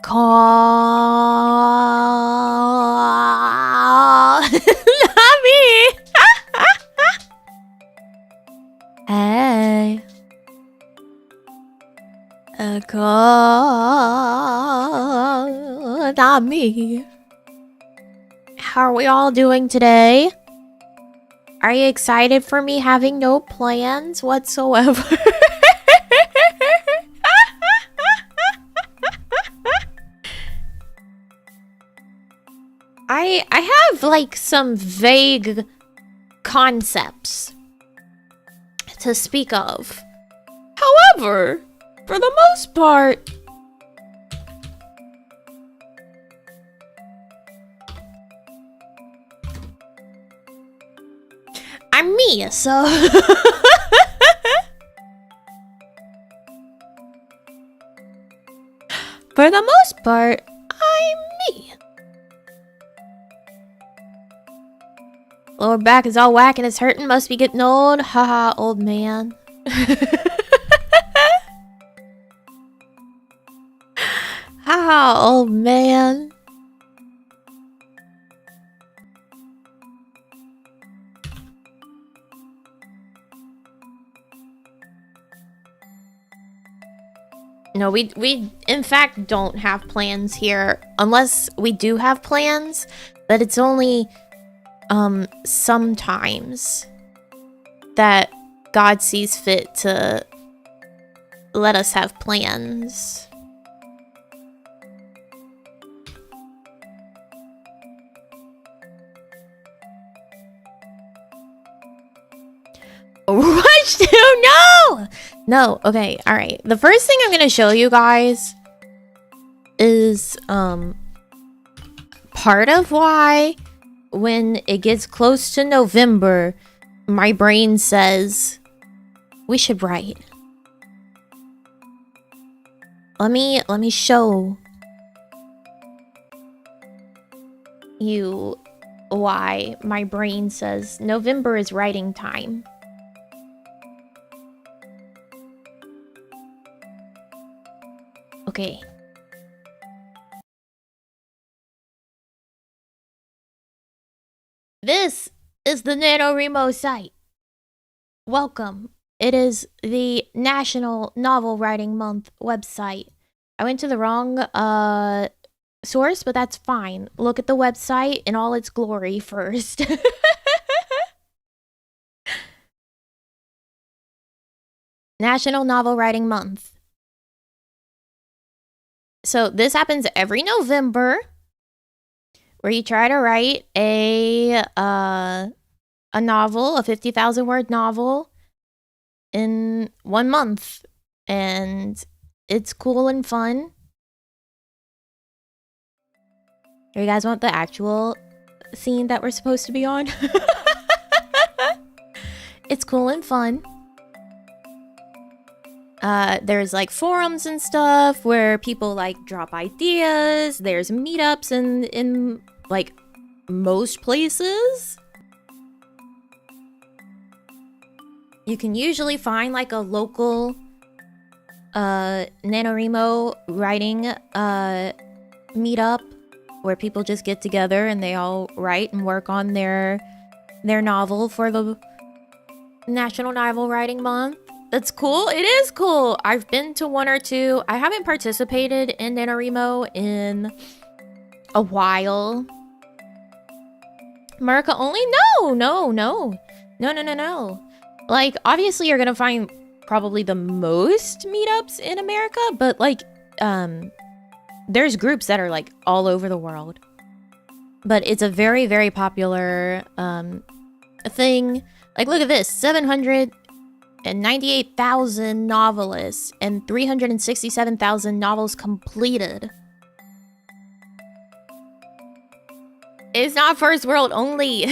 Call. Not me. Hey. Call. Not me. How are we all doing today? Are you excited for me having no plans whatsoever? I have like some vague concepts to speak of. However, for the most part, I'm me, so for the most part, I'm me. Lower back is all whack and it's hurting. Must be getting old. Haha, old man. Haha, old man. No, we in fact don't have plans here, unless we do have plans, but it's only sometimes that God sees fit to let us have plans. Rush to no! No, okay, alright. The first thing I'm gonna show you guys is part of why when it gets close to November, my brain says we should write. Let me show you why my brain says November is writing time. Okay. This is the NaNoWriMo site. Welcome. It is the National Novel Writing Month website. I went to the wrong source, but that's fine. Look at the website in all its glory first. National Novel Writing Month. So this happens every November, where you try to write a novel, a 50,000 word novel, in 1 month, and it's cool and fun. You guys want the actual scene that we're supposed to be on? It's cool and fun. There's like forums and stuff where people like drop ideas. There's meetups in like most places. You can usually find like a local NaNoWriMo writing meetup where people just get together and they all write and work on their novel for the National Novel Writing Month. That's cool. It is cool. I've been to 1 or 2. I haven't participated in NaNoWriMo in a while. America only? No. Like, obviously you're gonna find probably the most meetups in America, but like, there's groups that are like all over the world. But it's a very, very popular thing. Like, look at this, 798,000 novelists and 367,000 novels completed. It's not first world only.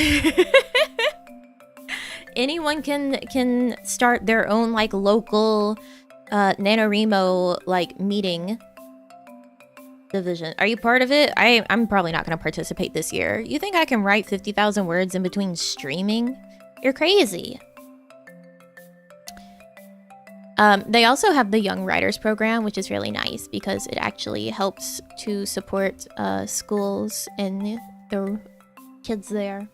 Anyone can start their own like local NaNoWriMo like meeting division. Are you part of it? I'm probably not going to participate this year. You think I can write 50,000 words in between streaming? You're crazy. They also have the Young Writers program, which is really nice because it actually helps to support schools and the kids there.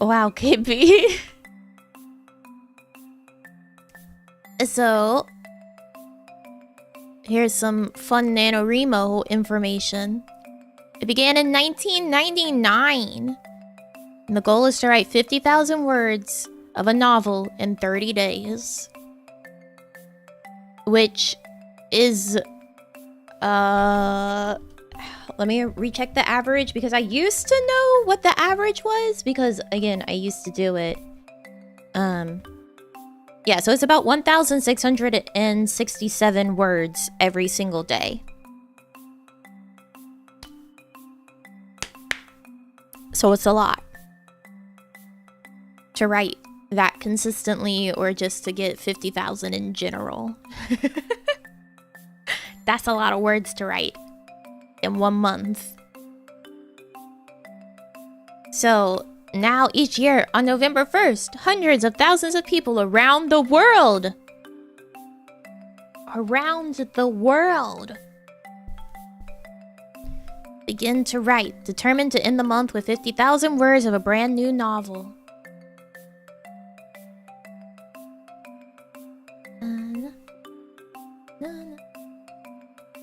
Wow, KB. So, here's some fun NaNoWriMo information. It began in 1999. And the goal is to write 50,000 words of a novel in 30 days. Which is, let me recheck the average because I used to know what the average was because, again, I used to do it. Yeah, so it's about 1,667 words every single day. So it's a lot to write that consistently or just to get 50,000 in general. That's a lot of words to write in 1 month. So now each year on November 1st, hundreds of thousands of people around the world begin to write, determined to end the month with 50,000 words of a brand new novel.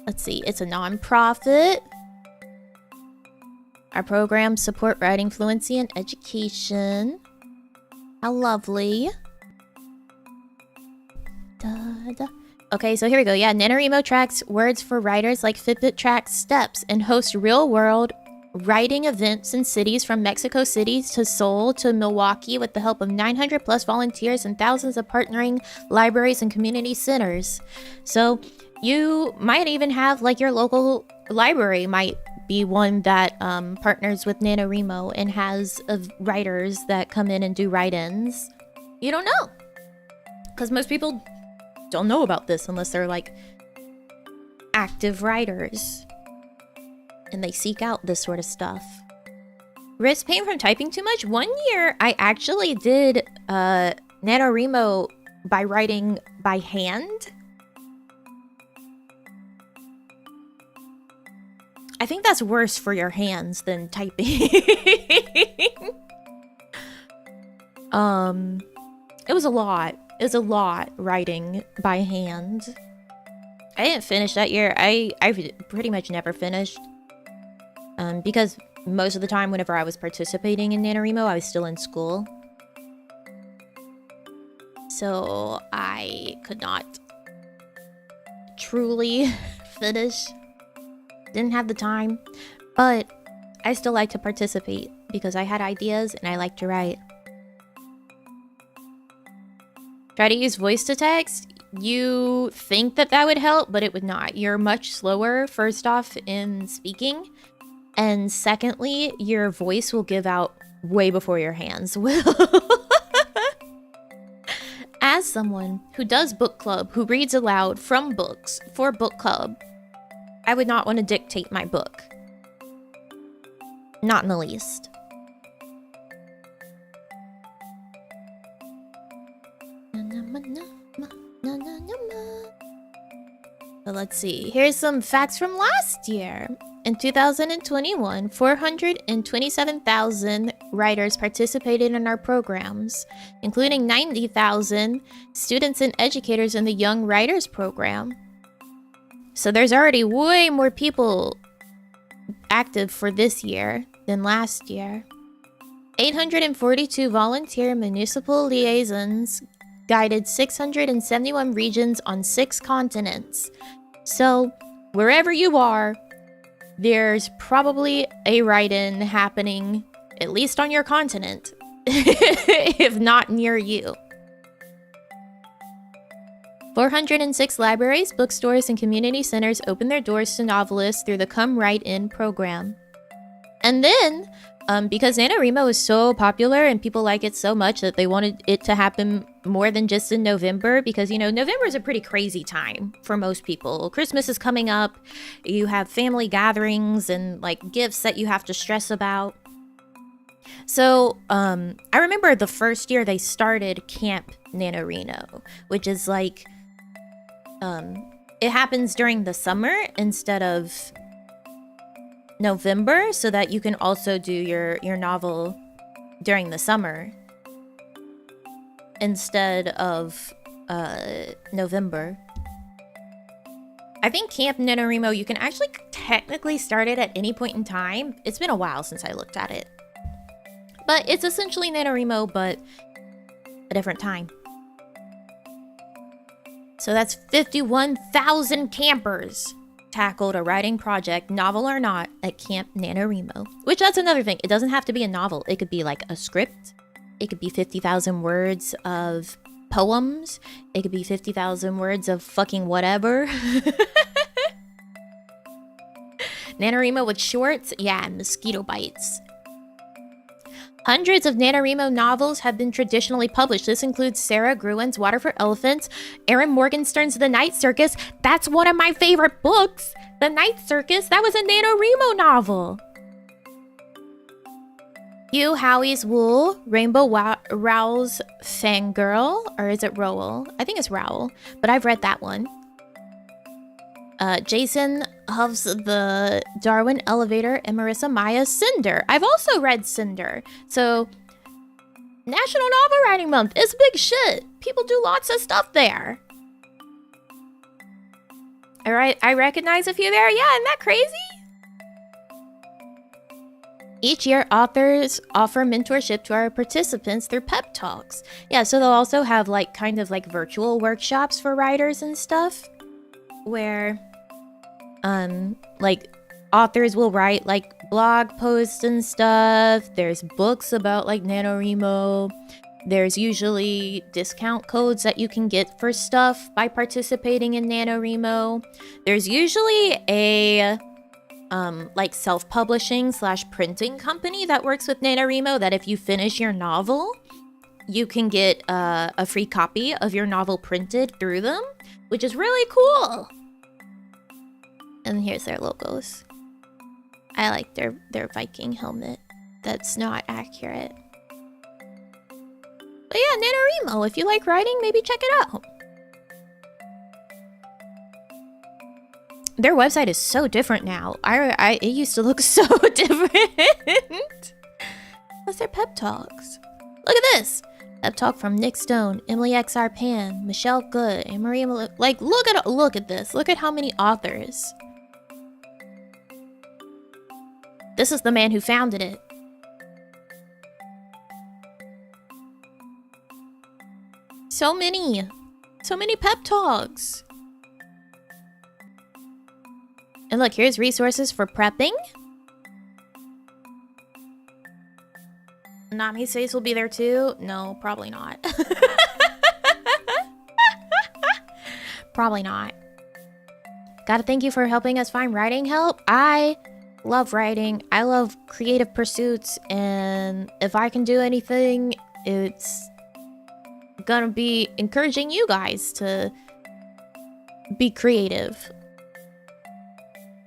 Let's see, it's a non-profit. Our programs support writing fluency and education. How lovely. Okay, so here we go. Yeah, NaNoWriMo tracks words for writers like Fitbit tracks steps and hosts real-world writing events in cities from Mexico City to Seoul to Milwaukee with the help of 900 plus volunteers and thousands of partnering libraries and community centers. So you might even have, like, your local library might be one that partners with NaNoWriMo and has writers that come in and do write-ins. You don't know, because most people don't know about this unless they're like active writers and they seek out this sort of stuff. Wrist pain from typing too much? 1 year I actually did NaNoWriMo by writing by hand. I think that's worse for your hands than typing. It was a lot. It was a lot writing by hand. I didn't finish that year. I pretty much never finished. Because most of the time whenever I was participating in NaNoWriMo, I was still in school. So I could not truly finish. Didn't have the time, but I still like to participate because I had ideas and I like to write. Try to use voice to text. You think that would help, but it would not. You're much slower, first off, in speaking. And secondly, your voice will give out way before your hands will. As someone who does book club, who reads aloud from books for book club, I would not want to dictate my book. Not in the least. So let's see. Here's some facts from last year. In 2021, 427,000 writers participated in our programs, including 90,000 students and educators in the Young Writers program. So there's already way more people active for this year than last year. 842 volunteer municipal liaisons guided 671 regions on 6 continents. So wherever you are, there's probably a write-in happening, at least on your continent, if not near you. 406 libraries, bookstores, and community centers open their doors to novelists through the Come Write In program. And then, because NaNoWriMo is so popular and people like it so much that they wanted it to happen more than just in November, because, you know, November is a pretty crazy time for most people. Christmas is coming up, you have family gatherings and, like, gifts that you have to stress about. So, I remember the first year they started Camp NaNoWriMo, which is like, it happens during the summer instead of November, so that you can also do your novel during the summer instead of November. I think Camp NaNoWriMo, you can actually technically start it at any point in time. It's been a while since I looked at it. But it's essentially NaNoWriMo, but a different time. So that's 51,000 campers tackled a writing project, novel or not, at Camp NaNoWriMo. Which, that's another thing. It doesn't have to be a novel. It could be like a script. It could be 50,000 words of poems. It could be 50,000 words of fucking whatever. NaNoWriMo with shorts? Yeah, mosquito bites. Hundreds of NaNoWriMo novels have been traditionally published. This includes Sarah Gruen's Water for Elephants, Erin Morgenstern's The Night Circus. That's one of my favorite books. The Night Circus, that was a NaNoWriMo novel. Hugh Howey's Wool, Rainbow Rowell's Fangirl, or is it Rowell? I think it's Rowell, but I've read that one. Jason Huff's The Darwin Elevator, and Marissa Maya's Cinder. I've also read Cinder. So, National Novel Writing Month is big shit. People do lots of stuff there. Alright, I recognize a few there. Yeah, isn't that crazy? Each year, authors offer mentorship to our participants through pep talks. Yeah, so they'll also have like kind of like virtual workshops for writers and stuff, where like authors will write like blog posts and stuff. There's books about like NaNoWriMo. There's usually discount codes that you can get for stuff by participating in NaNoWriMo. There's usually a like self-publishing / printing company that works with NaNoWriMo that if you finish your novel, you can get a free copy of your novel printed through them, which is really cool. And here's their logos. I like their Viking helmet. That's not accurate. But yeah, NaNoWriMo, if you like writing, maybe check it out. Their website is so different now. It used to look so different. That's their pep talks. Look at this. Pep talk from Nick Stone, Emily XR Pan, Michelle Good, and Maria like look at this. Look at how many authors. This is the man who founded it. So many pep talks. And look, here's resources for prepping. Nami's face will be there too. No, probably not. Probably not. Gotta thank you for helping us find writing help. I love writing. I love creative pursuits. And if I can do anything, it's gonna be encouraging you guys to be creative.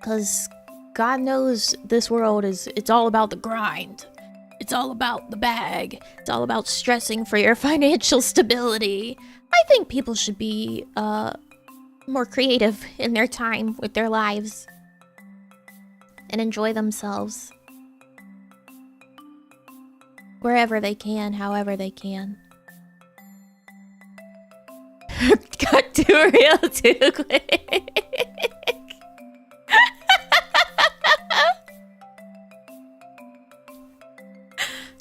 Because God knows this world it's all about the grind. It's all about the bag. It's all about stressing for your financial stability. I think people should be more creative in their time with their lives and enjoy themselves wherever they can, however they can. Got too real too quick.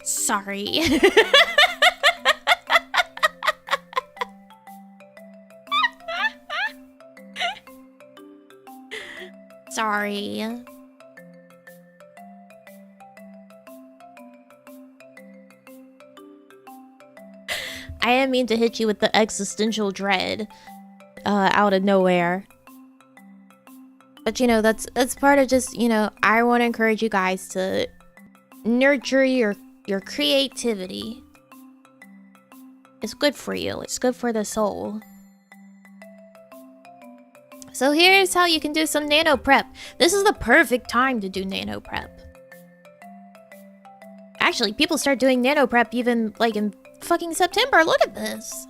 Sorry. Sorry. I didn't mean to hit you with the existential dread out of nowhere. But you know, that's part of just, you know, I want to encourage you guys to nurture your creativity. It's good for you. It's good for the soul. So here's how you can do some nano prep. This is the perfect time to do nano prep. Actually, people start doing nano prep even like in fucking September. Look at this.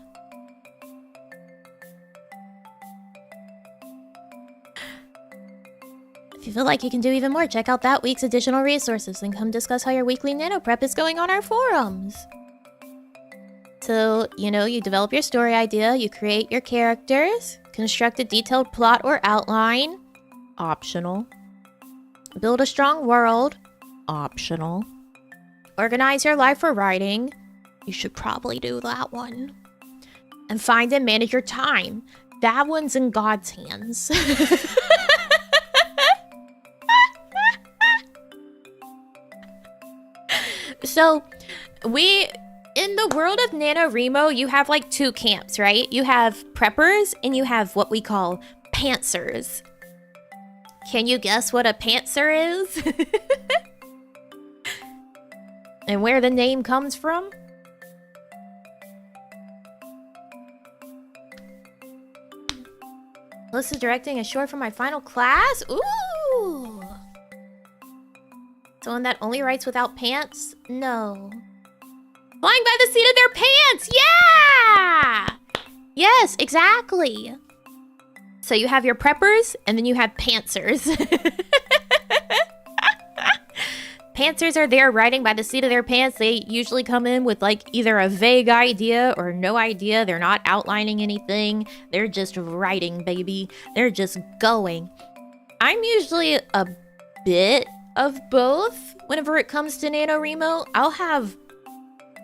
If you feel like you can do even more, check out that week's additional resources and come discuss how your weekly nano prep is going on our forums. So, you know, you develop your story idea, you create your characters, construct a detailed plot or outline, optional. Build a strong world, optional. Organize your life for writing, you should probably do that one. And find and manage your time, that one's in God's hands. So, in the world of NaNoWriMo, you have like two camps, right? You have preppers and you have what we call pantsers. Can you guess what a pantser is? And where the name comes from? Melissa directing a short for my final class? Ooh! Someone that only writes without pants? No. Flying by the seat of their pants! Yeah! Yes, exactly. So you have your preppers, and then you have pantsers. Pantsers are there writing by the seat of their pants. They usually come in with like either a vague idea or no idea. They're not outlining anything. They're just writing, baby. They're just going. I'm usually a bit of both. Whenever it comes to NaNoWriMo, I'll have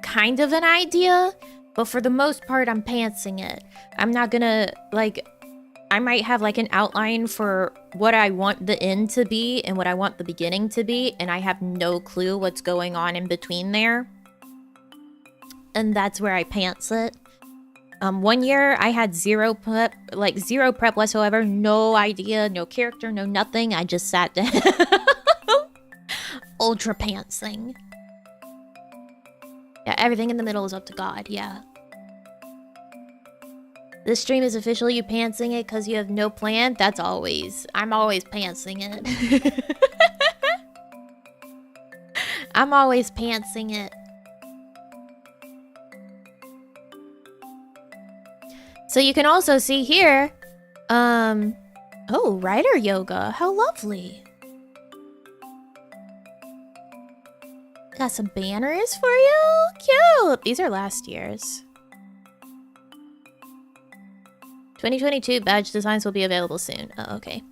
kind of an idea, but for the most part, I'm pantsing it. I'm not gonna, like, I might have like an outline for what I want the end to be and what I want the beginning to be, and I have no clue what's going on in between there. And that's where I pants it. One year I had zero prep whatsoever, no idea, no character, no nothing. I just sat down. Ultra pantsing. Yeah, everything in the middle is up to God, yeah. This stream is officially you pantsing it because you have no plan? That's always. I'm always pantsing it. I'm always pantsing it. So you can also see here, oh, writer yoga. How lovely. Got some banners for you? Cute! These are last year's. 2022 badge designs will be available soon. Oh, okay.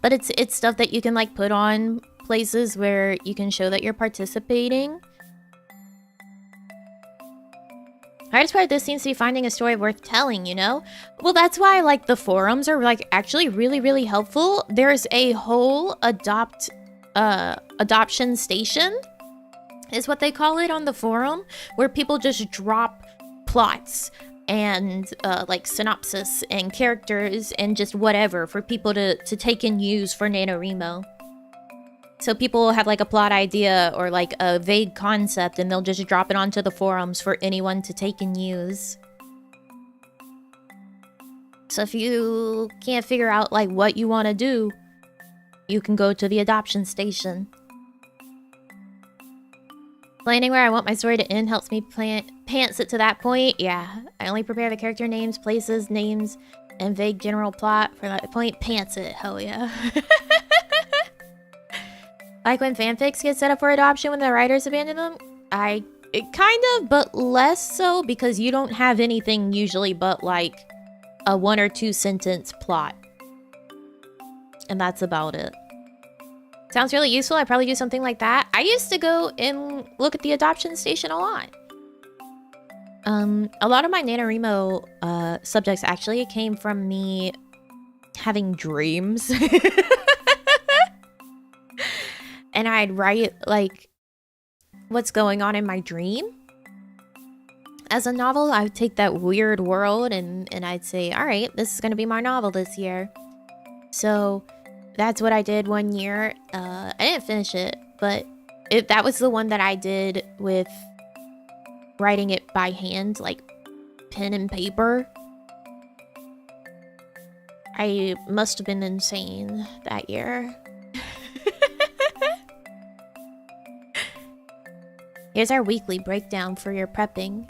But it's stuff that you can like put on places where you can show that you're participating. Hardest part of this seems to be finding a story worth telling, you know? Well, that's why like the forums are like actually really, really helpful. There's a whole adoption station is what they call it on the forum, where people just drop plots and like synopsis and characters and just whatever for people to take and use for NaNoWriMo. So people will have like a plot idea or like a vague concept and they'll just drop it onto the forums for anyone to take and use. So if you can't figure out like what you want to do, you can go to the adoption station. Planning where I want my story to end helps me pants it to that point. Yeah, I only prepare the character names, places, names, and vague general plot for that point. Pants it, hell yeah. Like when fanfics get set up for adoption when the writers abandon them? It kind of, but less so because you don't have anything usually but like a 1 or 2 sentence plot. And that's about it. Sounds really useful. I'd probably do something like that. I used to go and look at the adoption station a lot. A lot of my NaNoWriMo subjects actually came from me having dreams. And I'd write like what's going on in my dream. As a novel, I would take that weird world and I'd say, all right, this is going to be my novel this year. So that's what I did one year. I didn't finish it, but that was the one that I did with writing it by hand, like pen and paper. I must have been insane that year. Here's our weekly breakdown for your prepping.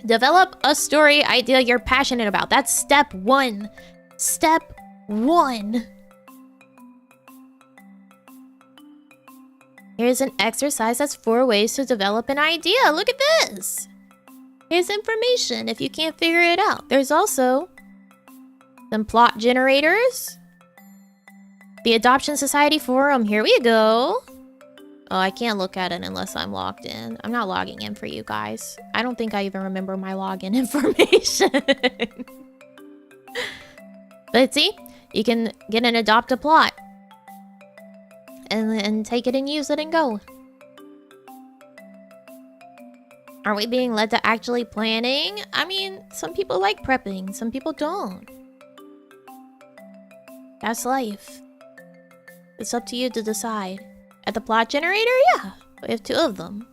Develop a story idea you're passionate about. That's step 1. Step 1. Here's an exercise that's 4 ways to develop an idea. Look at this. Here's information if you can't figure it out. There's also some plot generators. The Adoption Society forum. Here we go. Oh, I can't look at it unless I'm logged in. I'm not logging in for you guys. I don't think I even remember my login information. But see, you can get and adopt a plot. And take it and use it and go. Are we being led to actually planning? I mean, some people like prepping, some people don't. That's life. It's up to you to decide. At the plot generator, yeah, we have 2 of them.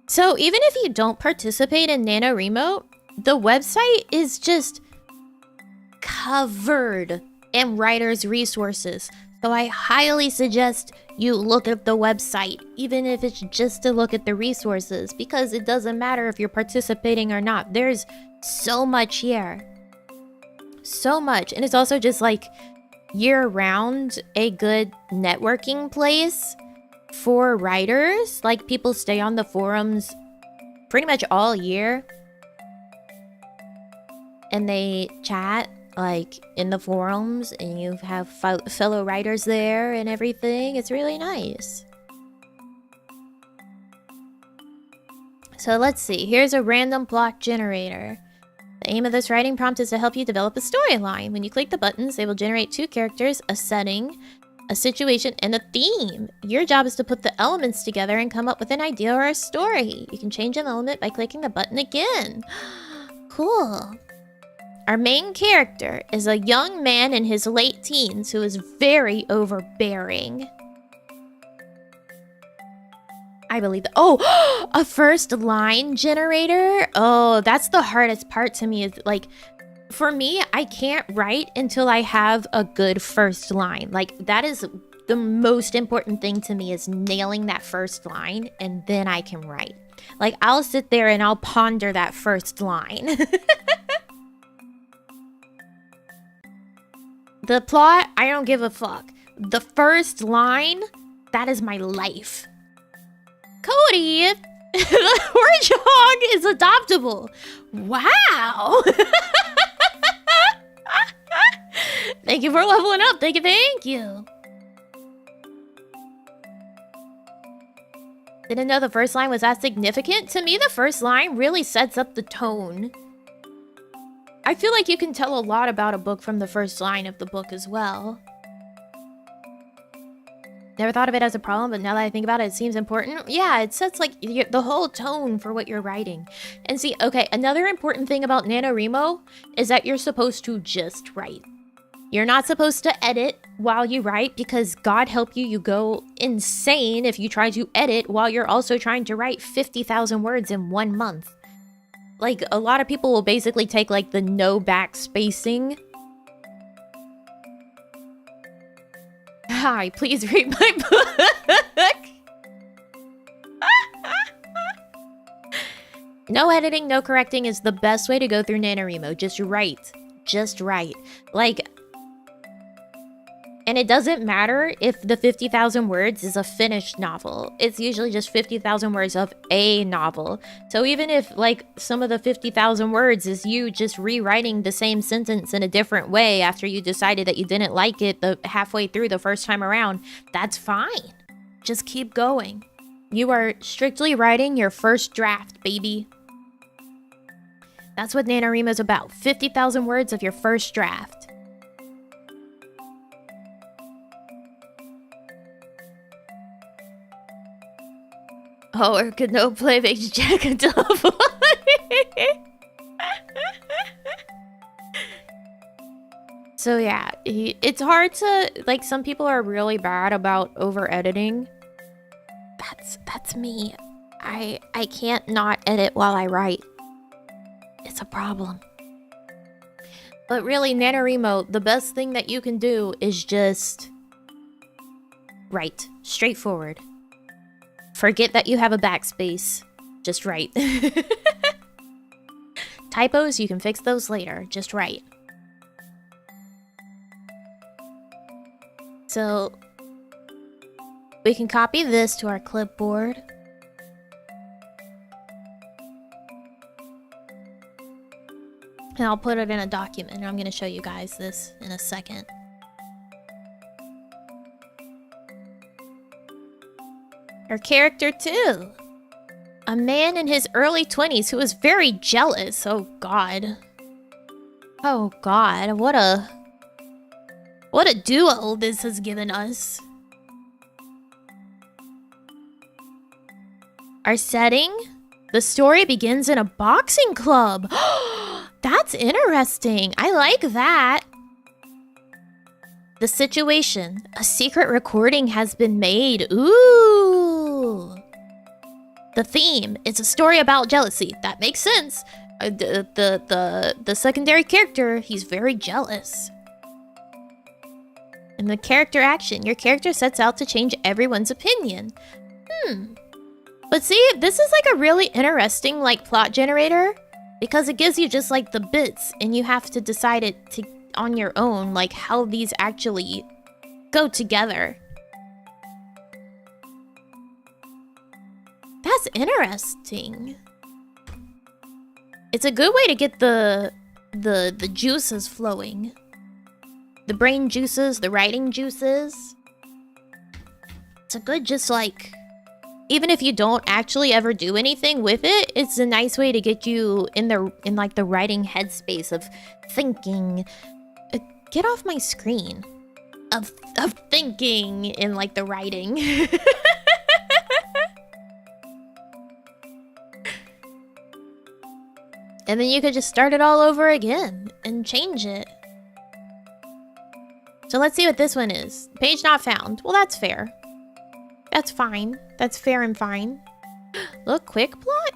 So even if you don't participate in NaNoWriMo, the website is just covered in writers' resources. So I highly suggest you look at the website, even if it's just to look at the resources, because it doesn't matter if you're participating or not. There's so much here. So much. And it's also just like year-round a good networking place for writers. Like, people stay on the forums pretty much all year. And they chat like in the forums, and you have fellow writers there and everything. It's really nice. So let's see. Here's a random plot generator. The aim of this writing prompt is to help you develop a storyline. When you click the buttons, they will generate 2 characters, a setting, a situation, and a theme. Your job is to put the elements together and come up with an idea or a story. You can change an element by clicking the button again. Cool. Our main character is a young man in his late teens who is very overbearing. I believe that. Oh, a first line generator. Oh, that's the hardest part to me. Is like, for me, I can't write until I have a good first line. Like, that is the most important thing to me, is nailing that first line, and then I can write. Like, I'll sit there and I'll ponder that first line. The plot, I don't give a fuck. The first line, that is my life. Cody, the hedgehog is adoptable. Wow. Thank you for leveling up. Thank you, thank you. Didn't know the first line was that significant. To me, the first line really sets up the tone. I feel like you can tell a lot about a book from the first line of the book as well. Never thought of it as a problem, but now that I think about it, it seems important. Yeah, it sets like the whole tone for what you're writing. And see, okay, another important thing about NaNoWriMo is that you're supposed to just write. You're not supposed to edit while you write, because God help you, you go insane if you try to edit while you're also trying to write 50,000 words in 1 month. Like, a lot of people will basically take like the no backspacing. Hi, please read my book. No editing, no correcting is the best way to go through NaNoWriMo. Just write. Just write. Like, and it doesn't matter if the 50,000 words is a finished novel. It's usually just 50,000 words of a novel. So even if like some of the 50,000 words is you just rewriting the same sentence in a different way after you decided that you didn't like it the halfway through the first time around, that's fine. Just keep going. You are strictly writing your first draft, baby. That's what NaNoWriMo is about. 50,000 words of your first draft. Oh, or could no play makes Jack a double. So yeah, it's hard to, like, some people are really bad about over editing. That's me. I can't not edit while I write. It's a problem. But really, NaNoWriMo, the best thing that you can do is just write. Straightforward. Forget that you have a backspace. Just write. Typos, you can fix those later. Just write. So we can copy this to our clipboard. And I'll put it in a document. I'm going to show you guys this in a second. Her character too. A man in his early 20s who is very jealous. Oh god. Oh god, what a duo this has given us. Our setting? The story begins in a boxing club. That's interesting. I like that. The situation. A secret recording has been made. Ooh. The theme. It's a story about jealousy. That makes sense. The secondary character, he's very jealous. And the character action. Your character sets out to change everyone's opinion. But see, this is like a really interesting like plot generator. Because it gives you just like the bits. And you have to decide it on your own. Like how these actually go together. That's interesting. It's a good way to get the juices flowing. The brain juices, the writing juices. It's a good just like... Even if you don't actually ever do anything with it, it's a nice way to get you in like the writing headspace of thinking. Get off my screen. Of thinking in like the writing. And then you could just start it all over again and change it. So let's see what this one is. Page not found. Well, that's fair. That's fine. That's fair and fine. Look, quick plot.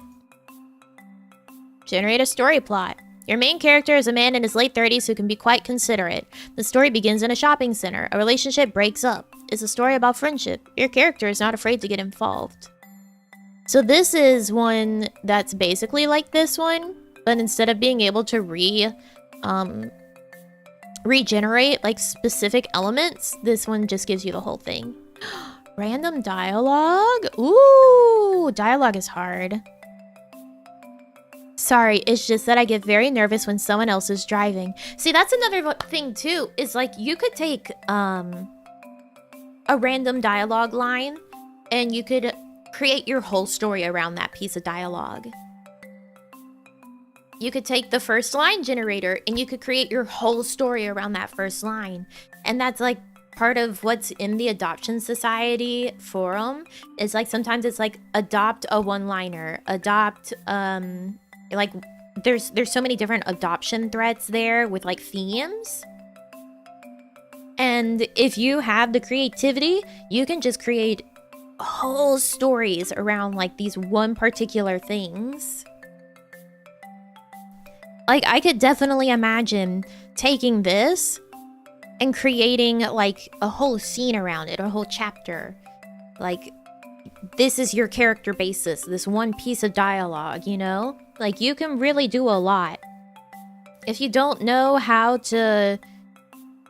Generate a story plot. Your main character is a man in his late 30s who can be quite considerate. The story begins in a shopping center. A relationship breaks up. It's a story about friendship. Your character is not afraid to get involved. So this is one that's basically like this one, but instead of being able to regenerate like specific elements, this one just gives you the whole thing. Random dialogue? Ooh, dialogue is hard. Sorry, it's just that I get very nervous when someone else is driving. See, that's another thing too, is like you could take a random dialogue line and you could create your whole story around that piece of dialogue. You could take the first line generator and you could create your whole story around that first line. And that's like part of what's in the Adoption Society forum is like sometimes it's like adopt a one-liner, adopt like there's so many different adoption threads there with like themes. And if you have the creativity, you can just create whole stories around like these one particular things. Like I could definitely imagine taking this and creating like a whole scene around it, a whole chapter. Like, this is your character basis, this one piece of dialogue, you know? Like, you can really do a lot. If you don't know how to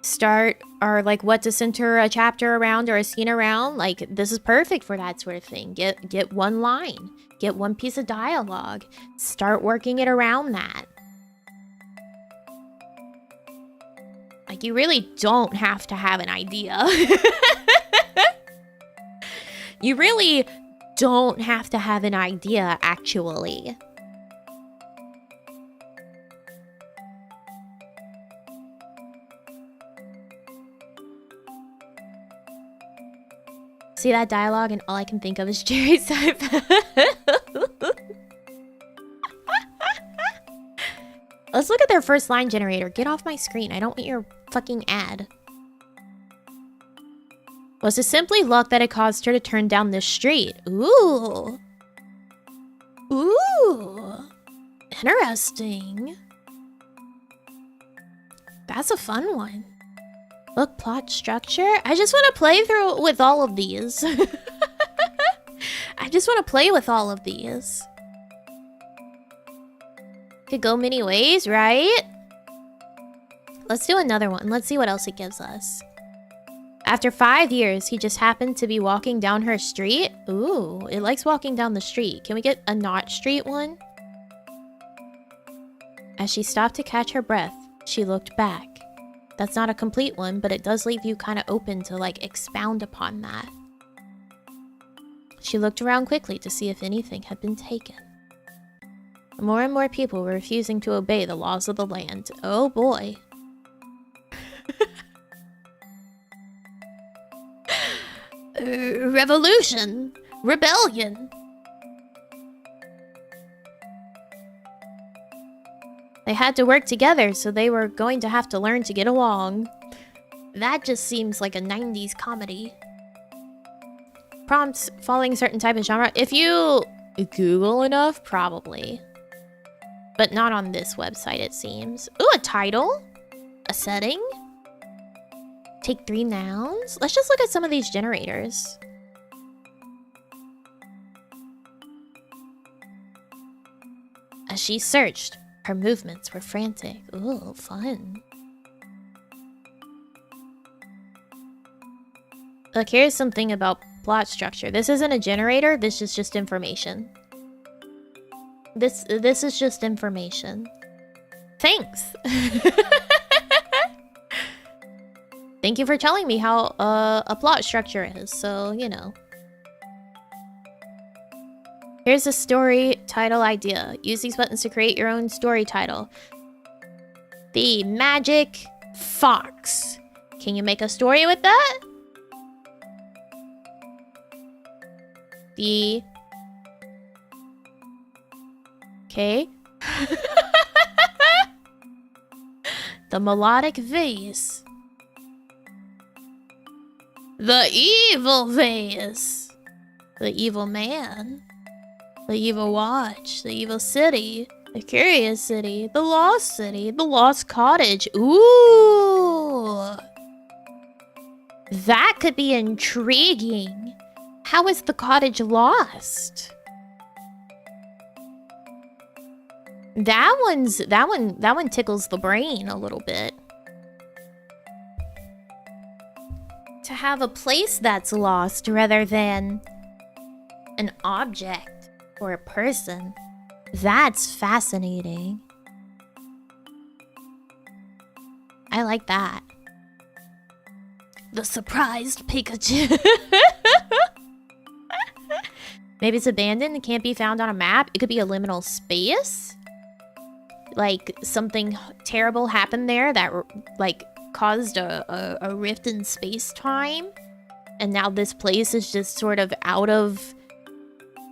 start or like what to center a chapter around or a scene around, like this is perfect for that sort of thing. Get one line, get one piece of dialogue, start working it around that. Like, you really don't have to have an idea. You really don't have to have an idea, actually. See that dialogue and all I can think of is Jerry's iPad. Let's look at their first line generator. Get off my screen. I don't want your fucking ad. Was it simply luck that it caused her to turn down this street? Ooh. Ooh. Interesting. That's a fun one. Look, plot structure. I just want to play through with all of these. I just want to play with all of these. Could go many ways, right? Let's do another one. Let's see what else it gives us. After 5 years, he just happened to be walking down her street. Ooh, it likes walking down the street. Can we get a not street one? As she stopped to catch her breath, she looked back. That's not a complete one, but it does leave you kind of open to like expound upon that. She looked around quickly to see if anything had been taken. More and more people were refusing to obey the laws of the land. Oh boy. Revolution! Rebellion! They had to work together, so they were going to have to learn to get along. That just seems like a 90s comedy. Prompts following a certain type of genre. If you Google enough, probably. But not on this website, it seems. Ooh, a title? A setting? Take 3 nouns? Let's just look at some of these generators. As she searched, her movements were frantic. Ooh, fun. Look, here's something about plot structure. This isn't a generator, this is just information. This is just information. Thanks! Thank you for telling me how a plot structure is, so, you know. Here's a story title idea. Use these buttons to create your own story title. The Magic Fox. Can you make a story with that? The... Okay. The Melodic Vase. The Evil Vase. The Evil Man. The Evil Watch. The Evil City. The Curious City. The Lost City. The Lost Cottage. Ooh! That could be intriguing. How is the cottage lost? That one tickles the brain a little bit. To have a place that's lost rather than an object or a person, that's fascinating. I like that. The surprised Pikachu. Maybe it's abandoned and can't be found on a map. It could be a liminal space. Like something terrible happened there that like caused a rift in space-time, and now this place is just sort of out of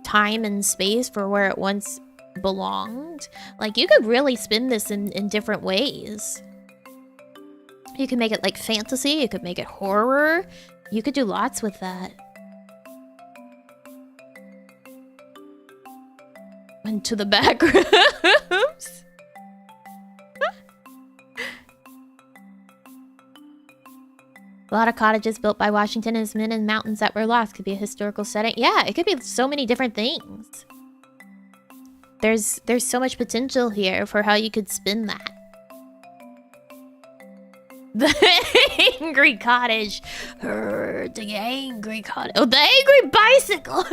time and space for where it once belonged. Like, you could really spin this in different ways. You could make it like fantasy, you could make it horror, you could do lots with that. Into the back rooms. A lot of cottages built by Washington and his men in mountains that were lost could be a historical setting. Yeah, it could be so many different things. There's so much potential here for how you could spin that. The angry cottage. The angry cottage. Oh, the angry bicycle.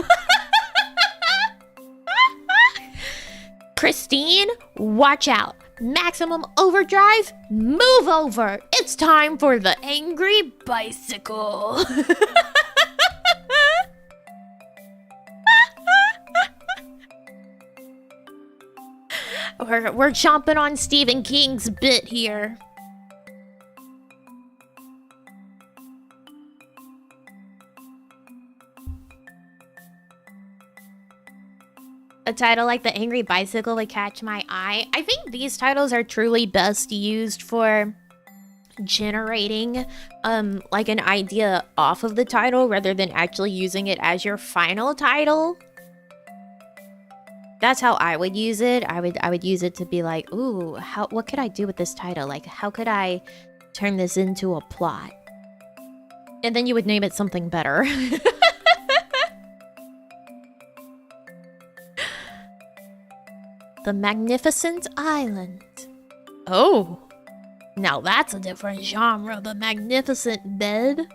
Christine, watch out. Maximum overdrive, move over. It's time for the angry bicycle. We're chomping on Stephen King's bit here. A title like The Angry Bicycle would catch my eye. I think these titles are truly best used for generating like an idea off of the title rather than actually using it as your final title. That's how I would use it. I would use it to be like, ooh, what could I do with this title? Like, how could I turn this into a plot? And then you would name it something better. The Magnificent Island. Oh, now that's a different genre. The Magnificent Bed.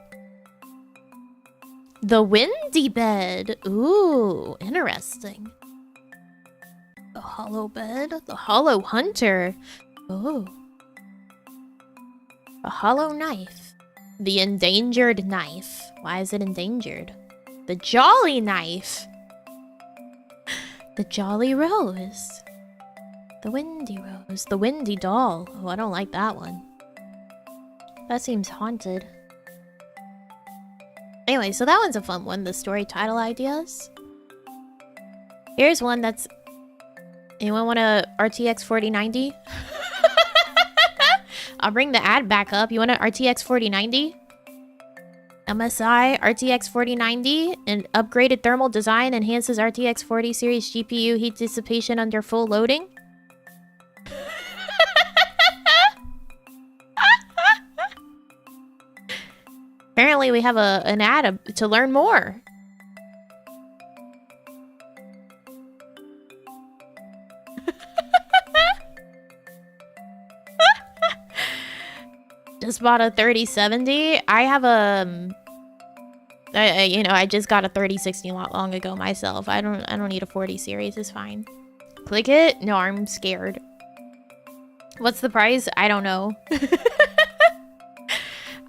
The Windy Bed. Ooh, interesting. The Hollow Bed. The Hollow Hunter. Oh. A Hollow Knife. The Endangered Knife. Why is it endangered? The Jolly Knife. The Jolly Rose. The Windy Rose. The Windy Doll. Oh, I don't like that one. That seems haunted. Anyway, so that one's a fun one. The story title ideas. Here's one that's... Anyone want a RTX 4090? I'll bring the ad back up. You want an RTX 4090? MSI RTX 4090 and upgraded thermal design enhances RTX 40 series GPU heat dissipation under full loading. Apparently we have an ad to learn more. Just bought a 3070. I have a you know, I just got a 3060 not long ago myself. I don't need a 40 series. It's fine. Click it? No, I'm scared. What's the price? I don't know.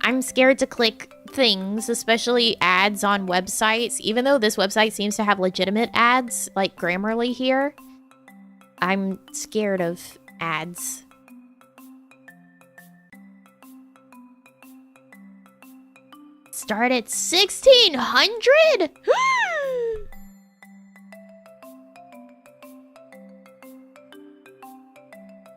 I'm scared to click things, especially ads on websites. Even though this website seems to have legitimate ads, like Grammarly here, I'm scared of ads. Start at 1600?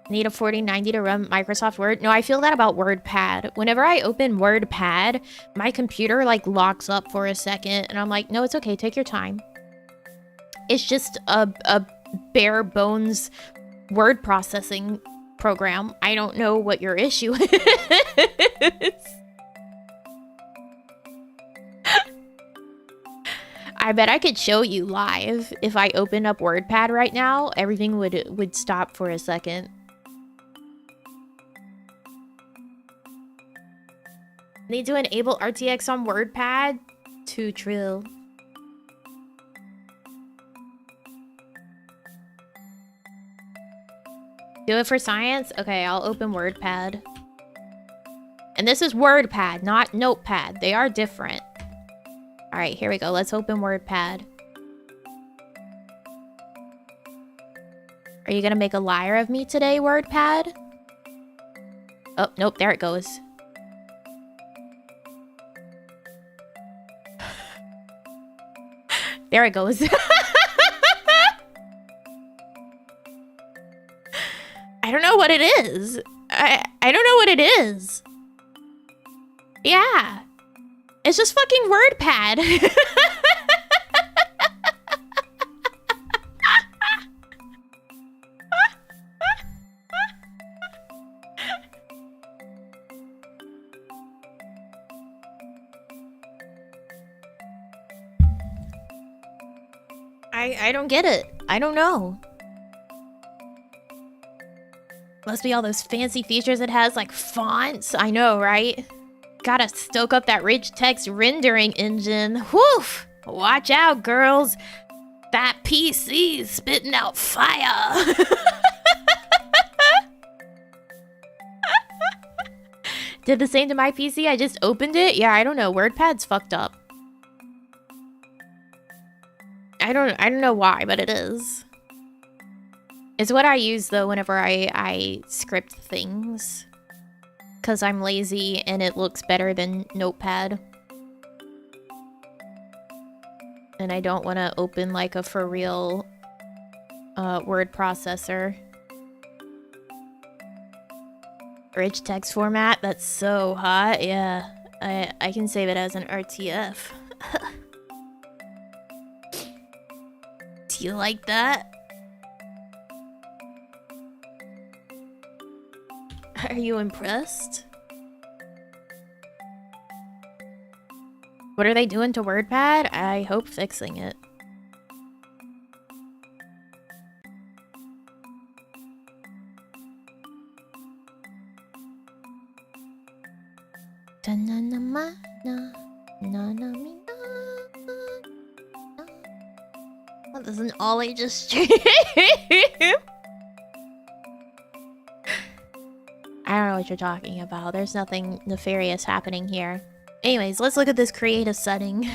Need a 4090 to run Microsoft Word? No, I feel that about WordPad. Whenever I open WordPad, my computer like locks up for a second and I'm like, no, it's okay, take your time. It's just a bare bones word processing program. I don't know what your issue is. I bet I could show you live. If I opened up WordPad right now, everything would stop for a second. Need to enable RTX on WordPad? Too trill. Do it for science? Okay, I'll open WordPad. And this is WordPad, not Notepad. They are different. Alright, here we go. Let's open WordPad. Are you gonna make a liar of me today, WordPad? Oh, nope, there it goes. There it goes. I don't know what it is. I don't know what it is. Yeah. It's just fucking WordPad. I don't get it. I don't know. Must be all those fancy features it has, like fonts. I know, right? Gotta stoke up that rich text rendering engine. Whew! Watch out, girls. That PC's spitting out fire. Did the same to my PC. I just opened it. Yeah, I don't know. WordPad's fucked up. I don't know why, but it is. It's what I use though whenever I script things. Because I'm lazy and it looks better than Notepad. And I don't want to open like a for real word processor. Rich text format, that's so hot. Yeah, I can save it as an RTF. Do you like that? Are you impressed? What are they doing to WordPad? I hope fixing it. What is an all ages stream? I don't know what you're talking about. There's nothing nefarious happening here. Anyways, let's look at this creative setting.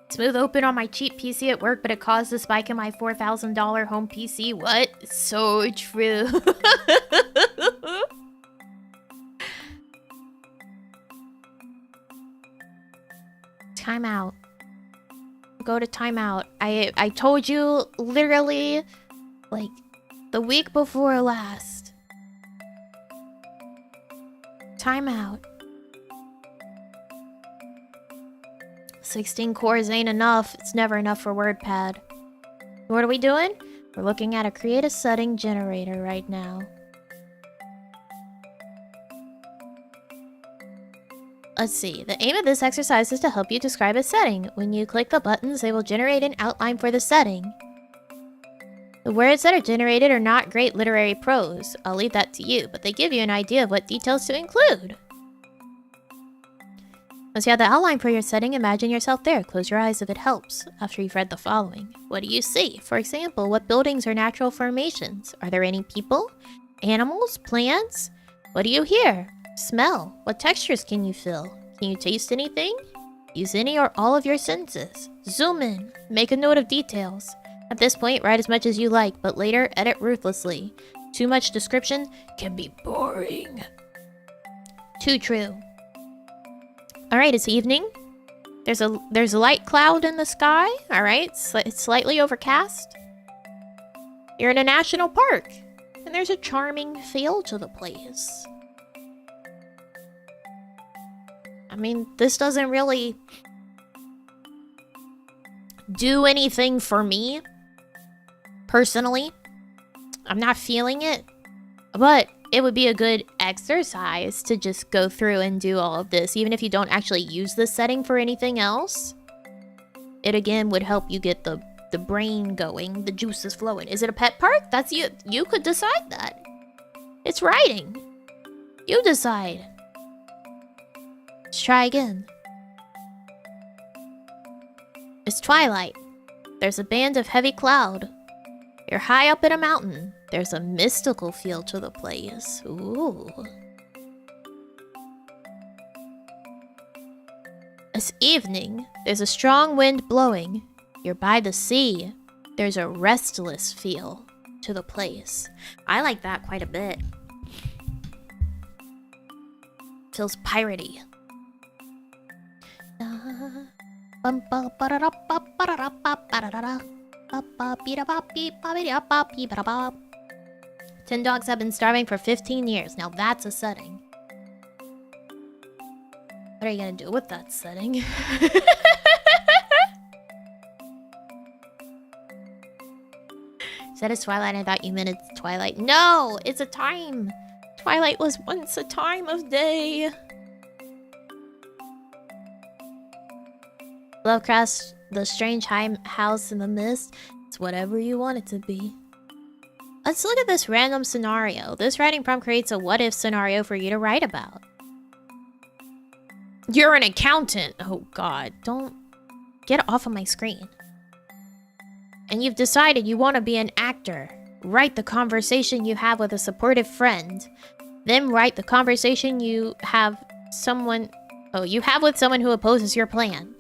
Smooth open on my cheap PC at work, but it caused a spike in my $4,000 home PC. What? So true. Timeout. Go to timeout. I told you literally like the week before last. Timeout. 16 cores ain't enough. It's never enough for WordPad. What are we doing? We're looking at a creative setting generator right now. Let's see. The aim of this exercise is to help you describe a setting. When you click the buttons, they will generate an outline for the setting. The words that are generated are not great literary prose. I'll leave that to you, but they give you an idea of what details to include. Once you have the outline for your setting, imagine yourself there. Close your eyes if it helps. After you've read the following, what do you see? For example, what buildings are natural formations? Are there any people? Animals? Plants? What do you hear? Smell. What textures can you feel? Can you taste anything? Use any or all of your senses. Zoom in. Make a note of details. At this point, write as much as you like, but later, edit ruthlessly. Too much description can be boring. Too true. Alright, it's evening. There's a light cloud in the sky. Alright, it's slightly overcast. You're in a national park. And there's a charming feel to the place. I mean, this doesn't really do anything for me. Personally. I'm not feeling it. But it would be a good exercise to just go through and do all of this. Even if you don't actually use this setting for anything else. It again would help you get the brain going. The juices flowing. Is it a pet park? That's you. You could decide that. It's writing. You decide. Let's try again. It's twilight. There's a band of heavy cloud. You're high up in a mountain. There's a mystical feel to the place. Ooh. It's evening. There's a strong wind blowing. You're by the sea. There's a restless feel to the place. I like that quite a bit. Feels piratey. Ten dogs have been starving for 15 years. Now that's a setting. What are you gonna do with that setting? Said it's twilight. I thought you meant it's twilight. No, it's a time. Twilight was once a time of day. Lovecraft's The Strange House in the Mist. It's whatever you want it to be. Let's look at this random scenario. This writing prompt creates a what-if scenario for you to write about. You're an accountant. Oh god, don't get off of my screen. And you've decided you want to be an actor. Write the conversation you have with a supportive friend. Then write the conversation you have with someone who opposes your plan.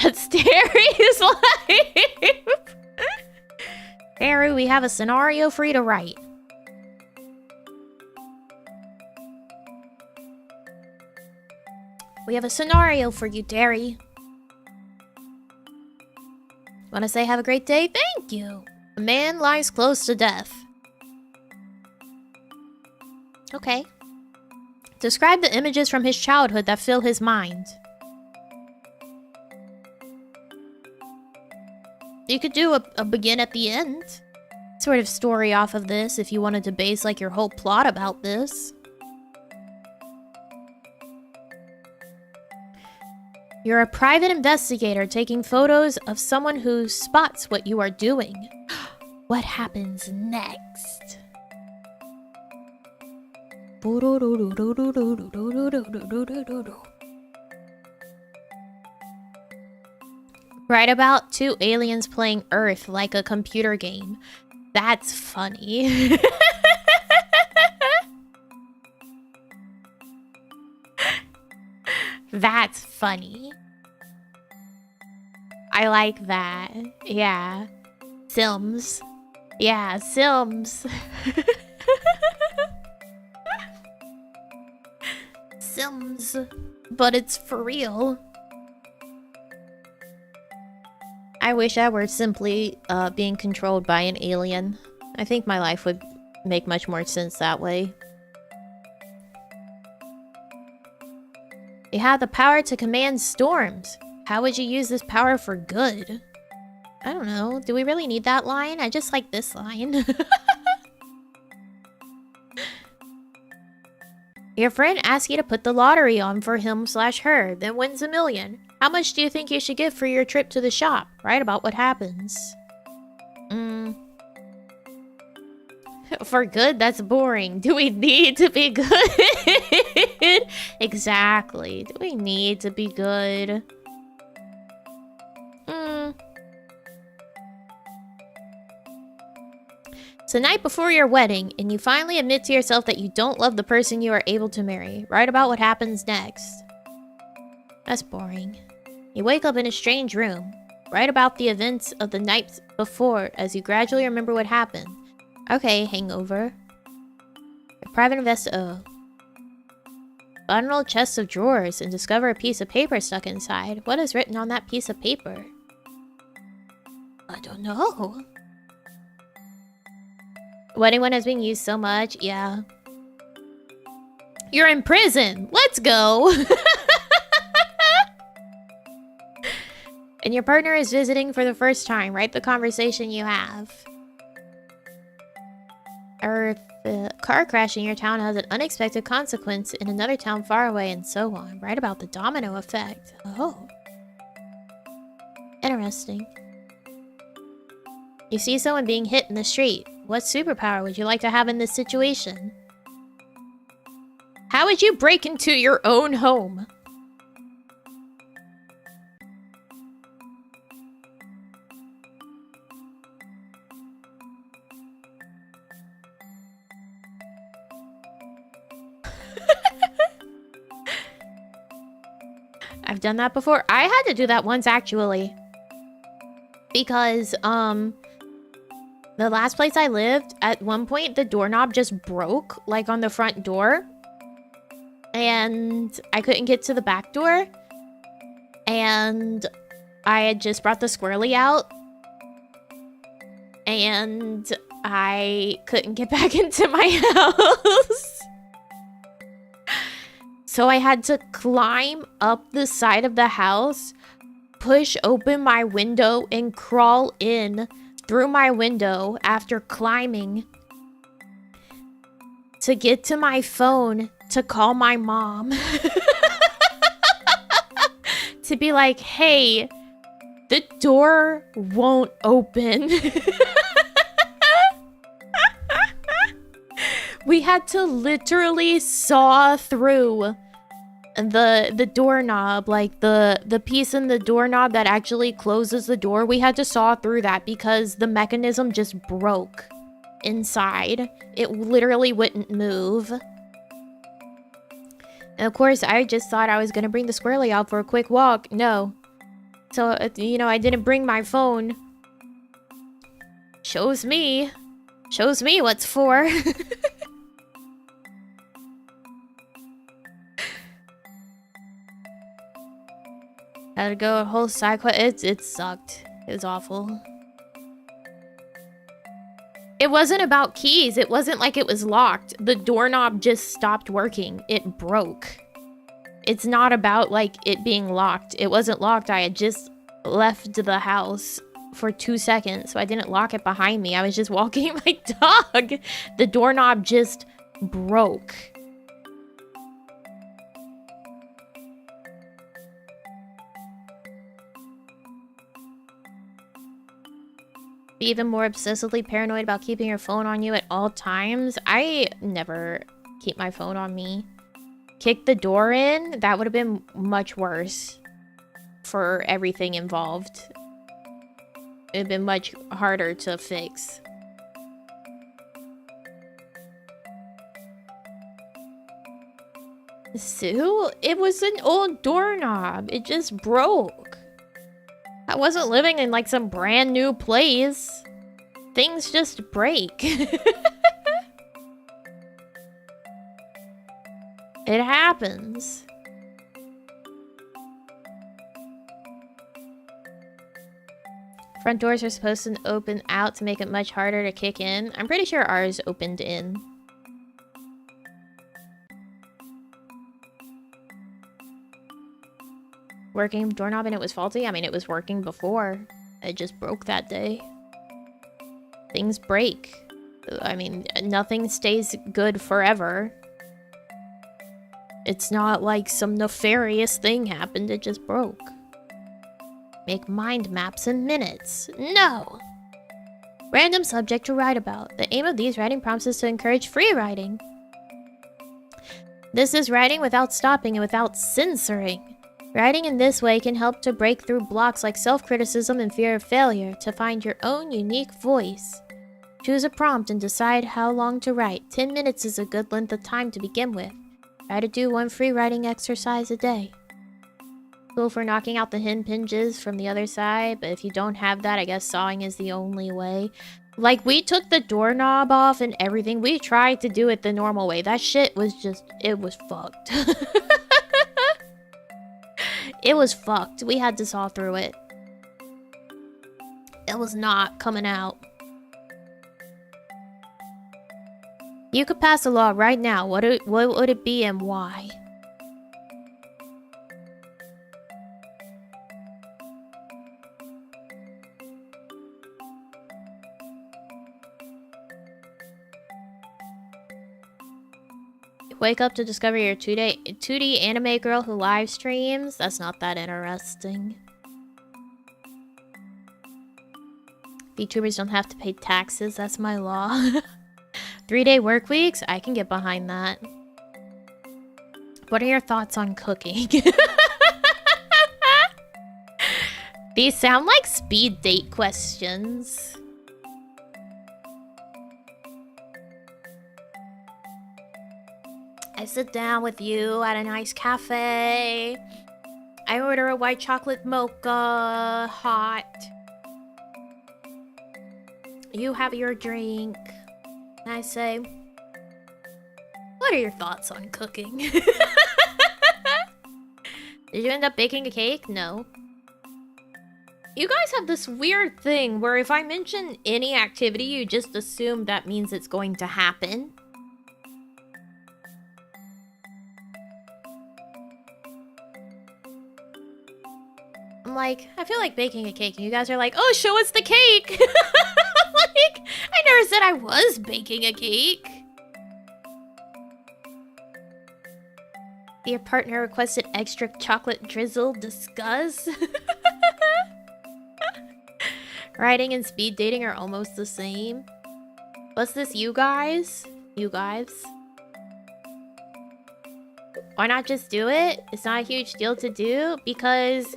That's Terry's life. Terry, we have a scenario for you to write. We have a scenario for you, Terry. Want to say have a great day? Thank you. A man lies close to death. Okay. Describe the images from his childhood that fill his mind. You could do a begin at the end sort of story off of this if you wanted to base like your whole plot about this. You're a private investigator taking photos of someone who spots what you are doing. What happens next? Write about two aliens playing Earth like a computer game. That's funny. That's funny. I like that. Yeah. Sims. Yeah, Sims. Sims. But it's for real. I wish I were simply being controlled by an alien. I think my life would make much more sense that way. You have the power to command storms. How would you use this power for good? I don't know. Do we really need that line? I just like this line. Your friend asks you to put the lottery on for him/her, then wins $1 million. How much do you think you should give for your trip to the shop? Write about what happens. For good? That's boring. Do we need to be good? Exactly. Do we need to be good? It's the night before your wedding, and you finally admit to yourself that you don't love the person you are able to marry. Write about what happens next. That's boring. You wake up in a strange room. Write about the events of the night before as you gradually remember what happened. Okay, hangover. A private investigator. Find an old chest of drawers and discover a piece of paper stuck inside. What is written on that piece of paper? I don't know. Wedding one has been used so much. Yeah. You're in prison. Let's go. And your partner is visiting for the first time. Write the conversation you have. Or the car crash in your town has an unexpected consequence in another town far away, and so on. Write about the domino effect. Oh. Interesting. You see someone being hit in the street. What superpower would you like to have in this situation? How would you break into your own home? I've done that before. I had to do that once, actually. Because, the last place I lived, at one point, the doorknob just broke, like, on the front door. And I couldn't get to the back door. And I had just brought the squirrely out. And I couldn't get back into my house. So I had to climb up the side of the house, push open my window, and crawl in through my window after climbing to get to my phone to call my mom. To be like, hey, the door won't open. We had to literally saw through the doorknob, like the piece in the doorknob that actually closes the door. We had to saw through that because the mechanism just broke inside. It literally wouldn't move. And of course, I just thought I was gonna bring the squirrely out for a quick walk. No. So, you know, I didn't bring my phone. Shows me what's for. Had to go a whole side quest. It sucked. It was awful. It wasn't about keys. It wasn't like it was locked. The doorknob just stopped working. It broke. It's not about, like, it being locked. It wasn't locked. I had just left the house for 2 seconds, so I didn't lock it behind me. I was just walking my dog. The doorknob just broke. Be even more obsessively paranoid about keeping your phone on you at all times. I never keep my phone on me. Kick the door in? That would have been much worse for everything involved. It'd been much harder to fix. Sue? It was an old doorknob. It just broke. I wasn't living in like some brand new place. Things just break. It happens. Front doors are supposed to open out to make it much harder to kick in. I'm pretty sure ours opened in. Working doorknob and it was faulty? I mean, it was working before. It just broke that day. Things break. I mean, nothing stays good forever. It's not like some nefarious thing happened, it just broke. Make mind maps in minutes. No! Random subject to write about. The aim of these writing prompts is to encourage free writing. This is writing without stopping and without censoring. Writing in this way can help to break through blocks like self-criticism and fear of failure to find your own unique voice. Choose a prompt and decide how long to write. 10 minutes is a good length of time to begin with. Try to do one free writing exercise a day. Cool for knocking out the hinges from the other side, but if you don't have that, I guess sawing is the only way. Like, we took the doorknob off and everything. We tried to do it the normal way. That shit was just, it was fucked. It was fucked. We had to saw through it. It was not coming out. You could pass a law right now. What would it be and why? Wake up to discover your 2D anime girl who live streams? That's not that interesting. VTubers don't have to pay taxes. That's my law. 3-day work weeks? I can get behind that. What are your thoughts on cooking? These sound like speed date questions. I sit down with you at a nice cafe. I order a white chocolate mocha, hot. You have your drink. And I say, what are your thoughts on cooking? Did you end up baking a cake? No. You guys have this weird thing where if I mention any activity, you just assume that means it's going to happen. I'm like, I feel like baking a cake, and you guys are like, oh, show us the cake! Like, I never said I was baking a cake. Your partner requested extra chocolate drizzle. Discuss. Writing and speed dating are almost the same. What's this, you guys? You guys? Why not just do it? It's not a huge deal to do because,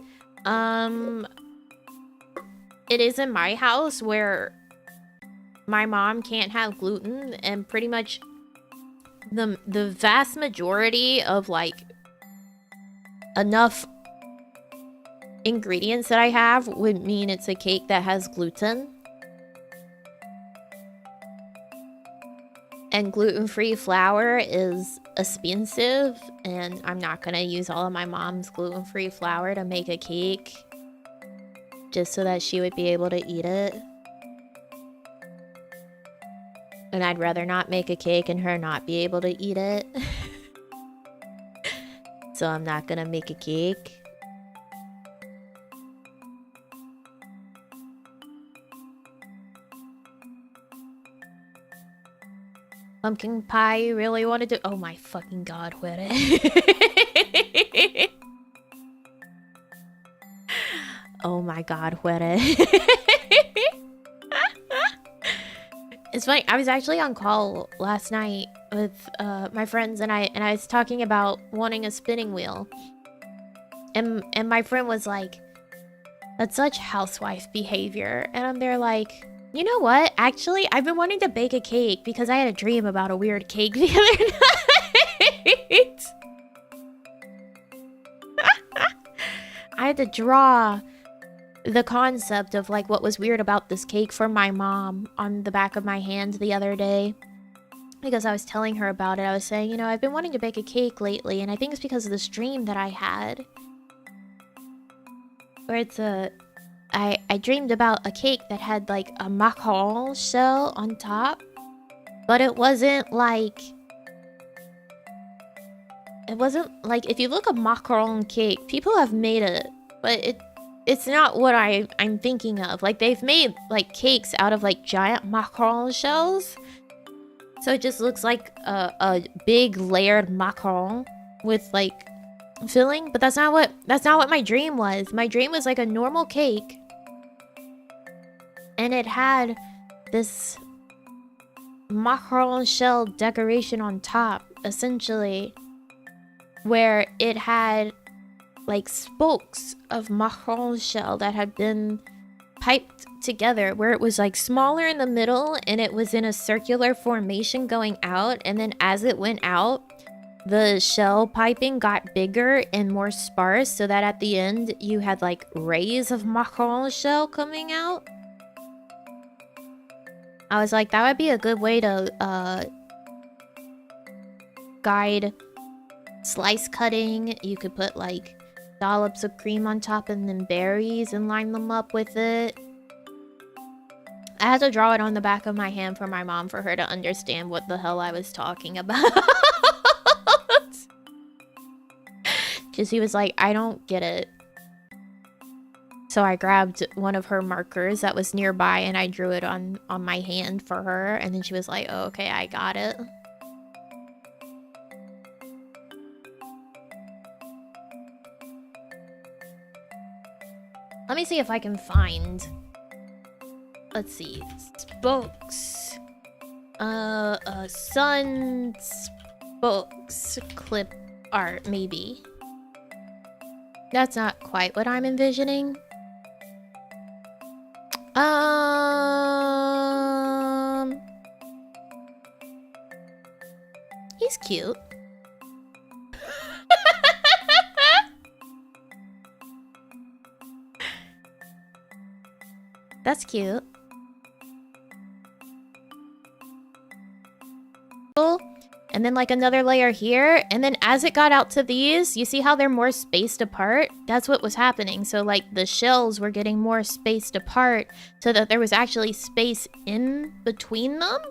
it is in my house where my mom can't have gluten, and pretty much the vast majority of, like, enough ingredients that I have would mean it's a cake that has gluten. And gluten-free flour is expensive, and I'm not gonna use all of my mom's gluten-free flour to make a cake just so that she would be able to eat it. And I'd rather not make a cake and her not be able to eat it. So I'm not gonna make a cake. Pumpkin pie, you really want to do? Oh my fucking god, Where? Oh my god, Where? It's funny. I was actually on call last night with my friends, and I was talking about wanting a spinning wheel, and my friend was like, "That's such housewife behavior," and I'm there like, you know what? Actually, I've been wanting to bake a cake because I had a dream about a weird cake the other night. I had to draw the concept of like what was weird about this cake for my mom on the back of my hand the other day, because I was telling her about it. I was saying, you know, I've been wanting to bake a cake lately, and I think it's because of this dream that I had, where it's I dreamed about a cake that had like a macaron shell on top, but it wasn't like if you look at macaron cake, people have made it, but it's not what I'm thinking of. Like, they've made like cakes out of like giant macaron shells, so it just looks like a big layered macaron with like filling. But that's not what my dream was. My dream was like a normal cake, and it had this macaron shell decoration on top, essentially, where it had like spokes of macaron shell that had been piped together, where it was like smaller in the middle and it was in a circular formation going out, and then as it went out, the shell piping got bigger and more sparse, so that at the end you had like rays of macaron shell coming out. I was like, that would be a good way to guide slice cutting. You could put like dollops of cream on top and then berries and line them up with it. I had to draw it on the back of my hand for my mom for her to understand what the hell I was talking about. Because he was like, I don't get it. So I grabbed one of her markers that was nearby and I drew it on my hand for her. And then she was like, oh, okay, I got it. Let me see if I can find... Let's see. Spokes. Sun spokes clip art, maybe. That's not quite what I'm envisioning. He's cute. That's cute. And then like another layer here, and then as it got out to these, you see how they're more spaced apart? That's what was happening. So like the shells were getting more spaced apart so that there was actually space in between them.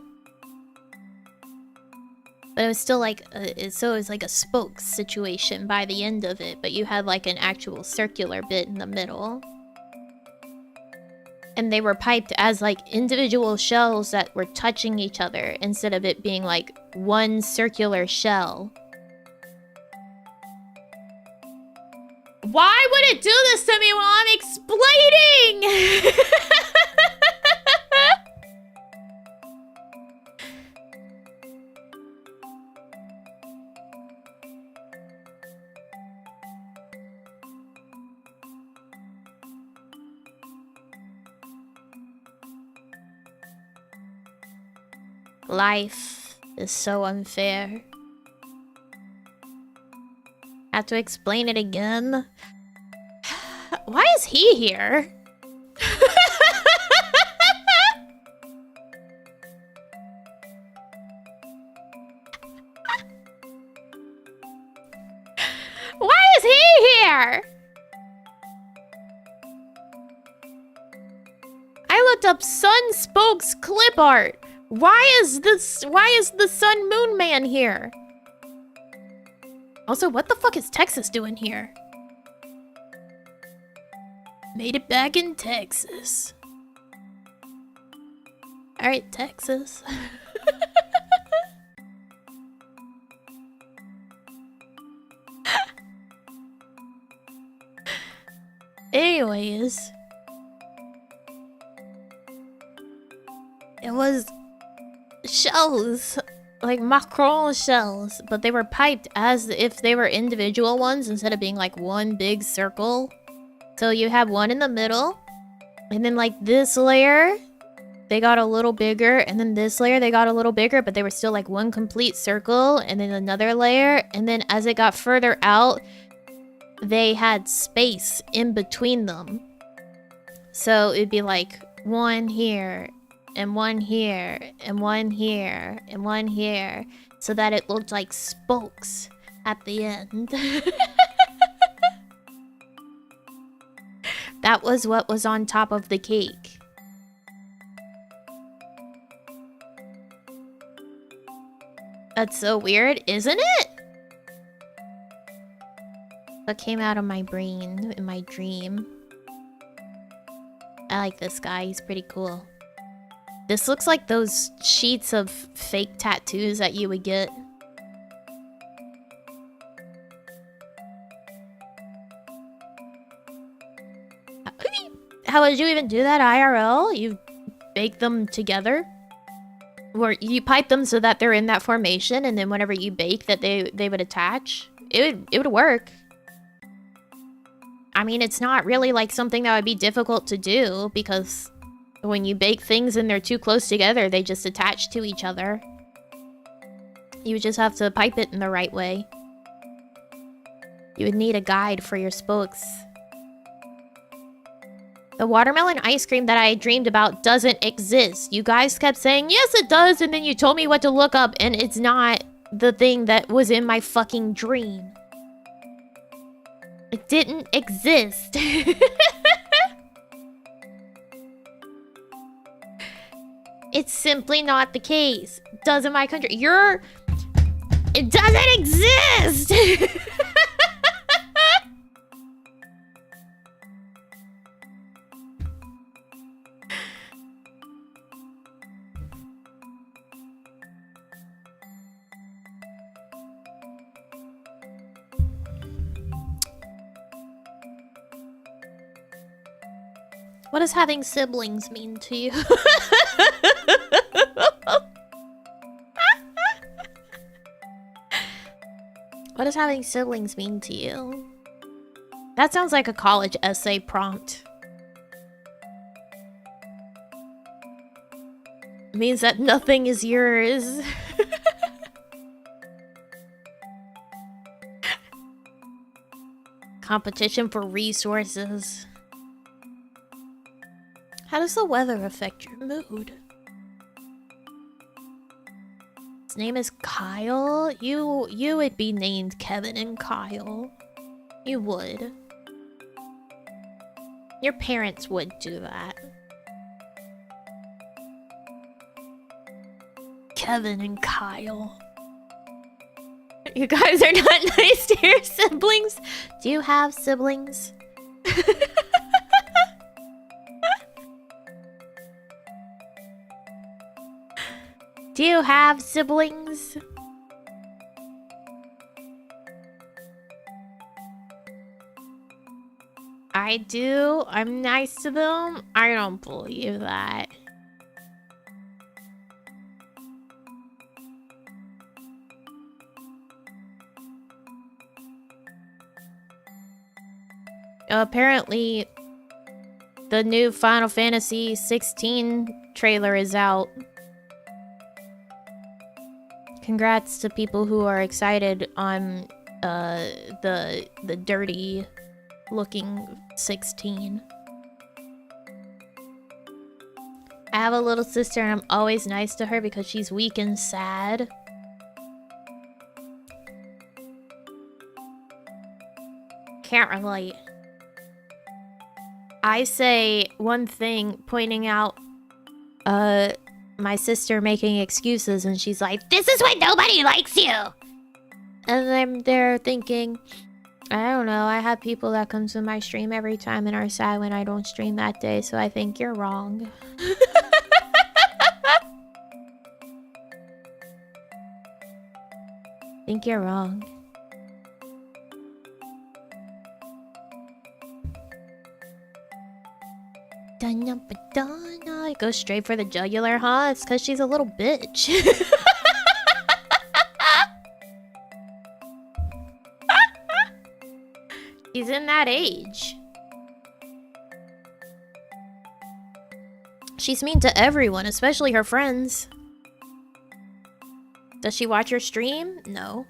But it was still like, so it was like a spokes situation by the end of it, but you had like an actual circular bit in the middle. And they were piped as like individual shells that were touching each other instead of it being like one circular shell. Why would it do this to me while I'm explaining? Life is so unfair. Have to explain it again. Why is he here? Why is he here? I looked up Sun Spokes clip art. Why is the Sun Moon Man here? Also, what the fuck is Texas doing here? Made it back in Texas. Alright, Texas. Anyways. shells. Like macaron shells. But they were piped as if they were individual ones instead of being like one big circle. So you have one in the middle. And then like this layer, they got a little bigger. And then this layer, they got a little bigger. But they were still like one complete circle. And then another layer. And then as it got further out, they had space in between them. So it'd be like one here, and one here, and one here, and one here. So that it looked like spokes at the end. That was what was on top of the cake. That's so weird, isn't it? What came out of my brain in my dream. I like this guy, he's pretty cool. This looks like those sheets of fake tattoos that you would get. How would you even do that IRL? You bake them together? Or you pipe them so that they're in that formation, and then whenever you bake that they would attach? It would work. I mean, it's not really like something that would be difficult to do, because when you bake things and they're too close together, they just attach to each other. You just have to pipe it in the right way. You would need a guide for your spokes. The watermelon ice cream that I dreamed about doesn't exist. You guys kept saying, yes, it does, and then you told me what to look up, and it's not the thing that was in my fucking dream. It didn't exist. It's simply not the case. Doesn't my country... It doesn't exist! What does having siblings mean to you? What does having siblings mean to you? That sounds like a college essay prompt. It means that nothing is yours. Competition for resources. How does the weather affect your mood? His name is Kyle? You would be named Kevin and Kyle. You would. Your parents would do that. Kevin and Kyle. You guys are not nice to your siblings. Do you have siblings? Do you have siblings? I do. I'm nice to them. I don't believe that. Apparently, the new Final Fantasy 16 trailer is out. Congrats to people who are excited on the dirty looking 16. I have a little sister and I'm always nice to her because she's weak and sad. Can't relate. I say one thing pointing out my sister making excuses, and she's like, this is why nobody likes you! And I'm there thinking, I don't know, I have people that come to my stream every time and are sad when I don't stream that day, so I think you're wrong. I think you're wrong. Oh, it goes straight for the jugular, huh? It's because she's a little bitch. She's in that age. She's mean to everyone, especially her friends. Does she watch your stream? No.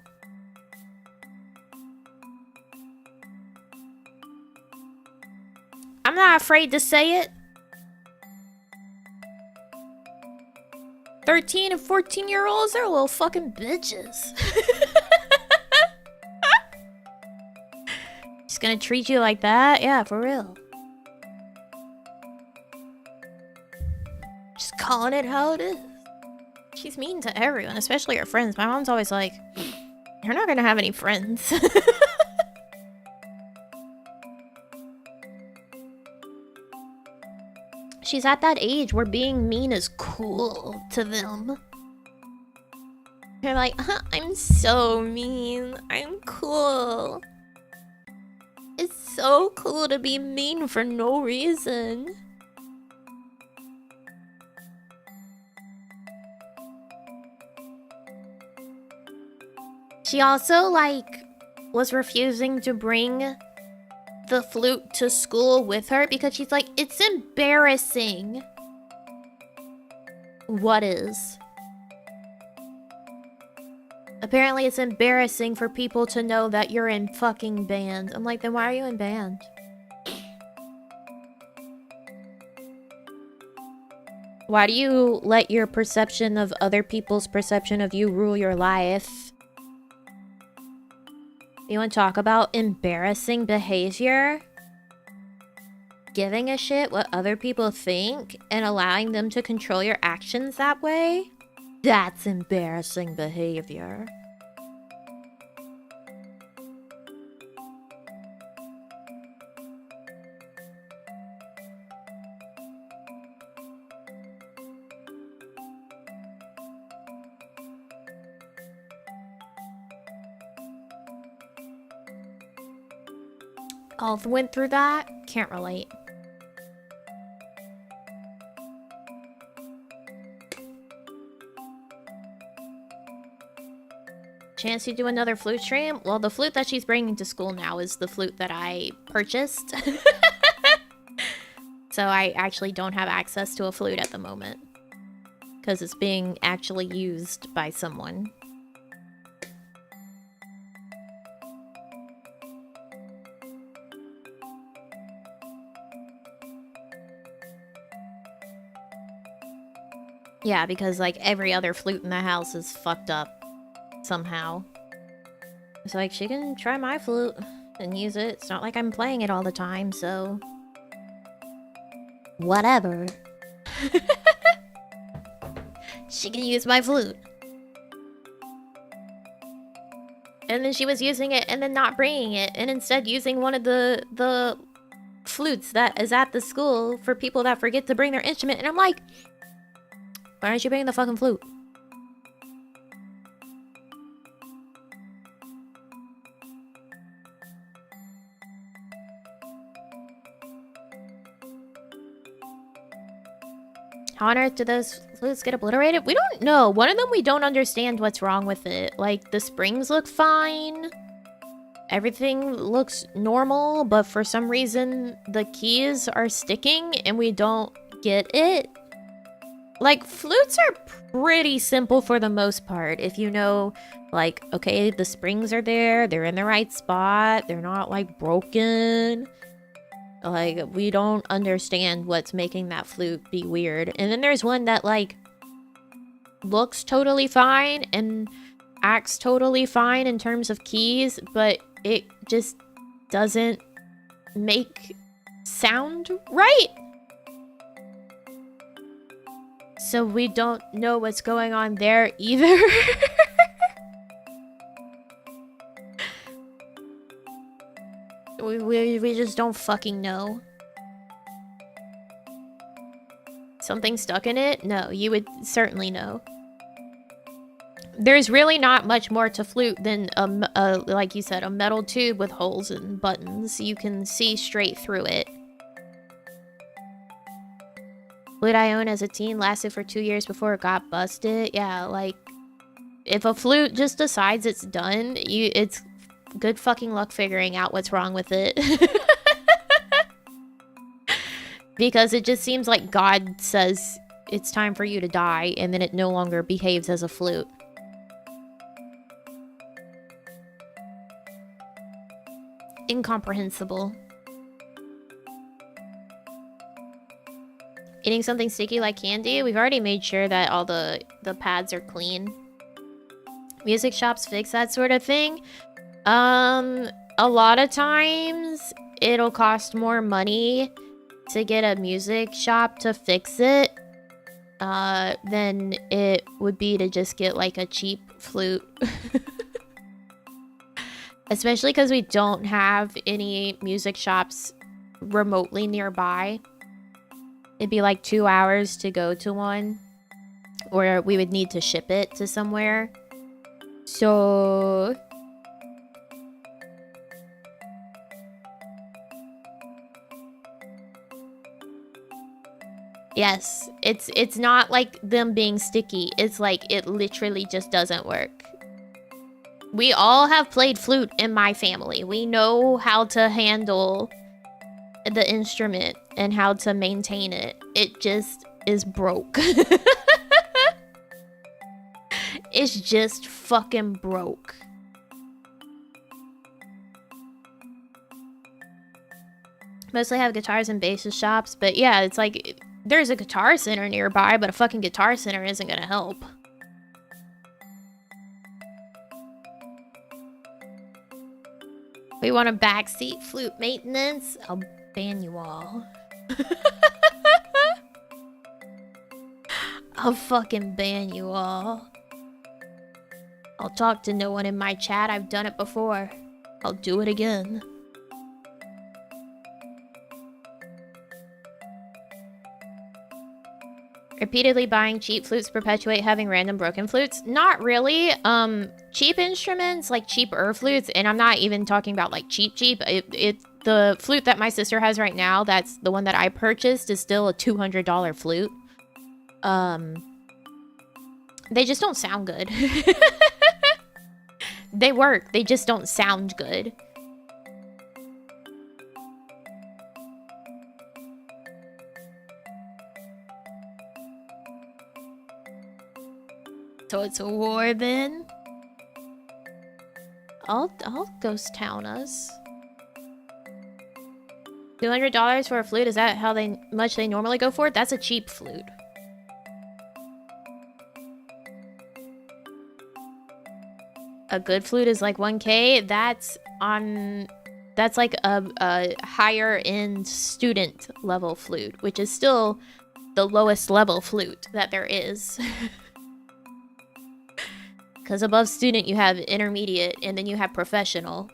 I'm not afraid to say it. 13 and 14-year-olds, they're little fucking bitches. She's gonna treat you like that? Yeah, for real. Just calling it how it is. She's mean to everyone, especially her friends. My mom's always like, you're not gonna have any friends. She's at that age where being mean is cool to them. They're like, I'm so mean. I'm cool. It's so cool to be mean for no reason. She also, like, was refusing to bring the flute to school with her because she's like, it's embarrassing. What is? Apparently it's embarrassing for people to know that you're in fucking band. I'm like, then why are you in band? Why do you let your perception of other people's perception of you rule your life? You want to talk about embarrassing behavior? Giving a shit what other people think and allowing them to control your actions that way? That's embarrassing behavior. All went through that? Can't relate. Chance you do another flute stream? Well, the flute that she's bringing to school now is the flute that I purchased. So I actually don't have access to a flute at the moment. Because it's being actually used by someone. Yeah, because like every other flute in the house is fucked up somehow. It's like, she can try my flute and use it. It's not like I'm playing it all the time, so... whatever. She can use my flute. And then she was using it and then not bringing it, and instead using one of the flutes that is at the school for people that forget to bring their instrument. And I'm like, why aren't you bringing the fucking flute? How on earth did those flutes get obliterated? We don't know. One of them, we don't understand what's wrong with it. Like, the springs look fine. Everything looks normal, but for some reason, the keys are sticking and we don't get it. Like, flutes are pretty simple for the most part. If you know, like, okay, the springs are there, they're in the right spot, they're not, like, broken. Like, we don't understand what's making that flute be weird. And then there's one that, like, looks totally fine and acts totally fine in terms of keys, but it just doesn't make sound right. So we don't know what's going on there either. we just don't fucking know. Something stuck in it? No, you would certainly know. There's really not much more to flute than, like you said, a metal tube with holes and buttons. You can see straight through it. Flute I owned as a teen lasted for 2 years before it got busted. Yeah, like, if a flute just decides it's done, it's good fucking luck figuring out what's wrong with it. Because it just seems like God says it's time for you to die, and then it no longer behaves as a flute. Incomprehensible. Eating something sticky like candy? We've already made sure that all the pads are clean. Music shops fix that sort of thing. A lot of times it'll cost more money to get a music shop to fix it than it would be to just get like a cheap flute. Especially because we don't have any music shops remotely nearby. It'd be like 2 hours to go to one, or we would need to ship it to somewhere. So yes, it's not like them being sticky. It's like it literally just doesn't work. We all have played flute in my family. We know how to handle the instrument and how to maintain it. It just is broke. It's just fucking broke. Mostly have guitars and basses shops, but yeah, it's like there's a guitar center nearby, but a fucking guitar center isn't gonna help. We want a backseat flute maintenance? I'll ban you all. I'll fucking ban you all. I'll talk to no one in my chat. I've done it before. I'll do it again. Repeatedly buying cheap flutes perpetuate having random broken flutes? Not really. Cheap instruments, like cheaper flutes, and I'm not even talking about like cheap. The flute that my sister has right now, that's the one that I purchased, is still a $200 flute. They just don't sound good. They work, they just don't sound good. So it's a war then? I'll ghost town us. $200 for a flute? Is that how much they normally go for it? That's a cheap flute. A good flute is like 1K. That's like a higher end student level flute, which is still the lowest level flute that there is. Because above student, you have intermediate, and then you have professional.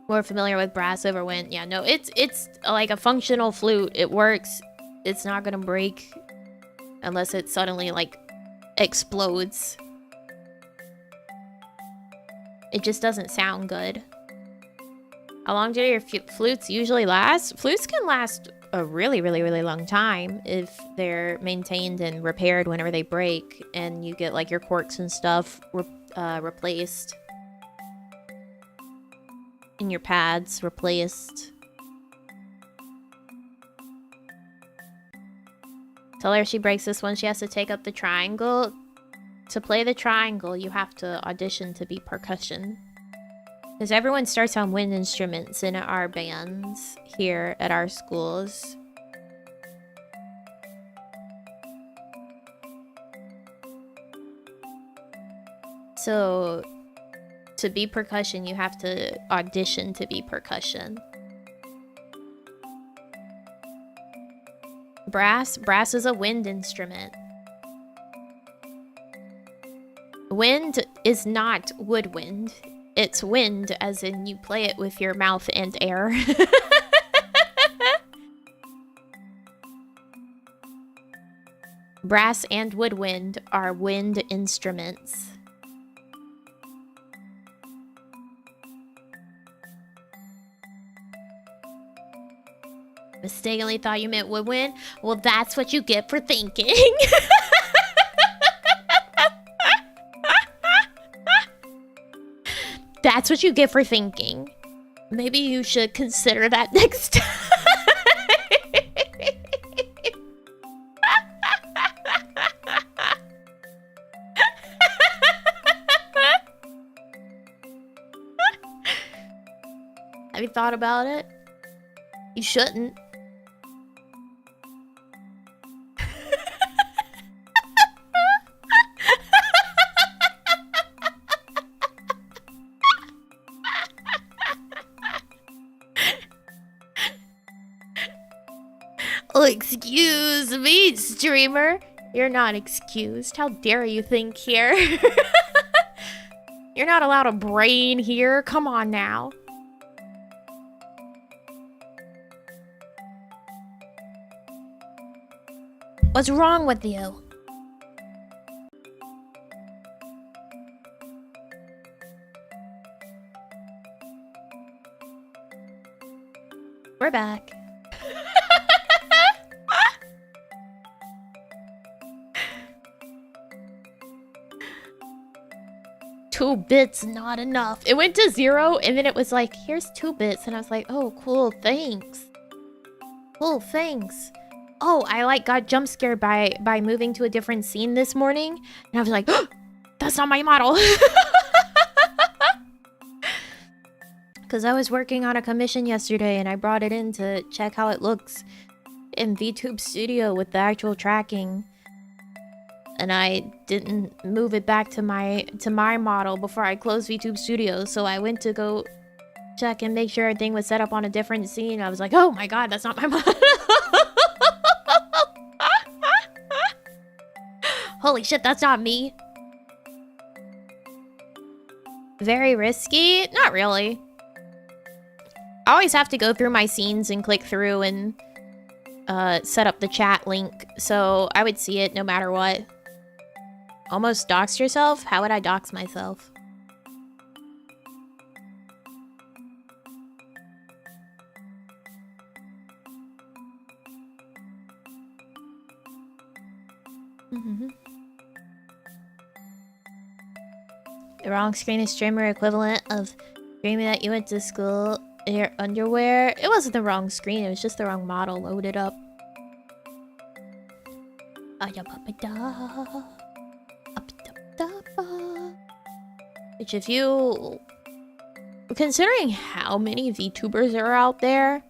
More familiar with brass over wind. Yeah, no, it's like a functional flute. It works. It's not gonna break unless it suddenly, like, explodes. It just doesn't sound good. How long do your flutes usually last? Flutes can last a really, really, really long time if they're maintained and repaired whenever they break, and you get like your corks and stuff replaced, and your pads replaced. Tell her if she breaks this one, she has to take up the triangle. To play the triangle, you have to audition to be percussion. Because everyone starts on wind instruments in our bands here at our schools. So, to be percussion, you have to audition to be percussion. Brass is a wind instrument. Wind is not woodwind. It's wind, as in you play it with your mouth and air. Brass and woodwind are wind instruments. mistakenly thought you meant would win. Well, that's what you get for thinking. That's what you get for thinking. Maybe you should consider that next time. Have you thought about it? You shouldn't. Oh, excuse me, streamer. You're not excused. How dare you think here? You're not allowed a brain here. Come on now. What's wrong with you? We're back. 2 bits, not enough. It went to 0, and then it was like, here's 2 bits. And I was like, oh, cool, thanks. Cool, thanks. Oh, I like got jump scared by moving to a different scene this morning. And I was like, oh, that's not my model. Because I was working on a commission yesterday, and I brought it in to check how it looks in VTube Studio with the actual tracking. And I didn't move it back to my model before I closed VTube Studio. So I went to go check and make sure everything was set up on a different scene. I was like, oh my god, that's not my model. Holy shit, that's not me. Very risky? Not really. I always have to go through my scenes and click through and set up the chat link. So I would see it no matter what. Almost doxed yourself? How would I dox myself? The wrong screen is streamer equivalent of screaming that you went to school in your underwear. It wasn't the wrong screen, it was just the wrong model loaded up. Which if you... Considering how many VTubers are out there,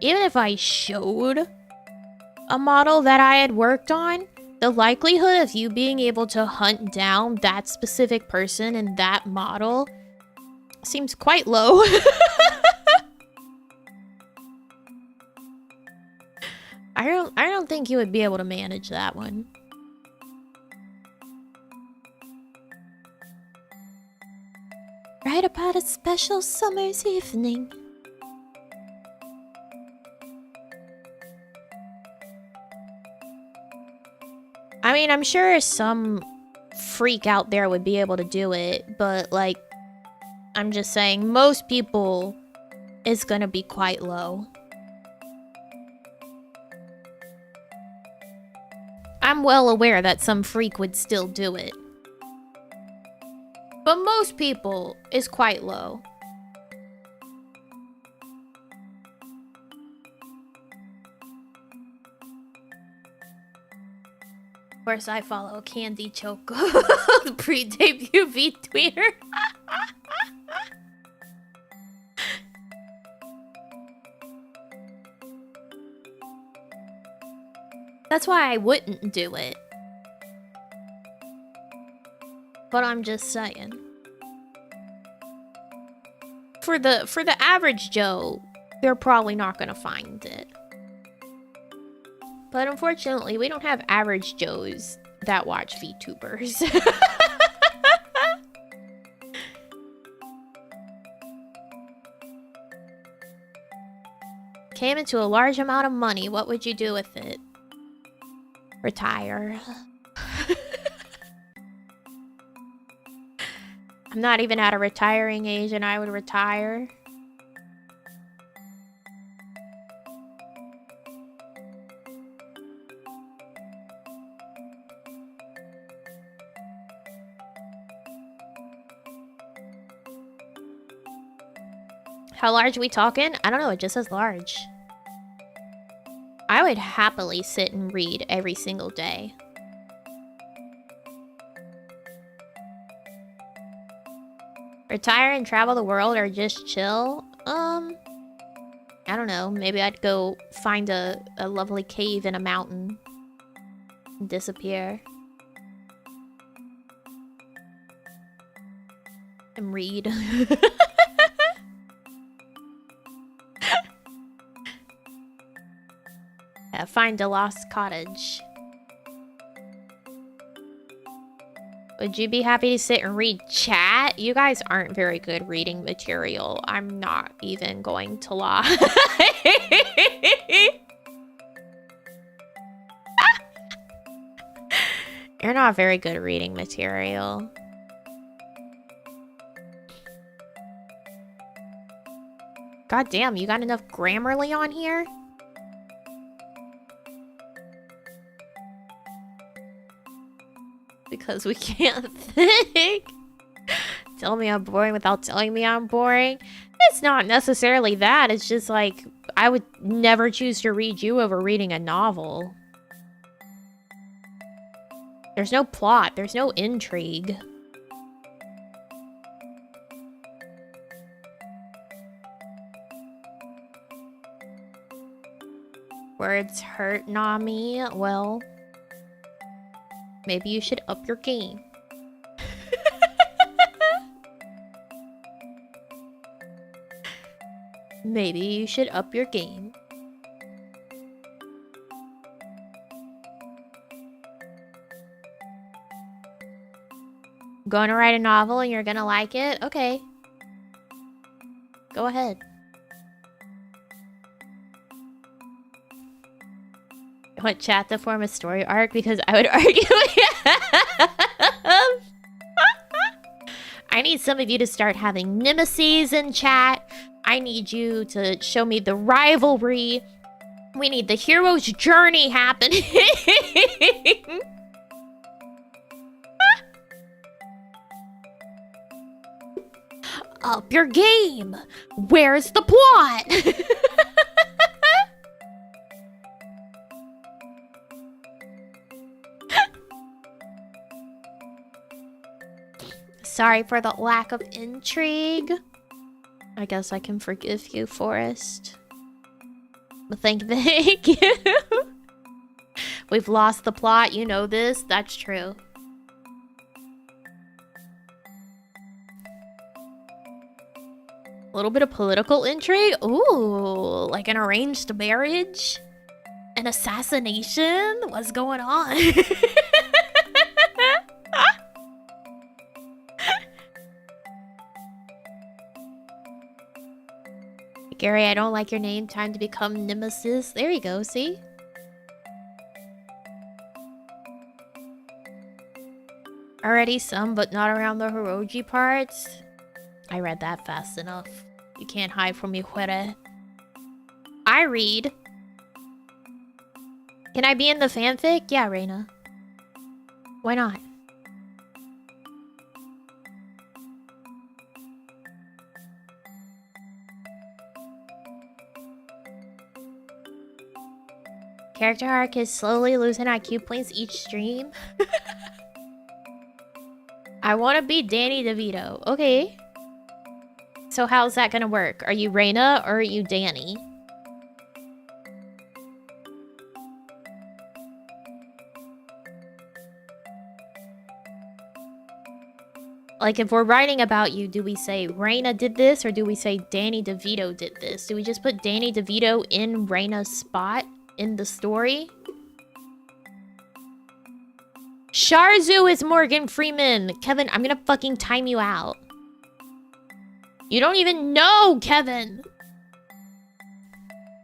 even if I showed a model that I had worked on, the likelihood of you being able to hunt down that specific person and that model seems quite low. I don't think you would be able to manage that one. Right about a special summer's evening. I mean, I'm sure some freak out there would be able to do it, but like, I'm just saying, most people, it's gonna be quite low. I'm well aware that some freak would still do it. But most people is quite low. Of course, I follow Candy Choco, the pre-debut V-tweeter. That's why I wouldn't do it. But I'm just saying. For the average Joe, they're probably not gonna find it. But unfortunately, we don't have average Joes that watch VTubers. Came into a large amount of money, what would you do with it? Retire. I'm not even at a retiring age and I would retire. How large are we talking? I don't know, it just says large. I would happily sit and read every single day. Retire and travel the world or just chill? I don't know. Maybe I'd go find a lovely cave in a mountain. And disappear. And read. Yeah, find a lost cottage. Would you be happy to sit and read chat? You guys aren't very good reading material. I'm not even going to lie. You're not very good at reading material. God damn, you got enough Grammarly on here? Because we can't think. Tell me I'm boring without telling me I'm boring. It's not necessarily that. It's just like, I would never choose to read you over reading a novel. There's no plot. There's no intrigue. Words hurt Nami. Well, maybe you should up your game. Maybe you should up your game. Going to write a novel and you're gonna like it? Okay. Go ahead. I want chat to form a story arc because I would argue. I need some of you to start having nemesis in chat. I need you to show me the rivalry. We need the hero's journey happening. Up your game. Where's the plot? Sorry for the lack of intrigue. I guess I can forgive you, Forrest. But thank you. We've lost the plot, you know this. That's true. A little bit of political intrigue. Ooh, like an arranged marriage? An assassination? What's going on? Gary, I don't like your name. Time to become Nemesis. There you go, see? Already some, but not around the Hiroji parts. I read that fast enough. You can't hide from me, Huere. I read. Can I be in the fanfic? Yeah, Reina. Why not? Character arc is slowly losing IQ points each stream. I want to be Danny DeVito. Okay. So how's that gonna work? Are you Reina or are you Danny? Like, if we're writing about you, do we say Reina did this or do we say Danny DeVito did this? Do we just put Danny DeVito in Reina's spot in the story? Sharzu is Morgan Freeman. Kevin, I'm gonna fucking time you out. You don't even know, Kevin.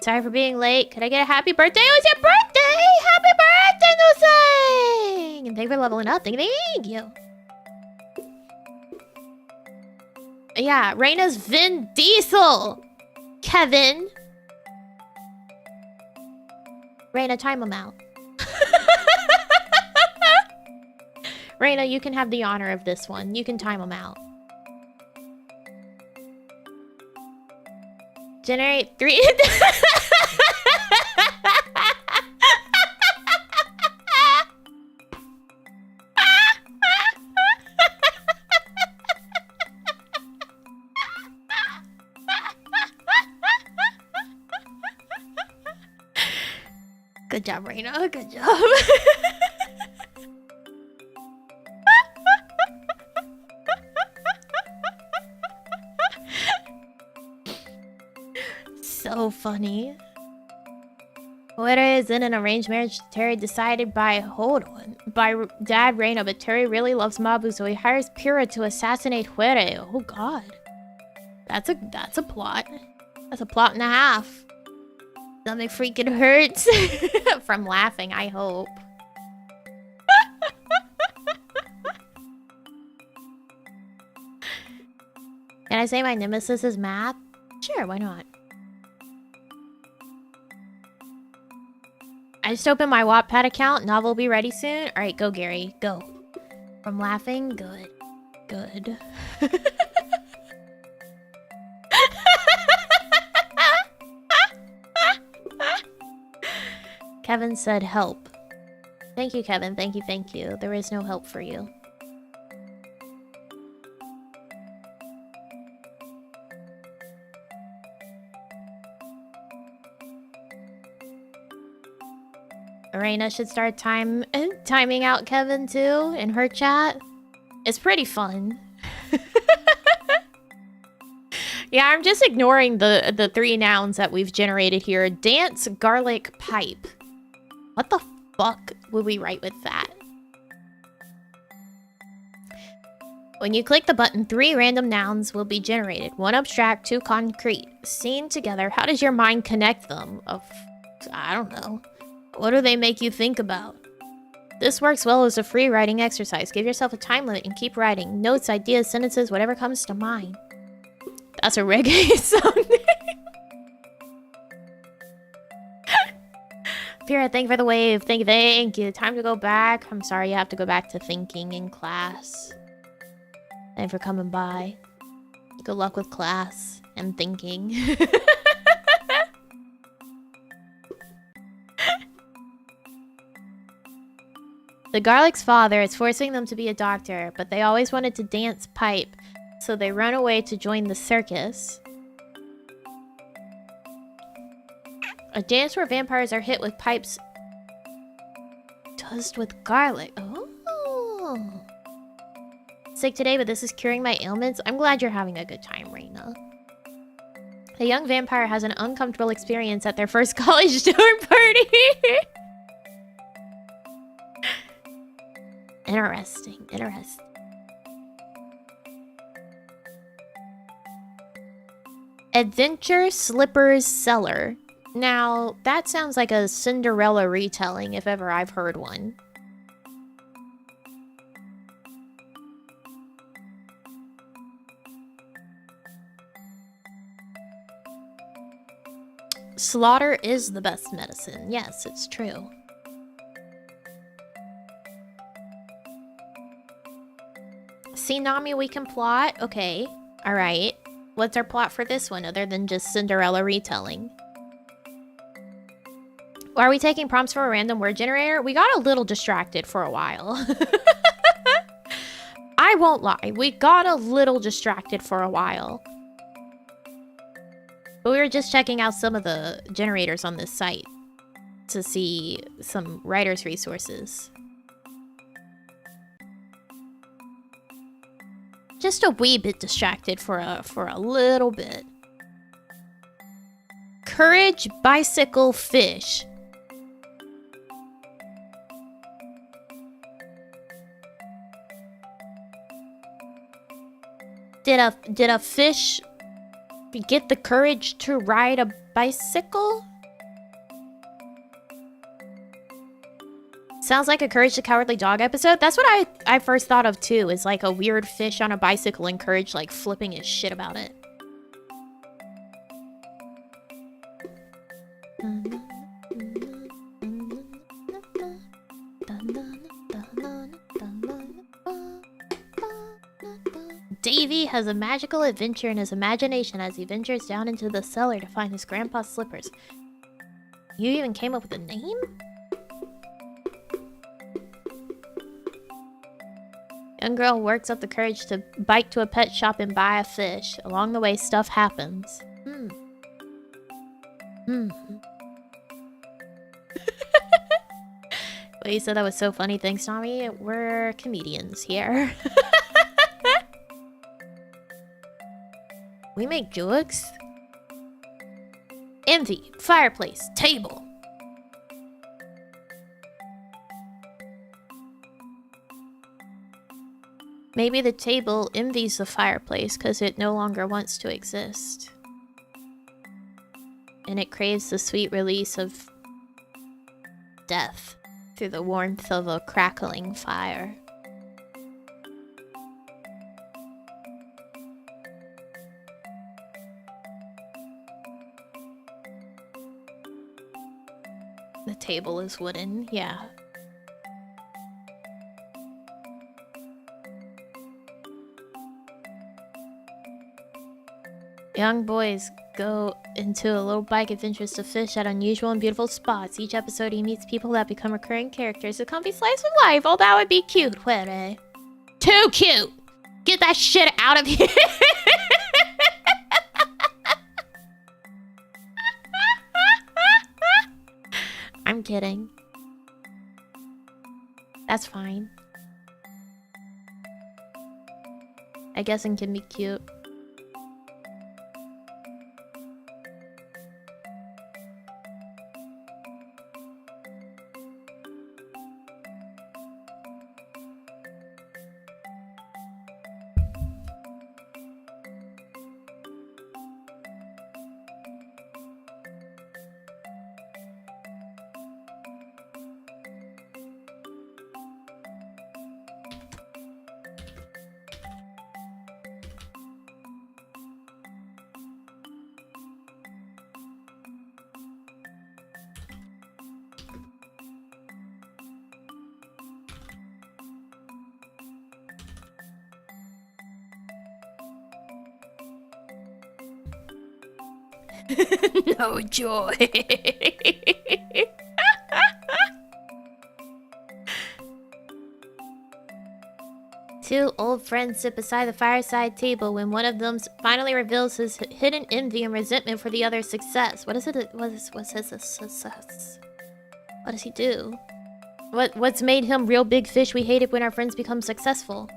Sorry for being late. Could I get a happy birthday? It was your birthday! Happy birthday, Nusang! And thank you for leveling up. Thank you. Yeah, Reina's Vin Diesel. Kevin. Reina, time him out. Reina, you can have the honor of this one. You can time him out. Generate 3. Good job, Reina. Good job. So funny. Whether is in an arranged marriage, Terry decided by Dad Reina, but Terry really loves Mabu, so he hires Pyrrha to assassinate Huere. Oh god. That's a plot. That's a plot and a half. Stomach freaking hurts from laughing, I hope. Can I say my nemesis is math? Sure, why not? I just opened my Wattpad account. Novel will be ready soon. Alright, go Gary. Go. From laughing, good. Good. Kevin said help. Thank you, Kevin. Thank you, thank you. There is no help for you. Arena should start timing out Kevin too in her chat. It's pretty fun. Yeah, I'm just ignoring the 3 nouns that we've generated here. Dance, garlic, pipe. What the fuck would we write with that? When you click the button, 3 random nouns will be generated. 1 abstract, 2 concrete. Seen together, how does your mind connect them? I don't know. What do they make you think about? This works well as a free writing exercise. Give yourself a time limit and keep writing. Notes, ideas, sentences, whatever comes to mind. That's a reggae song. Pyrrha, thank you for the wave. Thank you. Time to go back. I'm sorry you have to go back to thinking in class. Thanks for coming by. Good luck with class and thinking. The garlic's father is forcing them to be a doctor, but they always wanted to dance pipe, so they run away to join the circus. A dance where vampires are hit with pipes tossed with garlic. Oh. Sick today, but this is curing my ailments. I'm glad you're having a good time, Reina. A young vampire has an uncomfortable experience at their first college dorm party. Interesting. Adventure Slippers Cellar. Now, that sounds like a Cinderella retelling, if ever I've heard one. Slaughter is the best medicine. Yes, it's true. See, Nami, we can plot. Okay. Alright. What's our plot for this one, other than just Cinderella retelling? Are we taking prompts from a random word generator? We got a little distracted for a while. I won't lie. We got a little distracted for a while. But we were just checking out some of the generators on this site to see some writer's resources. Just a wee bit distracted for a little bit. Courage, bicycle, fish. Did a fish get the courage to ride a bicycle? Sounds like a Courage the Cowardly Dog episode. That's what I first thought of too, is like a weird fish on a bicycle and Courage like flipping his shit about it. Davy has a magical adventure in his imagination as he ventures down into the cellar to find his grandpa's slippers. You even came up with a name? Young girl works up the courage to bike to a pet shop and buy a fish. Along the way, stuff happens. Well, you said that was so funny. Thanks, Tommy. We're comedians here. We make jokes. Envy, fireplace, table. Maybe the table envies the fireplace because it no longer wants to exist. And it craves the sweet release of death through the warmth of a crackling fire. The table is wooden, yeah. Young boys go into a little bike adventures to fish at unusual and beautiful spots. Each episode he meets people that become recurring characters who come be slice of life. Oh, that would be cute. Where, eh? Too cute! Get that shit out of here! I'm kidding. That's fine. I guess it can be cute. No joy. Two old friends sit beside the fireside table when one of them finally reveals his hidden envy and resentment for the other's success. What is it? What's his success? What does he do? What's made him real big fish we hate it when our friends become successful?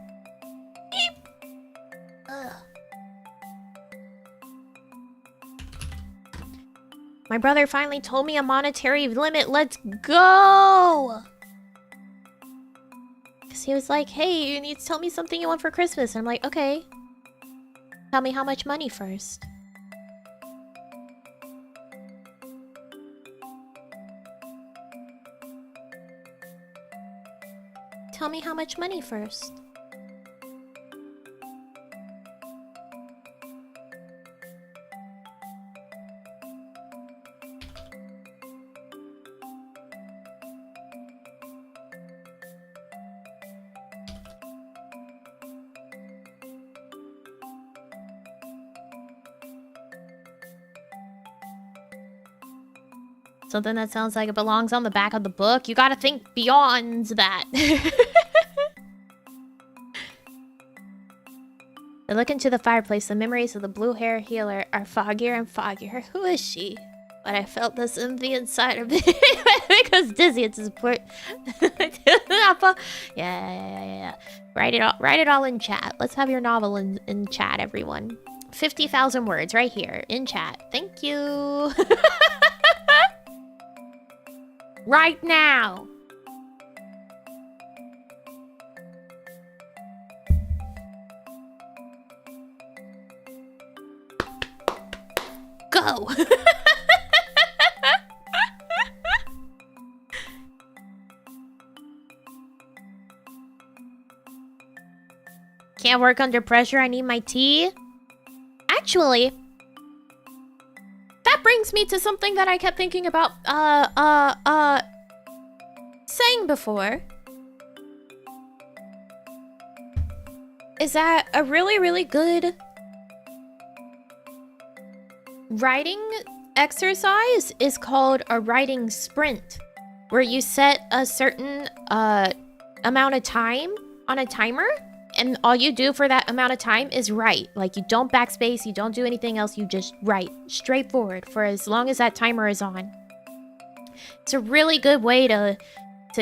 My brother finally told me a monetary limit. Let's go! Because he was like, hey, you need to tell me something you want for Christmas. And I'm like, okay. Tell me how much money first. Tell me how much money first. Something that sounds like it belongs on the back of the book. You gotta think beyond that. I look into the fireplace. The memories of the blue hair healer are foggier and foggier. Who is she? But I felt this envy inside of me. Because Dizzy, it's support. Yeah. Write it all in chat. Let's have your novel in chat, everyone. 50,000 words right here in chat. Thank you. Right now. Go. Can't work under pressure. I need my tea. Actually, that brings me to something that I kept thinking about, saying before. is that a really, really good writing exercise is called a writing sprint, where you set a certain amount of time on a timer, and all you do for that amount of time is write. Like, you don't backspace, you don't do anything else, you just write straightforward for as long as that timer is on. It's a really good way to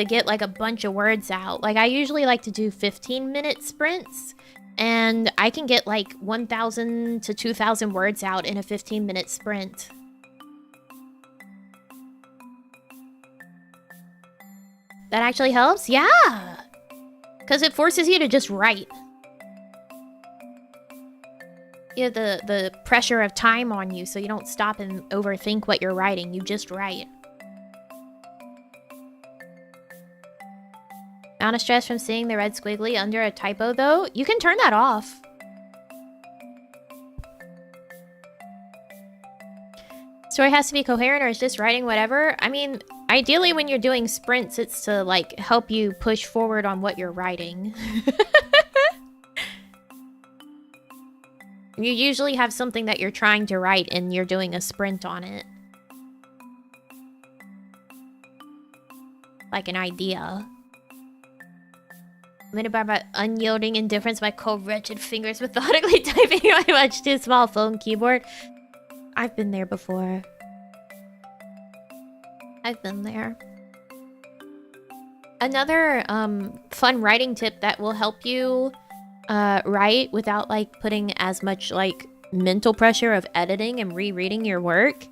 get like a bunch of words out. Like, I usually like to do 15-minute sprints, and I can get like 1,000 to 2,000 words out in a 15-minute sprint. That actually helps? Yeah! Because it forces you to just write. You have the pressure of time on you, so you don't stop and overthink what you're writing. You just write. Amount of stress from seeing the red squiggly under a typo, though. You can turn that off. Story has to be coherent, or it's just writing whatever. I mean, ideally when you're doing sprints, it's to like help you push forward on what you're writing. You usually have something that you're trying to write and you're doing a sprint on it. Like an idea. Limited by my unyielding indifference, my cold, wretched fingers methodically typing on my much too small phone keyboard. I've been there before. I've been there. Another fun writing tip that will help you write without like putting as much like mental pressure of editing and rereading your work.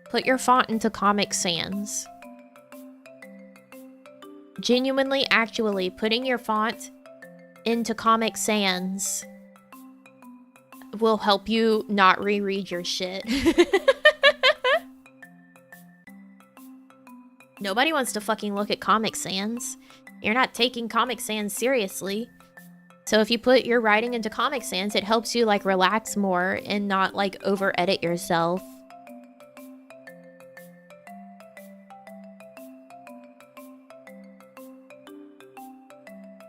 Put your font into Comic Sans. Genuinely, actually, putting your font into Comic Sans will help you not reread your shit. Nobody wants to fucking look at Comic Sans. You're not taking Comic Sans seriously. So if you put your writing into Comic Sans, it helps you like relax more and not like over edit yourself.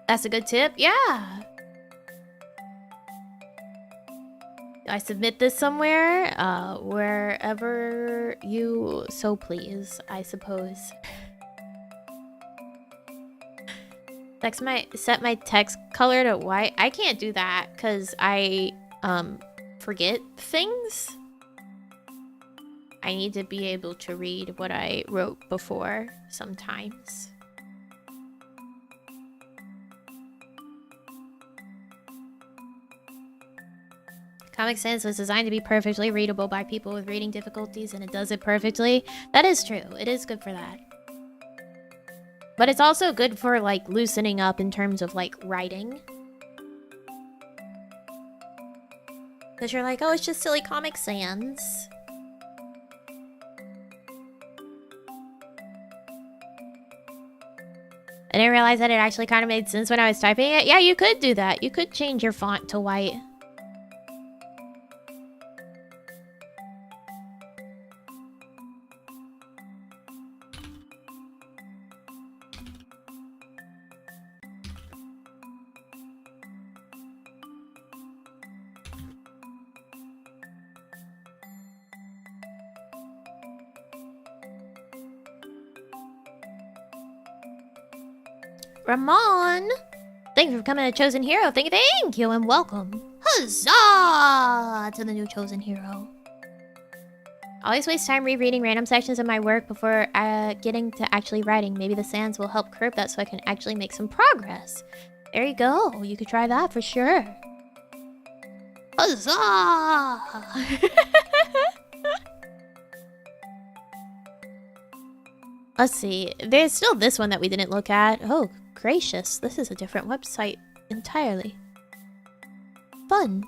That's a good tip. Yeah. I submit this somewhere, wherever you so please, I suppose. Set my text color to white. I can't do that because I forget things. I need to be able to read what I wrote before sometimes. Comic Sans was designed to be perfectly readable by people with reading difficulties, and it does it perfectly. That is true. It is good for that. But it's also good for, like, loosening up in terms of, like, writing. Because you're like, oh, it's just silly Comic Sans. I didn't realize that it actually kind of made sense when I was typing it. Yeah, you could do that. You could change your font to white. Ramon! Thank you for becoming a chosen hero. Thank you, and welcome. Huzzah! To the new chosen hero. I always waste time rereading random sections of my work before getting to actually writing. Maybe the Sans will help curb that so I can actually make some progress. There you go. You could try that for sure. Huzzah! Let's see. There's still this one that we didn't look at. Oh, gracious. This is a different website entirely. Fun.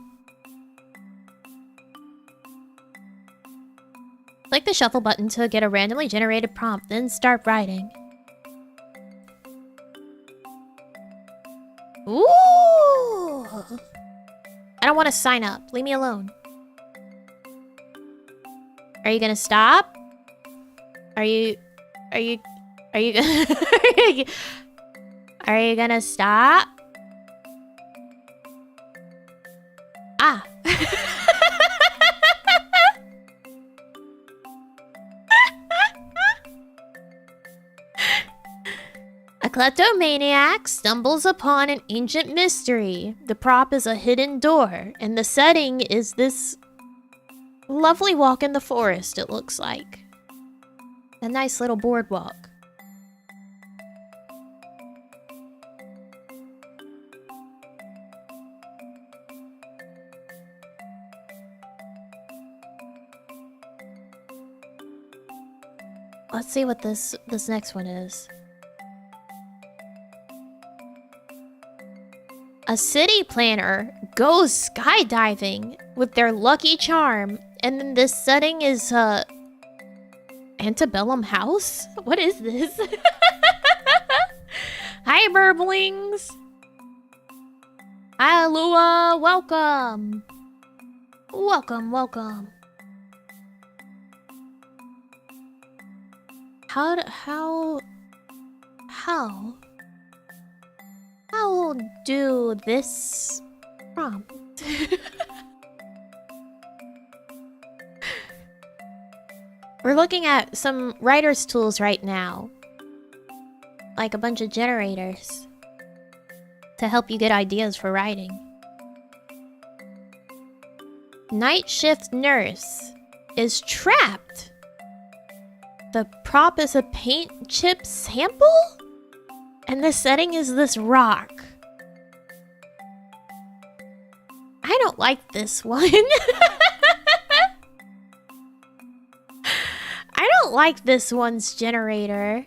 Click the shuffle button to get a randomly generated prompt, then start writing. Ooh! I don't want to sign up. Leave me alone. Are you gonna stop? Are you are you gonna stop? A kleptomaniac stumbles upon an ancient mystery. The prop is a hidden door, and the setting is this lovely walk in the forest, it looks like. A nice little boardwalk. Let's see what this next one is. A city planner goes skydiving with their lucky charm, and then this setting is antebellum house? What is this? Hi, burblings. Hi, Lua. Welcome. Welcome, welcome. How do this prompt? We're looking at some writer's tools right now. Like a bunch of generators. To help you get ideas for writing. Night shift nurse is trapped. The prop is a paint chip sample? And the setting is this rock. I don't like this one. I don't like this one's generator.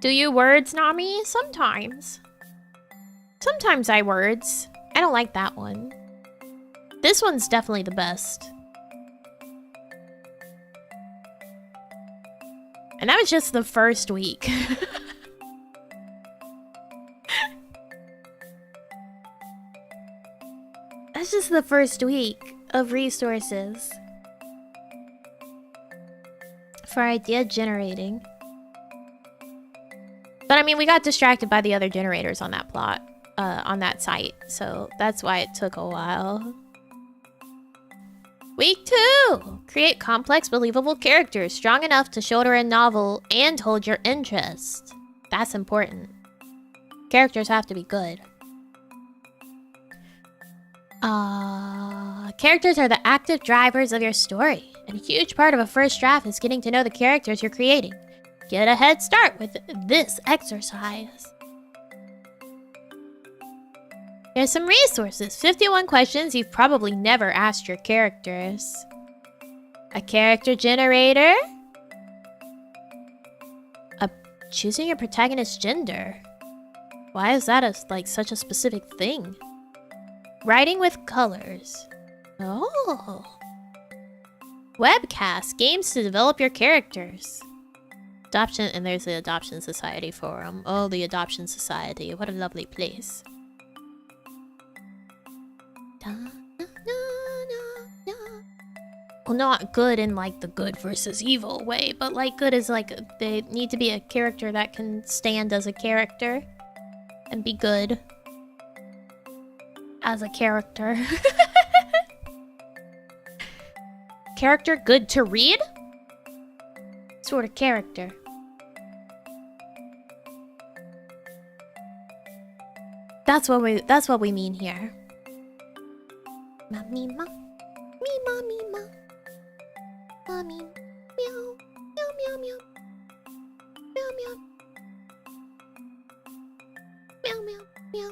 Do you words, Nami? Sometimes. Sometimes I words. I don't like that one. This one's definitely the best. And that was just the first week. That's just the first week of resources for idea generating. But I mean, we got distracted by the other generators on that plot, on that site. So that's why it took a while. Week 2! Create complex, believable characters strong enough to shoulder a novel and hold your interest. That's important. Characters have to be good. Characters are the active drivers of your story, and a huge part of a first draft is getting to know the characters you're creating. Get a head start with this exercise. Here's some resources. 51 questions you've probably never asked your characters. A character generator. Choosing your protagonist's gender. Why is that such a specific thing? Writing with colors. Oh. Webcast. Games to develop your characters. Adoption, and there's the Adoption Society forum. Oh, the Adoption Society. What a lovely place. Well, not good in like the good versus evil way, but like good is like they need to be a character that can stand as a character and be good as a character. Character good to read? Sort of character. That's what we mean here. Mommy, ma, me, mommy, ma, mommy, meow, meow, meow, meow, meow, meow, meow, meow, meow.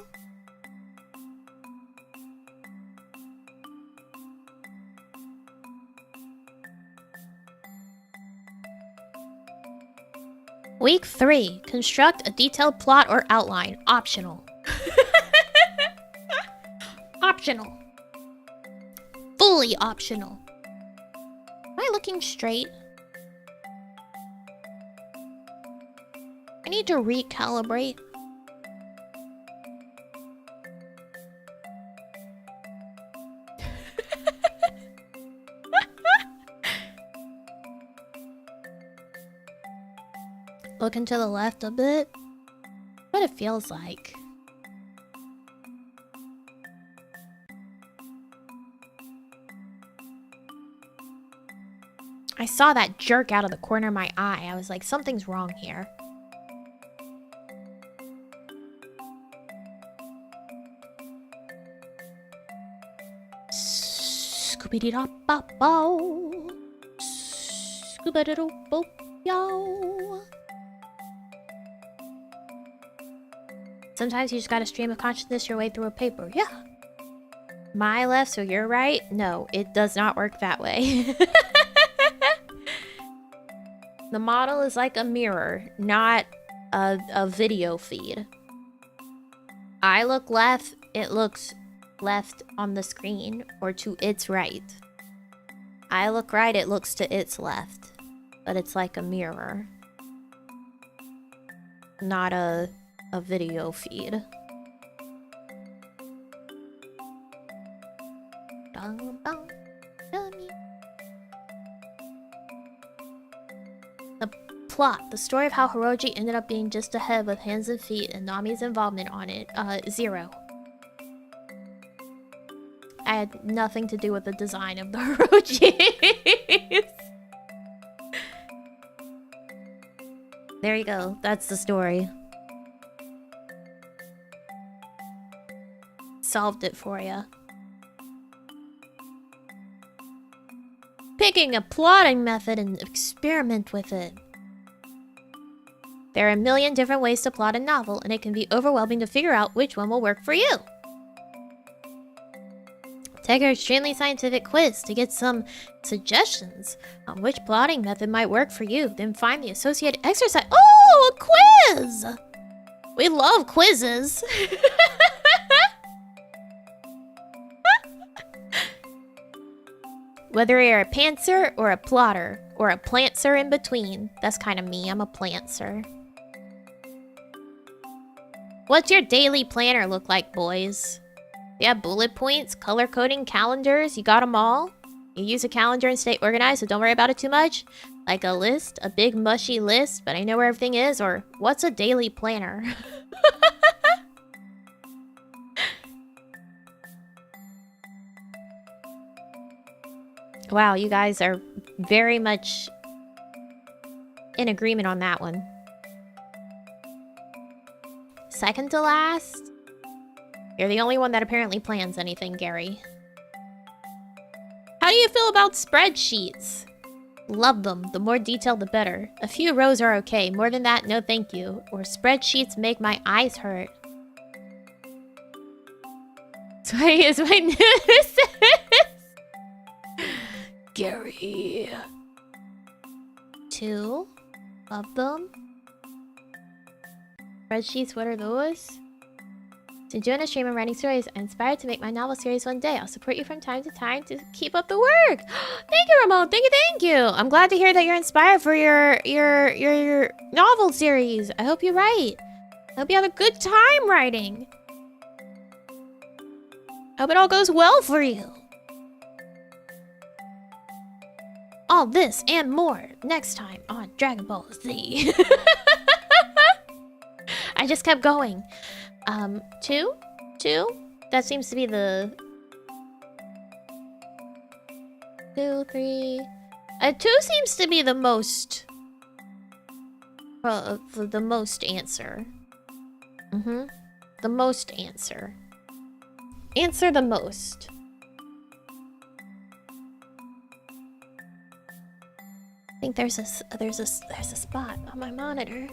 Week 3. Construct a detailed plot or outline. Optional. Optional. Fully optional. Am I looking straight? I need to recalibrate. Looking to the left a bit. What it feels like. I saw that jerk out of the corner of my eye. I was like, something's wrong here. Scooby-dee-dop-bop-bow. Scooby-doo-boop-yow. Sometimes you just gotta stream of consciousness your way through a paper. Yeah. My left, so you're right? No, it does not work that way. The model is like a mirror, not a video feed. I look left, it looks left on the screen, or to its right. I look right, it looks to its left. But it's like a mirror. Not a video feed. The plot. The story of how Hiroji ended up being just ahead with hands and feet and Nami's involvement on it. 0. I had nothing to do with the design of the Hirojis. There you go. That's the story. Solved it for you. Picking a plotting method and experiment with it. There are a million different ways to plot a novel, and it can be overwhelming to figure out which one will work for you. Take our extremely scientific quiz to get some suggestions on which plotting method might work for you. Then find the associated exercise. Oh, a quiz! We love quizzes. Whether you're a pantser or a plotter, or a plantser in between. That's kind of me, I'm a plantser. What's your daily planner look like, boys? You have bullet points, color coding, calendars, you got them all? You use a calendar and stay organized, so don't worry about it too much? Like a list, a big mushy list, but I know where everything is, or what's a daily planner? Wow, you guys are very much in agreement on that one. Second to last? You're the only one that apparently plans anything, Gary. How do you feel about spreadsheets? Love them. The more detailed, the better. A few rows are okay. More than that, no thank you. Or spreadsheets make my eyes hurt. Sorry, is my news. Gary. 2 of them. Spreadsheets, what are those? To join a stream of writing stories, I'm inspired to make my novel series one day. I'll support you from time to time to keep up the work. Thank you, Ramon. Thank you, thank you. I'm glad to hear that you're inspired for your novel series. I hope you write. I hope you have a good time writing. I hope it all goes well for you. All this and more next time on Dragon Ball Z. I just kept going. 2? That seems to be the... 2, 3... 2 seems to be the most... the most answer. The most answer. Answer the most. I think there's a spot on my monitor.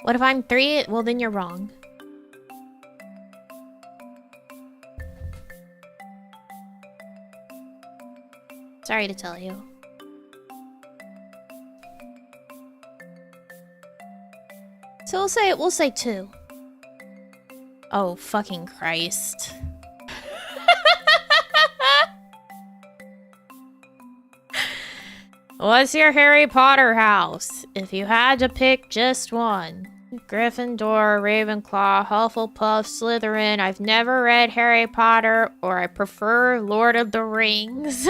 What if I'm 3? Well, then you're wrong. Sorry to tell you. So we'll say 2. Oh, fucking Christ. What's your Harry Potter house? If you had to pick just one. Gryffindor, Ravenclaw, Hufflepuff, Slytherin. I've never read Harry Potter, or I prefer Lord of the Rings.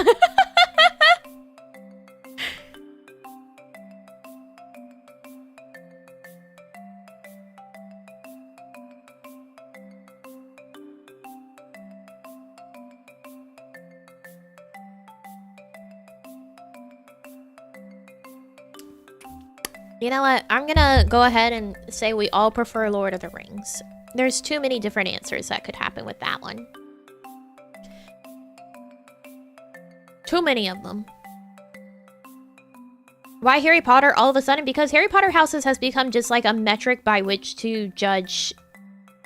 You know what? I'm gonna go ahead and say we all prefer Lord of the Rings. There's too many different answers that could happen with that one. Too many of them. Why Harry Potter all of a sudden? Because Harry Potter houses has become just like a metric by which to judge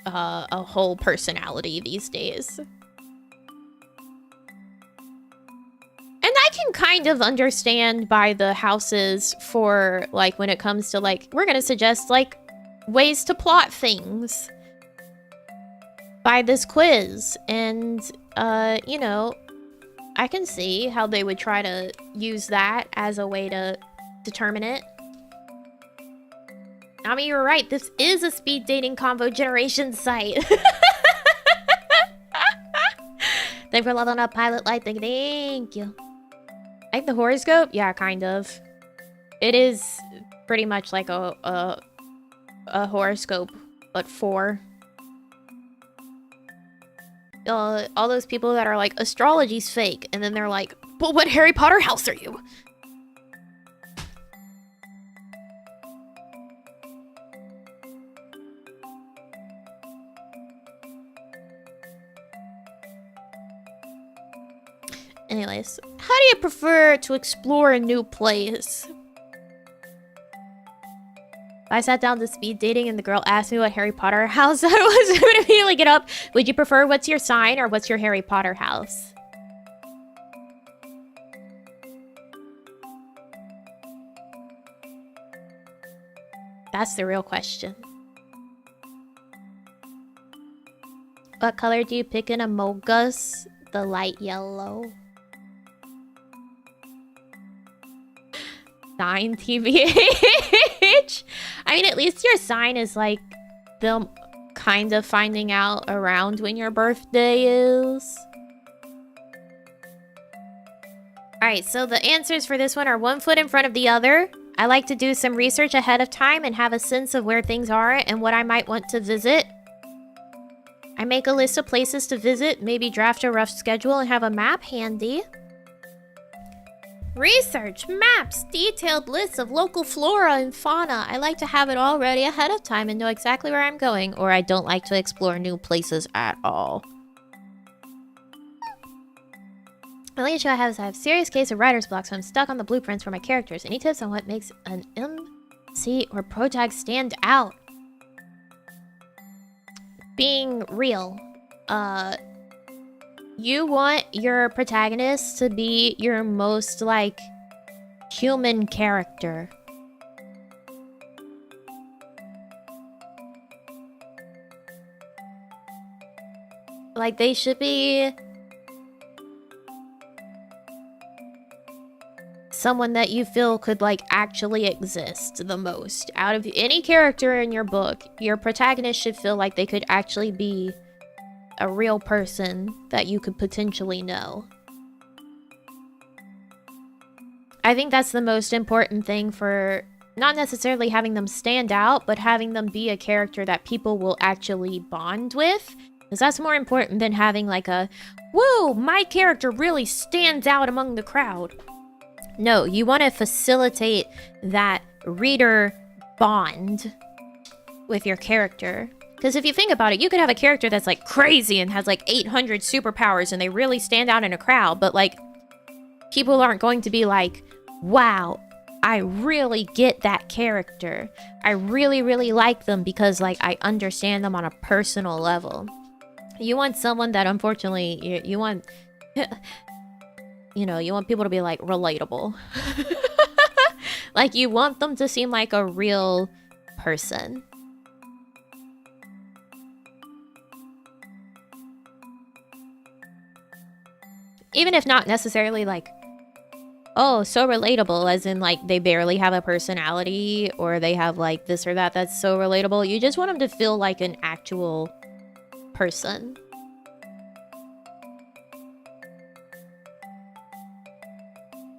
a whole personality these days. And I can kind of understand by the houses for like when it comes to like, we're gonna suggest like ways to plot things by this quiz. And you know, I can see how they would try to use that as a way to determine it. I mean, you're right. This is a speed dating convo generation site. Thank you for leveling up Pilot Light. Thank you. Like the horoscope? Yeah, kind of. It is pretty much like a horoscope, but for all those people that are like, astrology's fake, and then they're like, but what Harry Potter house are you? Anyways, how do you prefer to explore a new place? I sat down to speed dating and the girl asked me what Harry Potter house I was. I would immediately get up. Would you prefer what's your sign or what's your Harry Potter house? That's the real question. What color do you pick in Among Us? The light yellow. Sign TBH. I mean, at least your sign is like them kind of finding out around when your birthday is. Alright, so the answers for this one are one foot in front of the other. I like to do some research ahead of time and have a sense of where things are and what I might want to visit. I make a list of places to visit, maybe draft a rough schedule and have a map handy. Research, maps, detailed lists of local flora and fauna. I like to have it all ready ahead of time and know exactly where I'm going, or I don't like to explore new places at all. The only issue I have is I have a serious case of writer's block, so I'm stuck on the blueprints for my characters. Any tips on what makes an MC or protag stand out? Being real. You want your protagonist to be your most, like, human character. Like, they should be someone that you feel could, like, actually exist the most. Out of any character in your book, your protagonist should feel like they could actually be a real person that you could potentially know. I think that's the most important thing for not necessarily having them stand out, but having them be a character that people will actually bond with. Because that's more important than having like a, whoa, my character really stands out among the crowd. No, you want to facilitate that reader bond with your character. Because if you think about it, you could have a character that's like crazy and has like 800 superpowers and they really stand out in a crowd, but like people aren't going to be like, wow, I really get that character. I really, really like them because like I understand them on a personal level. You want someone that unfortunately, you want, you know, you want people to be like relatable. Like you want them to seem like a real person. Even if not necessarily like, oh, so relatable, as in like they barely have a personality or they have like this or that that's so relatable. You just want them to feel like an actual person.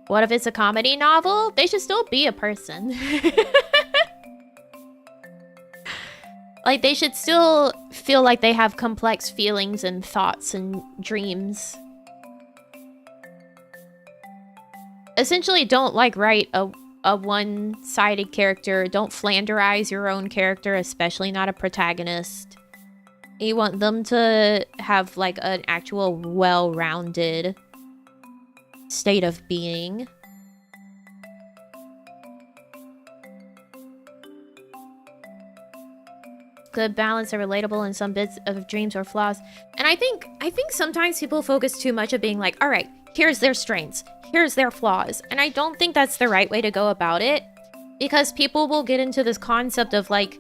What if it's a comedy novel? They should still be a person. Like they should still feel like they have complex feelings and thoughts and dreams. Essentially, don't like write a one-sided character. Don't Flanderize your own character, especially not a protagonist. You want them to have like an actual well-rounded state of being. Good balance are relatable in some bits of dreams or flaws. And I think sometimes people focus too much of being like, all right, here's their strengths, here's their flaws. And I don't think that's the right way to go about it, because people will get into this concept of like,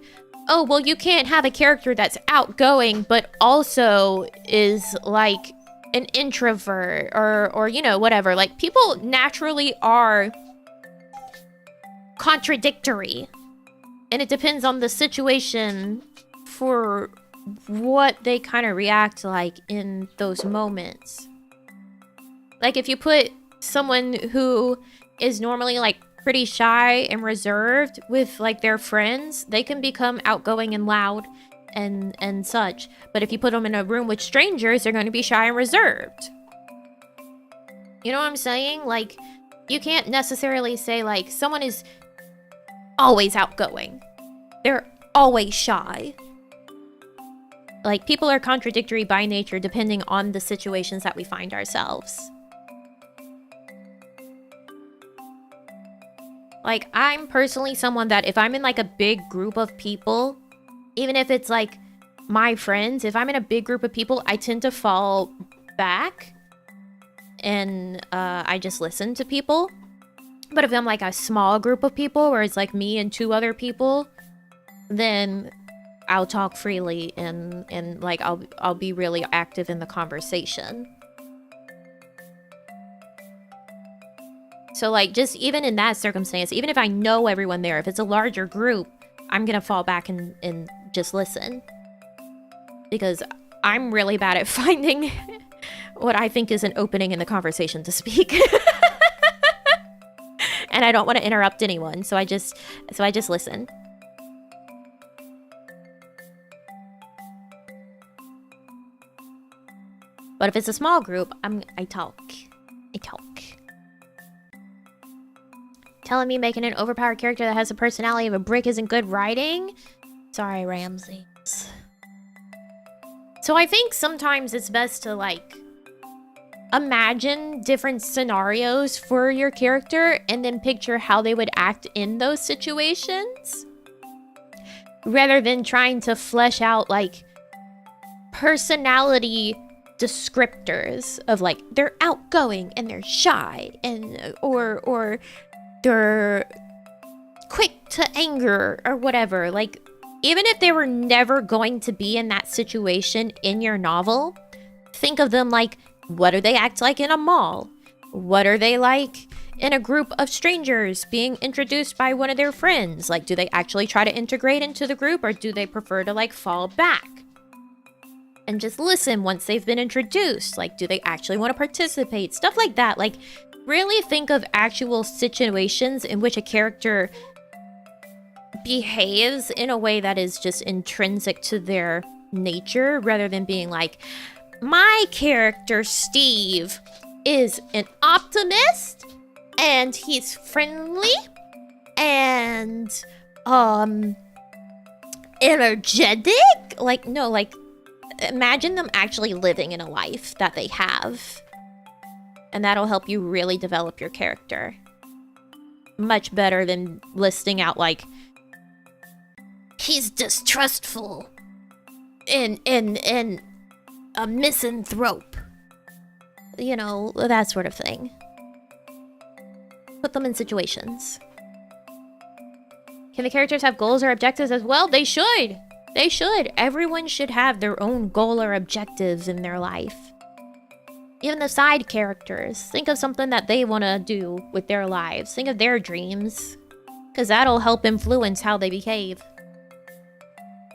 oh, well, you can't have a character that's outgoing, but also is like an introvert or you know, whatever. Like, people naturally are contradictory, and it depends on the situation for what they kind of react like in those moments. Like, if you put someone who is normally like pretty shy and reserved with like their friends, they can become outgoing and loud and such. But if you put them in a room with strangers, they're going to be shy and reserved. You know what I'm saying? Like, you can't necessarily say like someone is always outgoing. They're always shy. Like, people are contradictory by nature depending on the situations that we find ourselves. Like, I'm personally someone that if I'm in like a big group of people, even if it's like my friends, if I'm in a big group of people, I tend to fall back and I just listen to people. But if I'm like a small group of people where it's like me and 2 other people, then I'll talk freely and like I'll be really active in the conversation. So like, just even in that circumstance, even if I know everyone there, if it's a larger group, I'm gonna fall back and just listen. Because I'm really bad at finding what I think is an opening in the conversation to speak. And I don't want to interrupt anyone, so I just listen. But if it's a small group, I talk. Telling me making an overpowered character that has the personality of a brick isn't good writing? Sorry, Ramsey. So I think sometimes it's best to like imagine different scenarios for your character and then picture how they would act in those situations, rather than trying to flesh out like personality descriptors of like they're outgoing and they're shy and or they're quick to anger or whatever. Like, even if they were never going to be in that situation in your novel, think of them like, what do they act like in a mall? What are they like in a group of strangers being introduced by one of their friends? Like, do they actually try to integrate into the group, or do they prefer to like fall back and just listen once they've been introduced? Like, do they actually want to participate? Stuff like that. Like, really think of actual situations in which a character behaves in a way that is just intrinsic to their nature, rather than being like, my character Steve is an optimist and he's friendly and energetic. Like, no, like, imagine them actually living in a life that they have, and that'll help you really develop your character much better than listing out like, he's distrustful and a misanthrope, you know, that sort of thing. Put them in situations. Can the characters have goals or objectives as well? They should. They should. Everyone should have their own goal or objectives in their life. Even the side characters. Think of something that they want to do with their lives. Think of their dreams, because that'll help influence how they behave.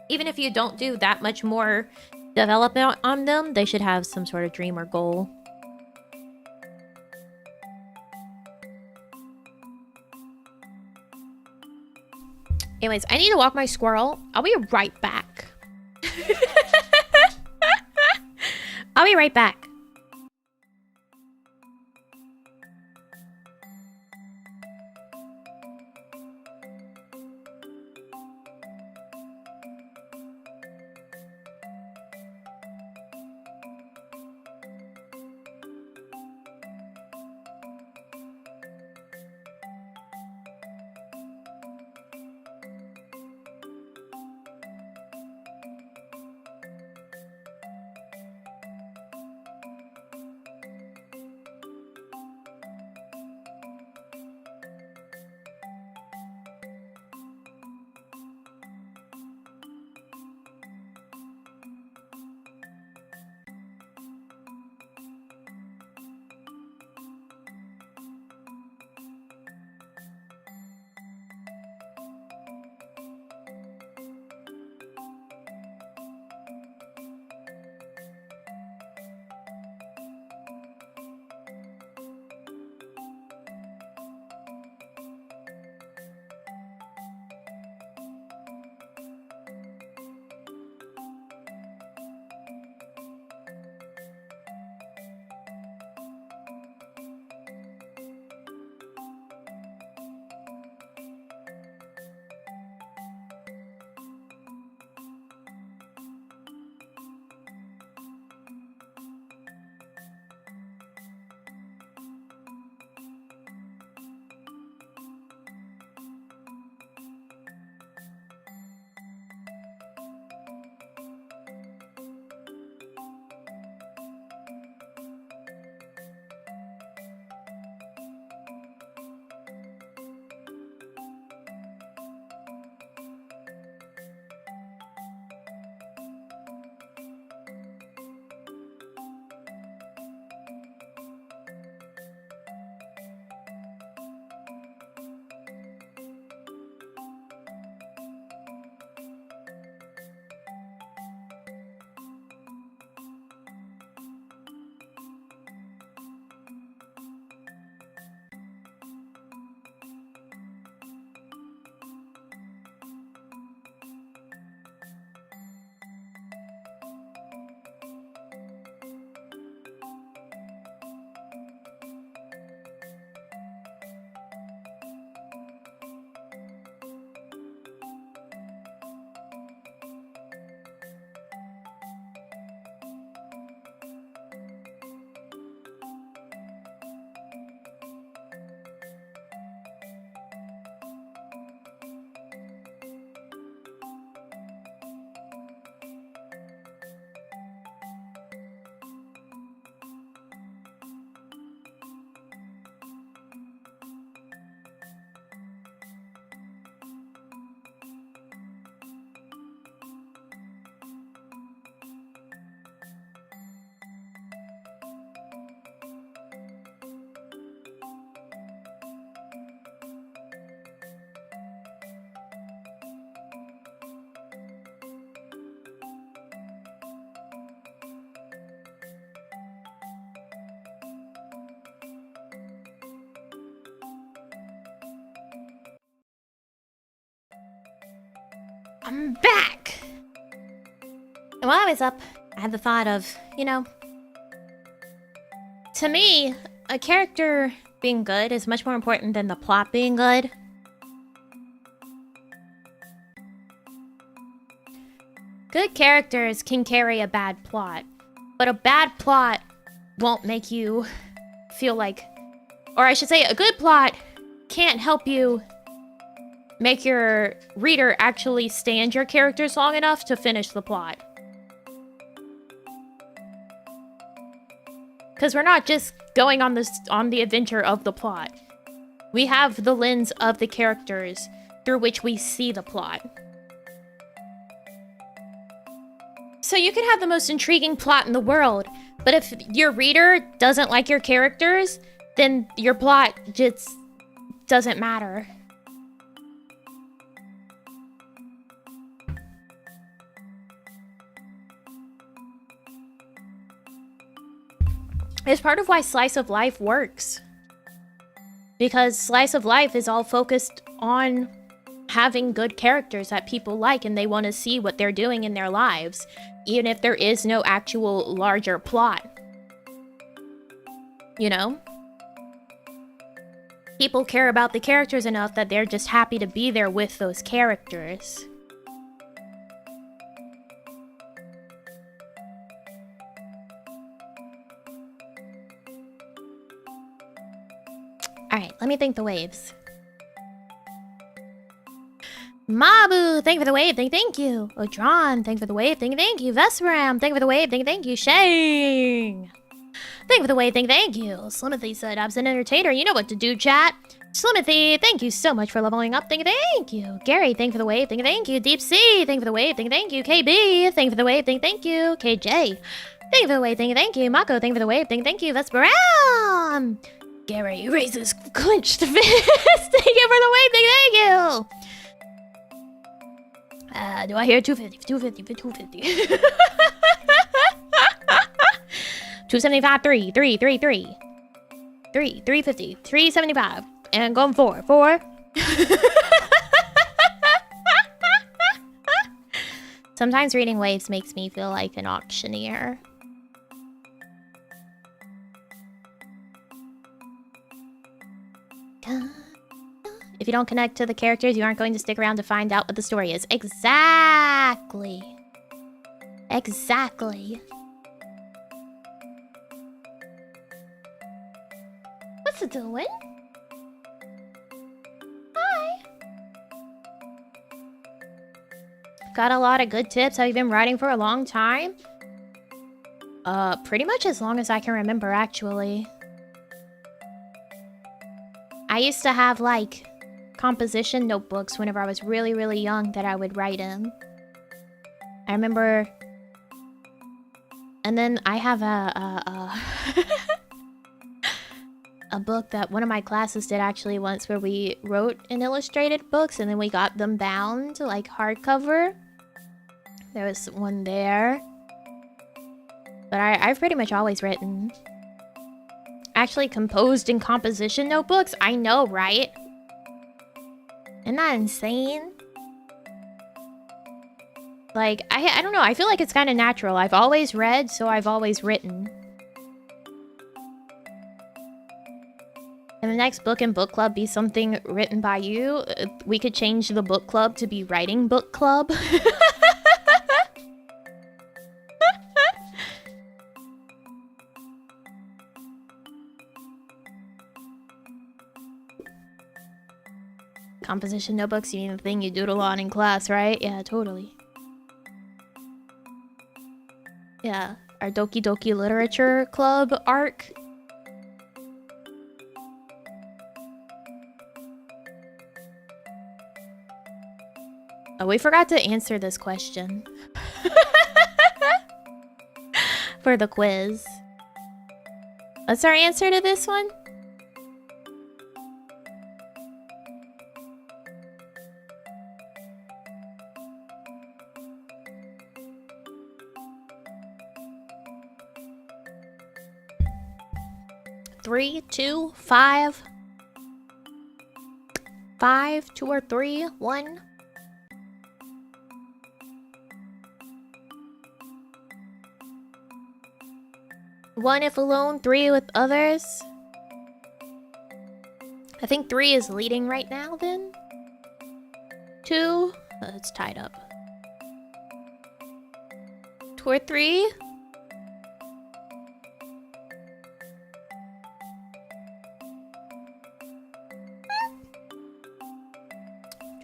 Even if you don't do that much more development on them, they should have some sort of dream or goal. Anyways, I need to walk my squirrel. I'll be right back. I'll be right back. I'm back! And while I was up, I had the thought of, you know, to me, a character being good is much more important than the plot being good. Good characters can carry a bad plot, but a bad plot won't make you feel like... Or I should say, a good plot can't help you make your reader actually stand your characters long enough to finish the plot. Because we're not just going on the adventure of the plot. We have the lens of the characters through which we see the plot. So you can have the most intriguing plot in the world, but if your reader doesn't like your characters, then your plot just doesn't matter. It's part of why Slice of Life works. Because Slice of Life is all focused on having good characters that people like and they want to see what they're doing in their lives, even if there is no actual larger plot. You know? People care about the characters enough that they're just happy to be there with those characters. Alright, let me thank the waves. Mabu, thank you for the wave, thank you. Odron, thank you for the wave, thank you. Vesperam, thank you for the wave, thank you. Shang, thank you for the wave, thank you. Slimothy said, I'm an entertainer, you know what to do, chat. Slimothy, thank you so much for leveling up, thank you. Gary, thank you for the wave, thank you. Deep Sea, thank you for the wave, thank you. KB, thank you for the wave, thank you. KJ, thank you for the wave, thank you. Mako, thank you for the wave, thank you. Vesperam, Gary raises clenched fist. Thank you for the wave, thank you. Do I hear 250, 250, 250? 275, 350, 375, and going 4. Sometimes reading waves makes me feel like an auctioneer. If you don't connect to the characters, you aren't going to stick around to find out what the story is. Exactly. Exactly. What's it doing? Hi. Got a lot of good tips. Have you been writing for a long time? Pretty much as long as I can remember, actually. I used to have, like, composition notebooks whenever I was really, really young that I would write in. I remember... And then I have a book that one of my classes did actually once where we wrote in illustrated books and then we got them bound, like hardcover. There was one there. But I've pretty much always written. Actually composed in composition notebooks? I know, right? Isn't that insane? Like, I don't know. I feel like it's kind of natural. I've always read, so I've always written. And the next book and book club be something written by you. We could change the book club to be writing book club. Composition notebooks, you mean the thing you doodle on in class, right? Yeah, totally. Yeah, our Doki Doki Literature Club arc. Oh, we forgot to answer this question. For the quiz. What's our answer to this one? Three, 2, 5. 5, 2 or 3, 1. 1 if alone, 3 with others. I think 3 is leading right now then. 2, it's tied up. 2 or 3.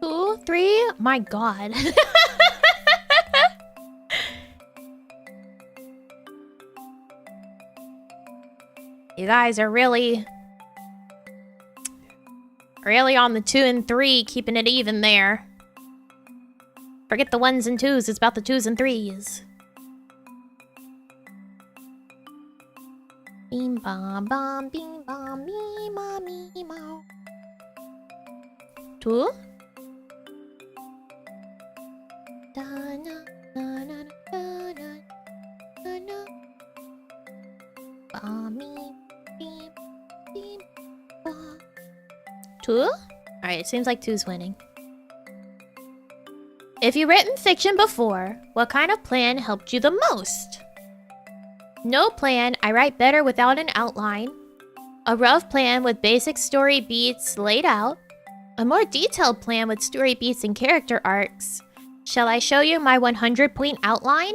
Two, 3. My God. You guys are really on the 2 and 3, keeping it even there. Forget the 1s and 2s, it's about the 2s and 3s. Beam bom bom beam bom me ma me mo. 2. Da na na na da na na na. Ba me beam beam ba. 2? Alright, it seems like 2's winning. If you've written fiction before, what kind of plan helped you the most? No plan, I write better without an outline. A rough plan with basic story beats laid out. A more detailed plan with story beats and character arcs. Shall I show you my 100-point outline?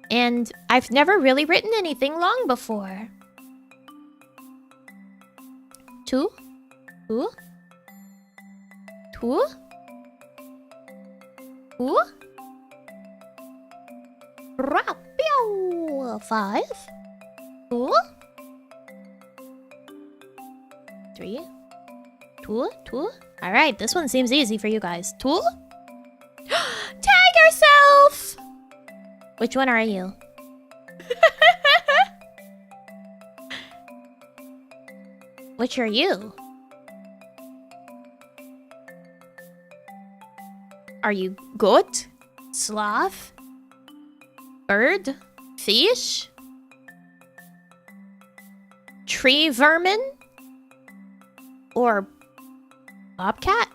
And I've never really written anything long before. 2? 2? 2? 2? 5? 2? 3? 2? 2? Alright, this one seems easy for you guys. 2? Tag yourself! Which one are you? Which are you? Are you goat? Sloth? Bird? Fish? Tree vermin? Or bobcat?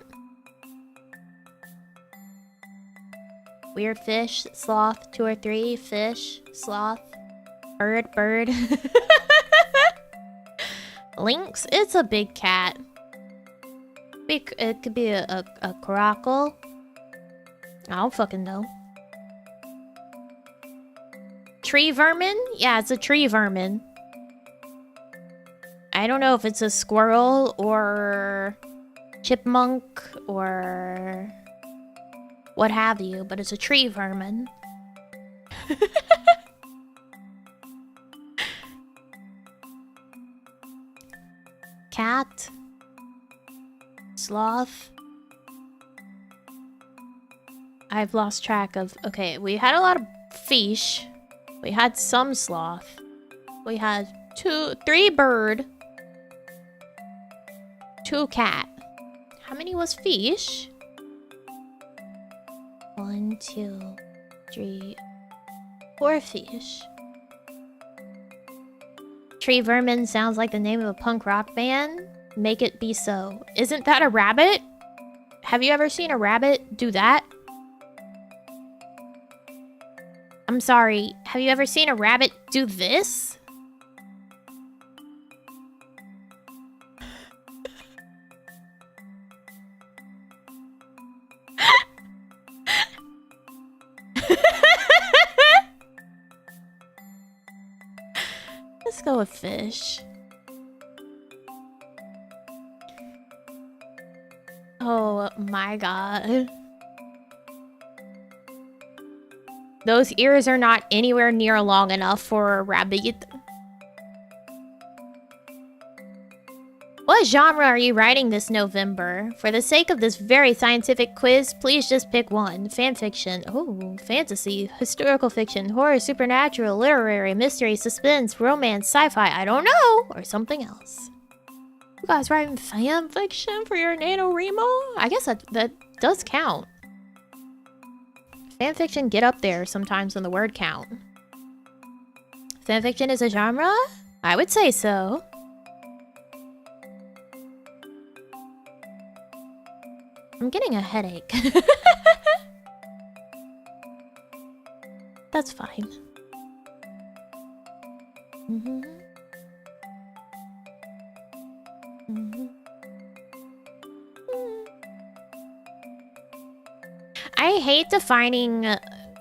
Weird fish, sloth, 2 or 3, fish, sloth, bird. Lynx, it's a big cat. It could be a coracle. I don't fucking know. Tree vermin? Yeah, it's a tree vermin. I don't know if it's a squirrel or chipmunk or what have you, but it's a tree vermin. Cat. Sloth. I've lost track of... Okay, we had a lot of fish. We had some sloth. We had 3 bird. 2 cat. How many was fish? 1, 2, 3, 4 fish. Tree vermin sounds like the name of a punk rock band. Make it be so. Isn't that a rabbit? Have you ever seen a rabbit do that? I'm sorry, have you ever seen a rabbit do this? Let's go with fish. Oh my god. Those ears are not anywhere near long enough for a rabbit. What genre are you writing this November? For the sake of this very scientific quiz, please just pick one. Fanfiction. Oh, fantasy. Historical fiction. Horror, supernatural, literary, mystery, suspense, romance, sci-fi. I don't know. Or something else. You guys writing fanfiction for your NaNoWriMo? I guess that does count. Fanfiction get up there sometimes on the word count. Fanfiction is a genre? I would say so. I'm getting a headache. That's fine. Mm-hmm. Mm-hmm. I hate defining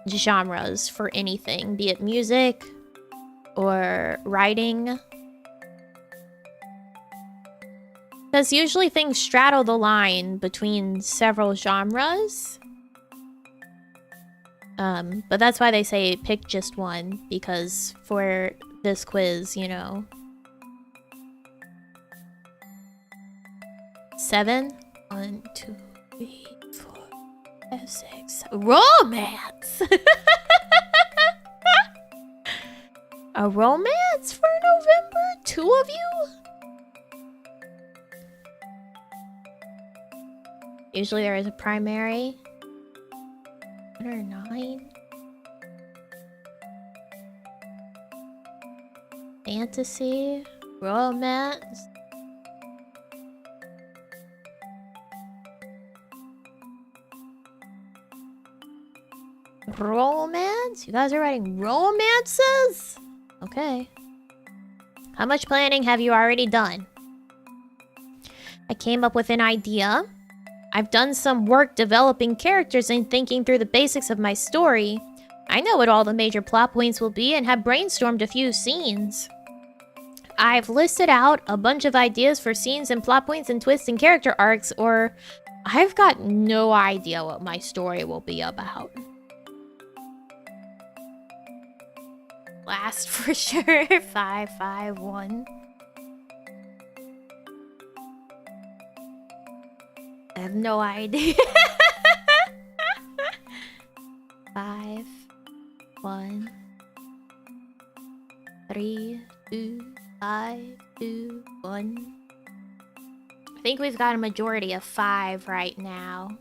genres for anything, be it music or writing. Because usually things straddle the line between several genres. But that's why they say pick just one, because for this quiz, you know. 7? 1, 2, 3, 4, 5, 6. Romance! A romance for November? 2 of you? Usually there is a primary. 1 or 9? Fantasy. Romance. Romance? You guys are writing romances? Okay. How much planning have you already done? I came up with an idea. I've done some work developing characters and thinking through the basics of my story. I know what all the major plot points will be and have brainstormed a few scenes. I've listed out a bunch of ideas for scenes and plot points and twists and character arcs, or I've got no idea what my story will be about. Last for sure. 5, 5, 1. I have no idea. 5, 1, 3, 2, 5, 2, 1. I think we've got a majority of 5 right now.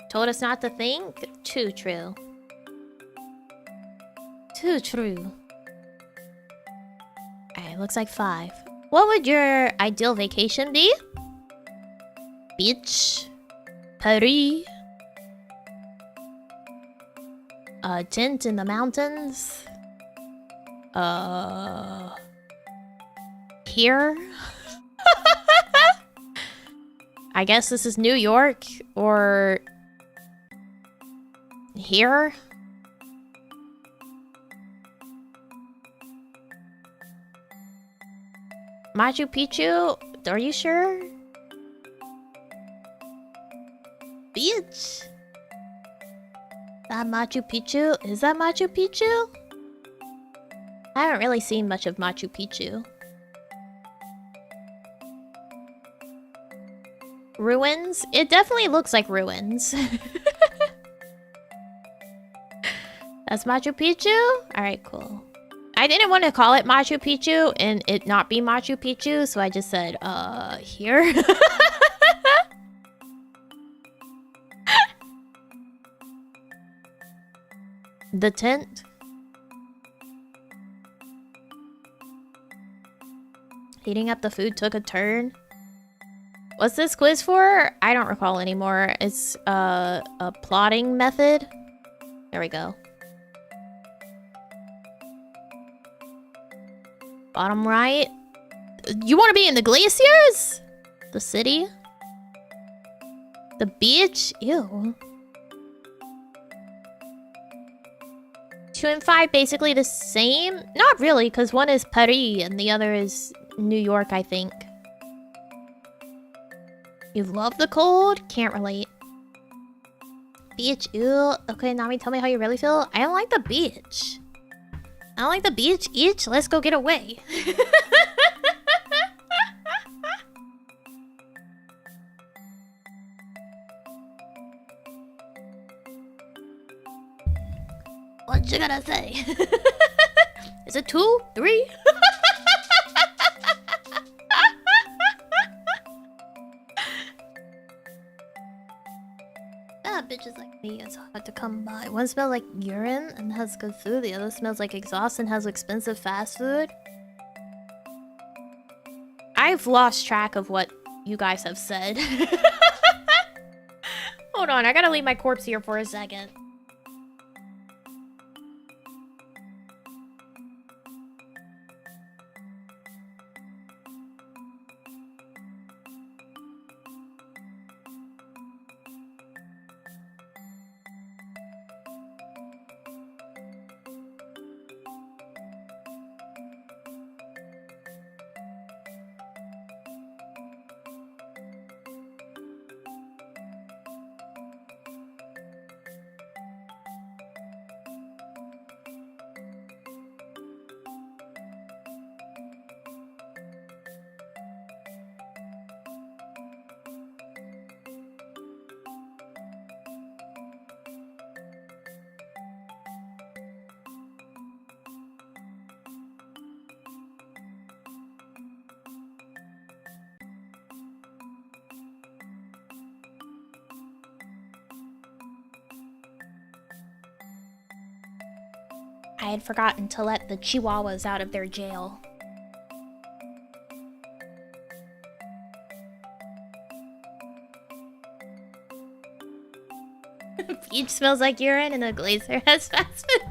Told us not to think? Too true. Too true. Alright, looks like 5. What would your ideal vacation be? Beach. Paris. A tent in the mountains. Here? I guess this is New York, or here? Machu Picchu? Are you sure? Beach? That Machu Picchu? Is that Machu Picchu? I haven't really seen much of Machu Picchu. Ruins? It definitely looks like ruins. That's Machu Picchu? Alright, cool. I didn't want to call it Machu Picchu and it not be Machu Picchu, so I just said, here? The tent? Heating up the food took a turn. What's this quiz for? I don't recall anymore. It's a plotting method. There we go. Bottom right. You want to be in the glaciers? The city? The beach? Ew. 2 and 5 basically the same? Not really, because one is Paris and the other is New York, I think. You love the cold? Can't relate. Beach, ew. Okay, Nami, tell me how you really feel. I don't like the beach. I don't like the beach. Each, let's go get away. What you gonna say? Is it 2? 3? Bitches like me, it's hard to come by. One smells like urine and has good food. The other smells like exhaust and has expensive fast food. I've lost track of what you guys have said. Hold on, I gotta leave my corpse here for a second. I had forgotten to let the Chihuahuas out of their jail. Peach smells like urine and the glazer has fast food.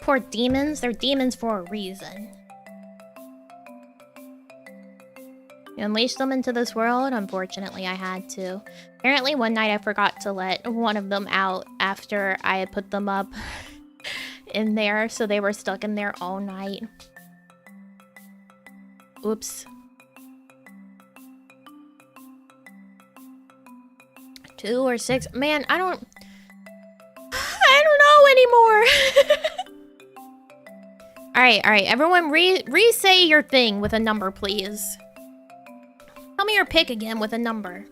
Poor demons. They're demons for a reason. You unleashed them into this world? Unfortunately, I had to. Apparently, one night I forgot to let one of them out after I had put them up in there, so they were stuck in there all night. Oops. 2 or 6. Man, I don't know anymore. Alright, everyone re-say your thing with a number, please. Tell me your pick again with a number.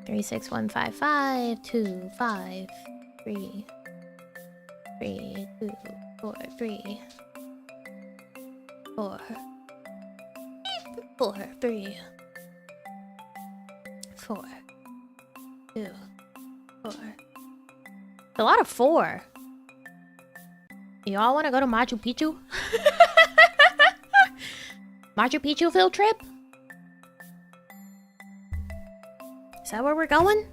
Three, 6, 1, 5, 5, 2, 5, 3, 3, 2, 4, 3, 4, 4, 3, 4, 2, 4. A lot of 4. Y'all want to go to Machu Picchu? Machu Picchu field trip? Is that where we're going?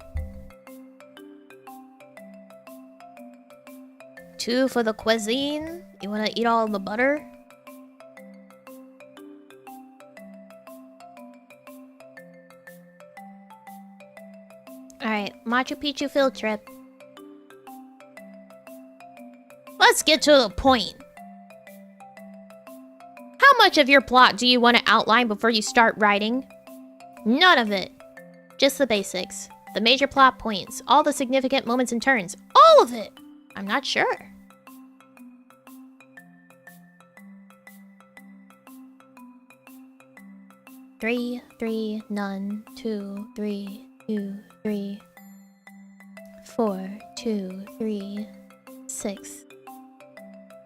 2 for the cuisine? You want to eat all the butter? Alright, Machu Picchu field trip. Let's get to the point. How much of your plot do you want to outline before you start writing? None of it. Just the basics. The major plot points. All the significant moments and turns. All of it! I'm not sure. Three, 3, none, 2, 3, 2, 3, 4, 2, 3, 6,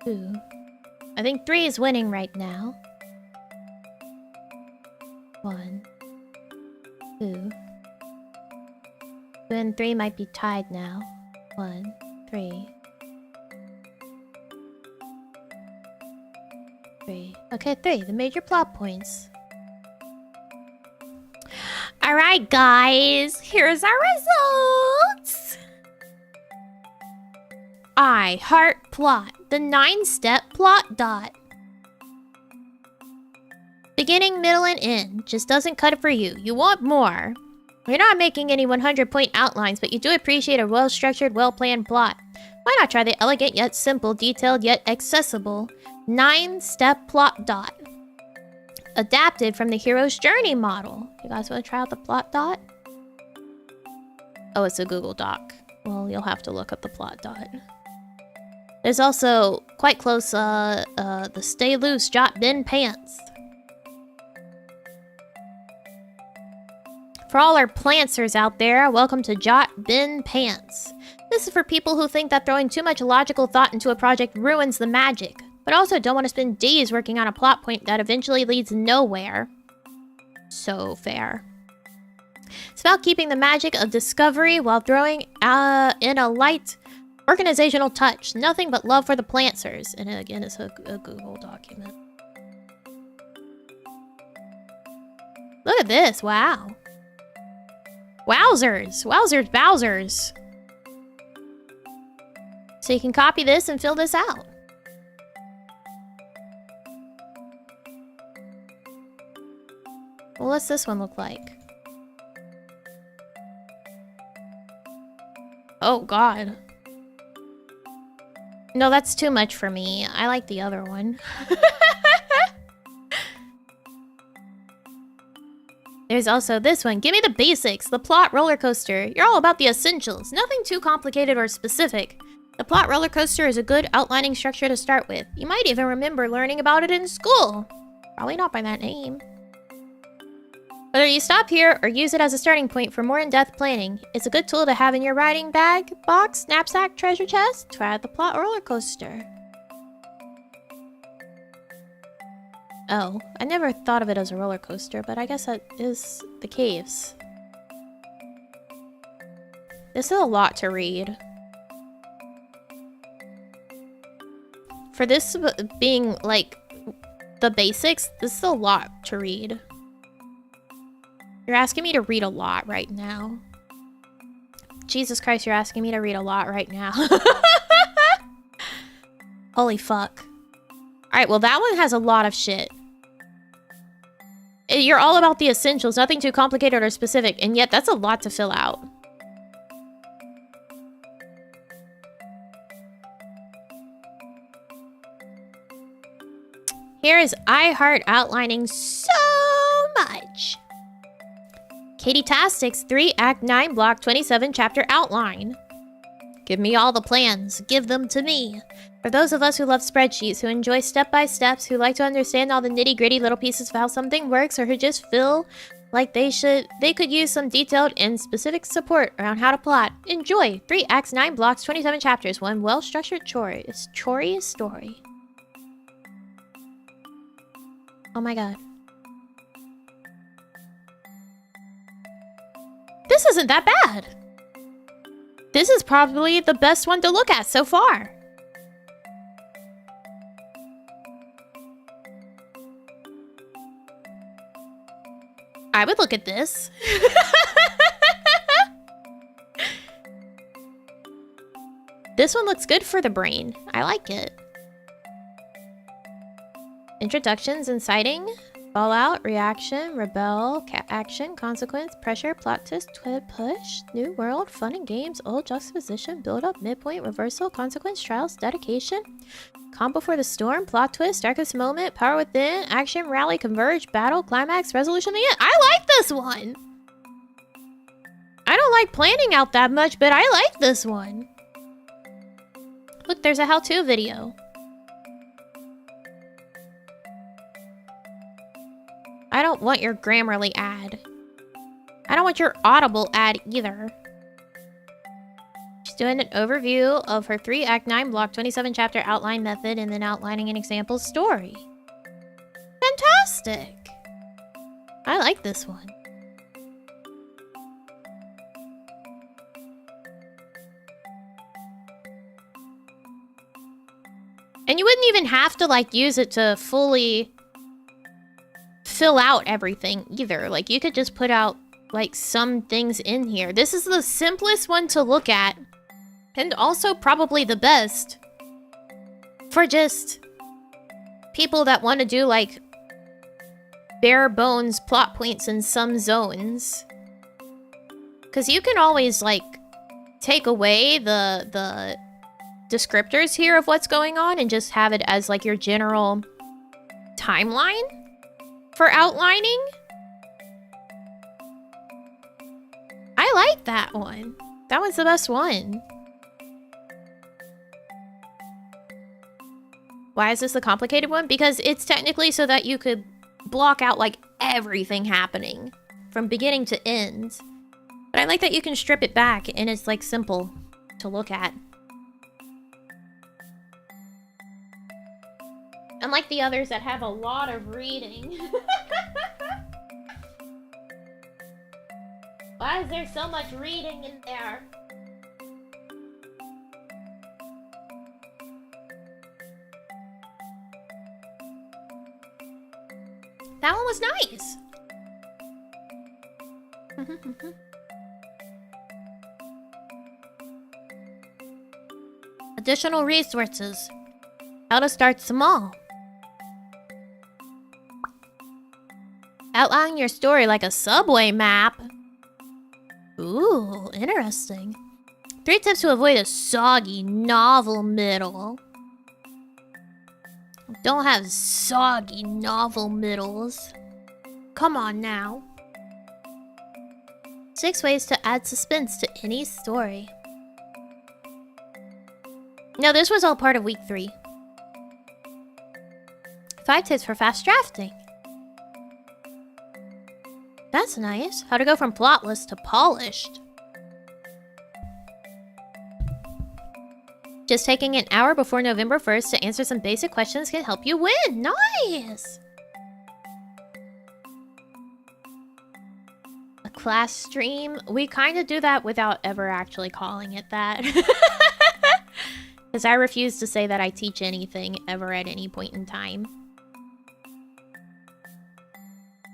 2. I think 3 is winning right now. 1, 2. 2 and 3 might be tied now. 1, 3. 3. Okay, 3. The major plot points. Alright, guys. Here's our results. I heart plot. The 9-step plot dot. Beginning, middle, and end. Just doesn't cut it for you. You want more. You're not making any 100-point outlines, but you do appreciate a well-structured, well-planned plot. Why not try the elegant yet simple, detailed yet accessible 9-step plot dot? Adapted from the hero's journey model. You guys want to try out the plot dot? Oh, it's a Google Doc. Well, you'll have to look up the plot dot. There's also, quite close, the Stay Loose Jot Bin Pants. For all our plantsers out there, welcome to Jot Bin Pants. This is for people who think that throwing too much logical thought into a project ruins the magic, but also don't want to spend days working on a plot point that eventually leads nowhere. So fair. It's about keeping the magic of discovery while throwing in a light organizational touch. Nothing but love for the Plantsers. And again, it's a Google document. Look at this. Wow. Wowzers. Wowzers Bowsers. So you can copy this and fill this out. Well, what's this one look like? Oh, God. No, that's too much for me. I like the other one. There's also this one. Give me the basics. The plot roller coaster. You're all about the essentials. Nothing too complicated or specific. The plot roller coaster is a good outlining structure to start with. You might even remember learning about it in school. Probably not by that name. Whether you stop here or use it as a starting point for more in-depth planning, it's a good tool to have in your writing bag, box, knapsack, treasure chest. Try out the plot roller coaster. Oh, I never thought of it as a roller coaster, but I guess that is the caves. This is a lot to read. For this being, like, the basics, this is a lot to read. You're asking me to read a lot right now. Jesus Christ, you're asking me to read a lot right now. Holy fuck. Alright, well that one has a lot of shit. You're all about the essentials, nothing too complicated or specific, and yet that's a lot to fill out. Here is I Heart outlining so much. Katie Tastic's 3 Act 9 Block 27 Chapter Outline. Give me all the plans. Give them to me. For those of us who love spreadsheets, who enjoy step-by-steps, who like to understand all the nitty-gritty little pieces of how something works, or who just feel like they could use some detailed and specific support around how to plot. Enjoy 3 Acts 9 Blocks 27 Chapters. One well-structured story. Oh my god. This isn't that bad. This is probably the best one to look at so far. I would look at this. This one looks good for the brain. I like it. Introductions, inciting, fallout, reaction, rebel, action, consequence, pressure, plot twist, push, new world, fun and games, old juxtaposition, build up, midpoint, reversal, consequence, trials, dedication, calm before the storm, plot twist, darkest moment, power within, action, rally, converge, battle, climax, resolution, the end. I like this one. I don't like planning out that much, but I like this one. Look, there's a how-to video. I don't want your Grammarly ad. I don't want your Audible ad either. She's doing an overview of her 3 Act 9 Block 27 Chapter outline method and then outlining an example story. Fantastic! I like this one. And you wouldn't even have to, like, use it to fully fill out everything either. Like, you could just put out, like, some things in here. This is the simplest one to look at, and also probably the best for just people that want to do, like, bare bones plot points in some zones. Because you can always, like, take away the descriptors here of what's going on and just have it as, like, your general timeline for outlining. I like that one. That was the best one. Why is this the complicated one? Because it's technically so that you could block out, like, everything happening from beginning to end. But I like that you can strip it back and it's, like, simple to look at. Unlike the others that have a lot of reading. Why is there so much reading in there? That one was nice. Additional resources. How to start small. Outline your story like a subway map. Ooh, interesting. 3 tips to avoid a soggy novel middle. Don't have soggy novel middles. Come on now. 6 ways to add suspense to any story. Now, this was all part of week 3. 5 tips for fast drafting. That's nice. How to go from plotless to polished. Just taking an hour before November 1st to answer some basic questions can help you win. Nice! A class stream. We kind of do that without ever actually calling it that. Because I refuse to say that I teach anything ever at any point in time.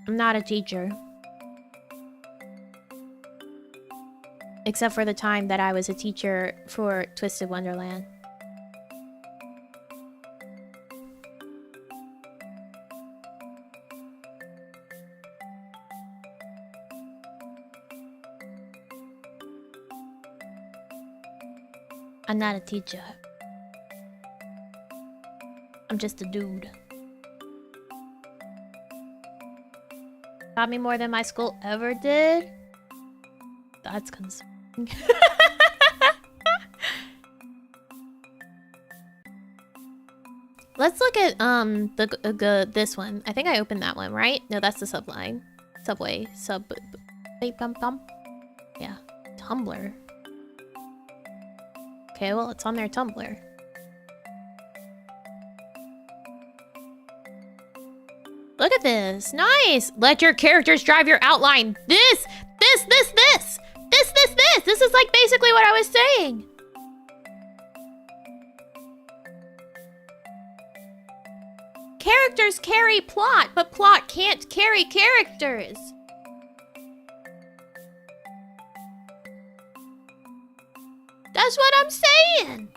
I'm not a teacher. Except for the time that I was a teacher for Twisted Wonderland. I'm not a teacher. I'm just a dude. Taught me more than my school ever did? That's concerning. Let's look at this one. I think I opened that one, right? No, that's the subline. Subway. Yeah. Tumblr. Okay, well, it's on their Tumblr. Look at this. Nice. Let your characters drive your outline. This is like basically what I was saying. Characters carry plot, but plot can't carry characters. That's what I'm saying.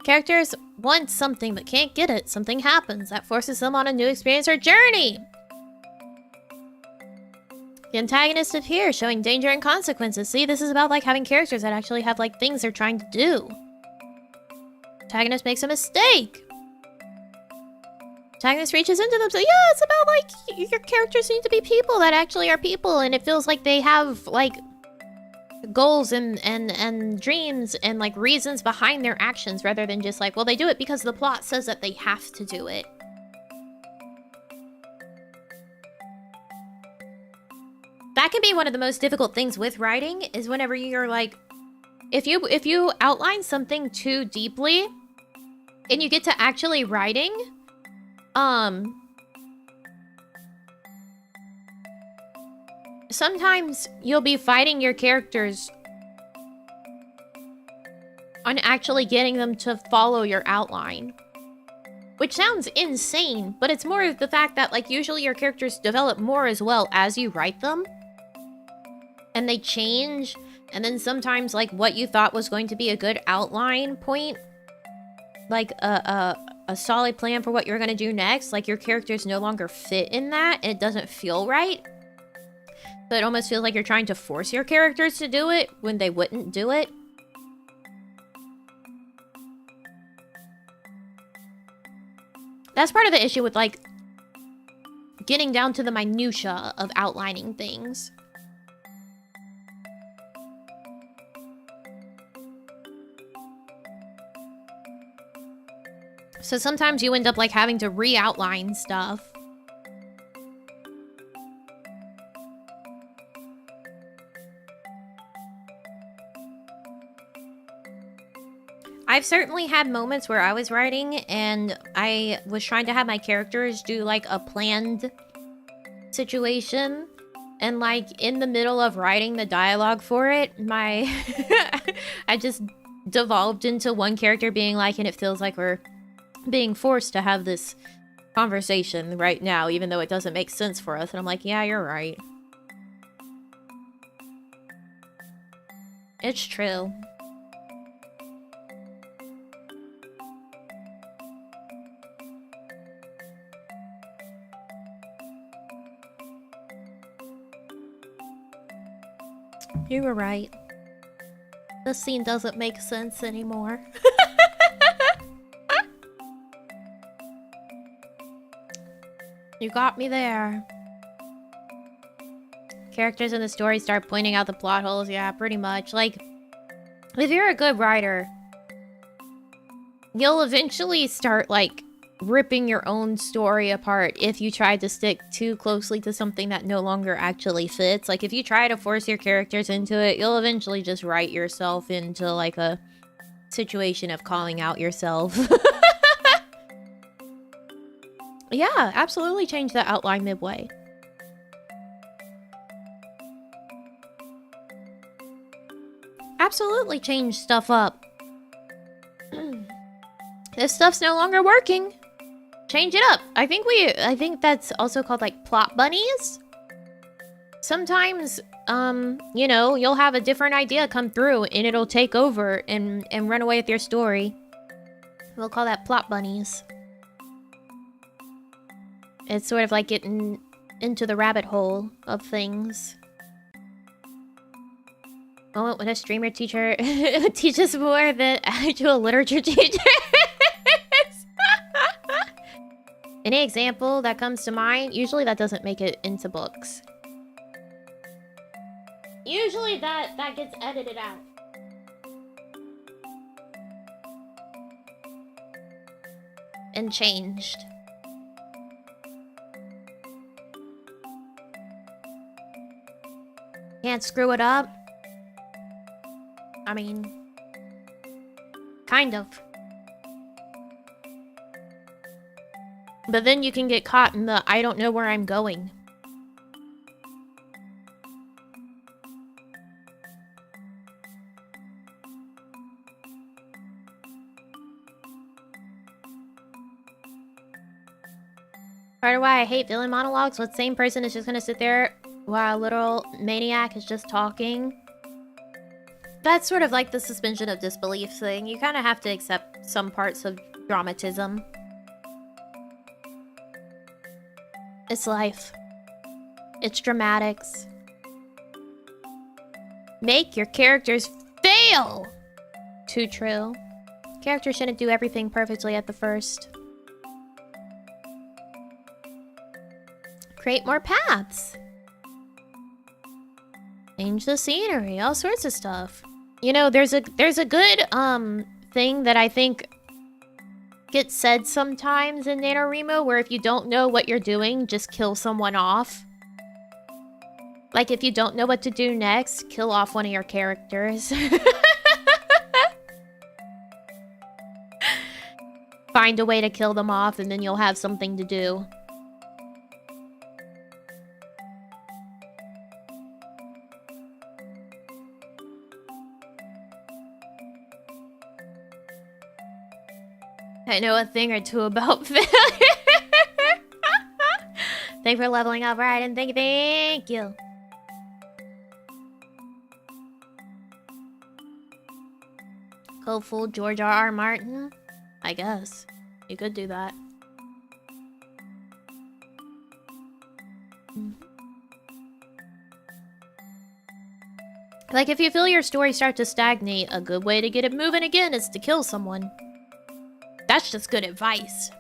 Characters want something but can't get it. Something happens that forces them on a new experience or journey. The antagonist appears, showing danger and consequences. See, this is about like having characters that actually have like things they're trying to do. Antagonist makes a mistake. Antagonist reaches into them. So yeah, it's about like your characters need to be people that actually are people, and it feels like they have like goals and dreams and like reasons behind their actions rather than just like, well, they do it because the plot says that they have to do it. That can be one of the most difficult things with writing is whenever you're like, if you outline something too deeply and you get to actually writing, sometimes you'll be fighting your characters on actually getting them to follow your outline. Which sounds insane, but it's more the fact that like usually your characters develop more as well as you write them. And they change, and then sometimes like what you thought was going to be a good outline point, like a solid plan for what you're gonna do next, like your characters no longer fit in that and it doesn't feel right. So it almost feels like you're trying to force your characters to do it when they wouldn't do it. That's part of the issue with like getting down to the minutia of outlining things. So sometimes you end up like having to re-outline stuff. I've certainly had moments where I was writing and I was trying to have my characters do like a planned situation, and like in the middle of writing the dialogue for it, my I just devolved into one character being like, and it feels like we're being forced to have this conversation right now, even though it doesn't make sense for us. And I'm like, yeah, you're right. It's true. You were right. This scene doesn't make sense anymore. You got me there. Characters in the story start pointing out the plot holes. Yeah, pretty much. Like, if you're a good writer, you'll eventually start, like, ripping your own story apart if you try to stick too closely to something that no longer actually fits. Like, if you try to force your characters into it, you'll eventually just write yourself into, like, a situation of calling out yourself. Yeah, absolutely change the outline midway. Absolutely change stuff up. This stuff's no longer working. Change it up. I think that's also called like plot bunnies. Sometimes, you know, you'll have a different idea come through and it'll take over and run away with your story. We'll call that plot bunnies. It's sort of like getting into the rabbit hole of things. Moment when a streamer teacher teaches more than actual literature teachers. Any example that comes to mind? Usually that doesn't make it into books. Usually that gets edited out. And changed. Can't screw it up. I mean, kind of. But then you can get caught in the I don't know where I'm going. Part of why I hate villain monologues, the same person is just gonna sit there while a literal maniac is just talking. That's sort of like the suspension of disbelief thing. You kind of have to accept some parts of dramatism. It's life. It's dramatics. Make your characters fail! Too true. Characters shouldn't do everything perfectly at the first. Create more paths. Change the scenery, all sorts of stuff. You know, there's a good thing that I think gets said sometimes in NaNoWriMo, where if you don't know what you're doing, just kill someone off. Like if you don't know what to do next, kill off one of your characters. Find a way to kill them off and then you'll have something to do. I know a thing or two about failure. Thanks for leveling up, right? And thank you. Go full George R.R. Martin? I guess. You could do that. Like, if you feel your story start to stagnate, a good way to get it moving again is to kill someone. That's just good advice.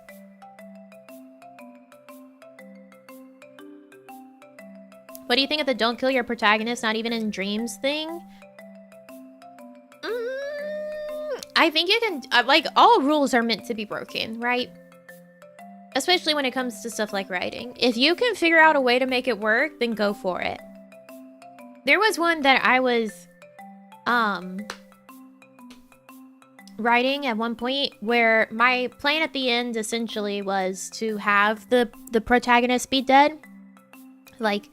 What do you think of the don't kill your protagonist, not even in dreams thing? I think you can, like, all rules are meant to be broken, right? Especially when it comes to stuff like writing. If you can figure out a way to make it work, then go for it. There was one that I was, writing at one point where my plan at the end essentially was to have the protagonist be dead. Like,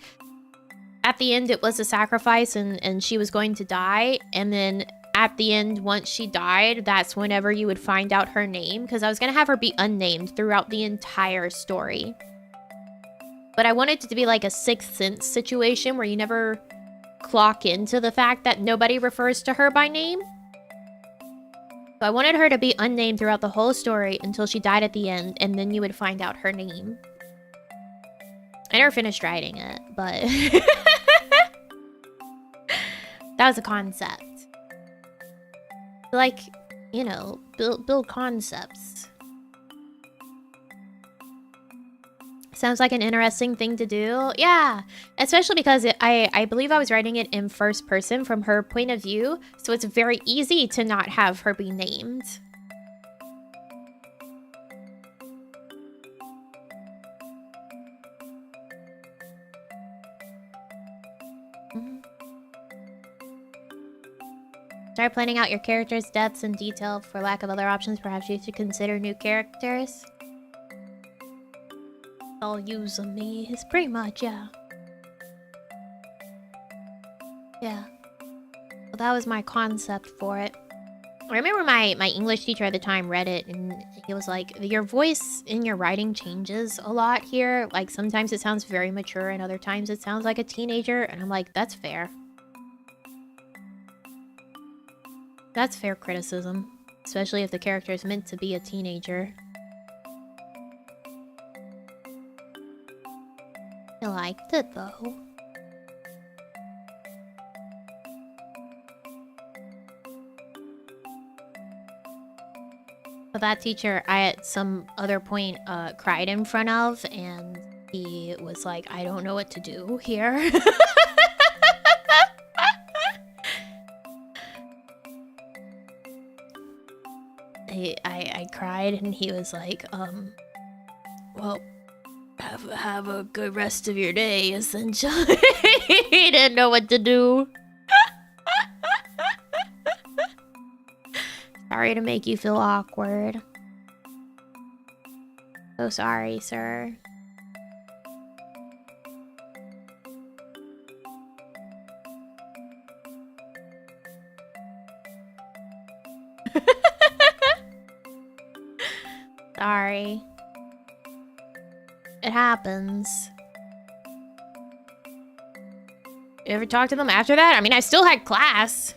at the end it was a sacrifice and she was going to die, and then at the end, once she died, that's whenever you would find out her name, because I was going to have her be unnamed throughout the entire story. But I wanted it to be like a Sixth Sense situation where you never clock into the fact that nobody refers to her by name. So I wanted her to be unnamed throughout the whole story until she died at the end, and then you would find out her name. I never finished writing it, but that was a concept. Like, you know, build concepts. Sounds like an interesting thing to do. Yeah, especially because I believe I was writing it in first person from her point of view, so it's very easy to not have her be named. Start planning out your characters' deaths in detail. For lack of other options, perhaps you should consider new characters. I'll use me. It's pretty much, yeah. Yeah. Well, that was my concept for it. I remember my English teacher at the time read it, and he was like, your voice in your writing changes a lot here. Like, sometimes it sounds very mature, and other times it sounds like a teenager. And I'm like, that's fair. That's fair criticism, especially if the character is meant to be a teenager. I liked it, though. But that teacher, I at some other point cried in front of, and he was like, I don't know what to do here. I cried, and he was like, well, have a good rest of your day, essentially. He didn't know what to do. Sorry to make you feel awkward. So sorry, sir. Sorry. It happens. You ever talk to them after that? I mean, I still had class.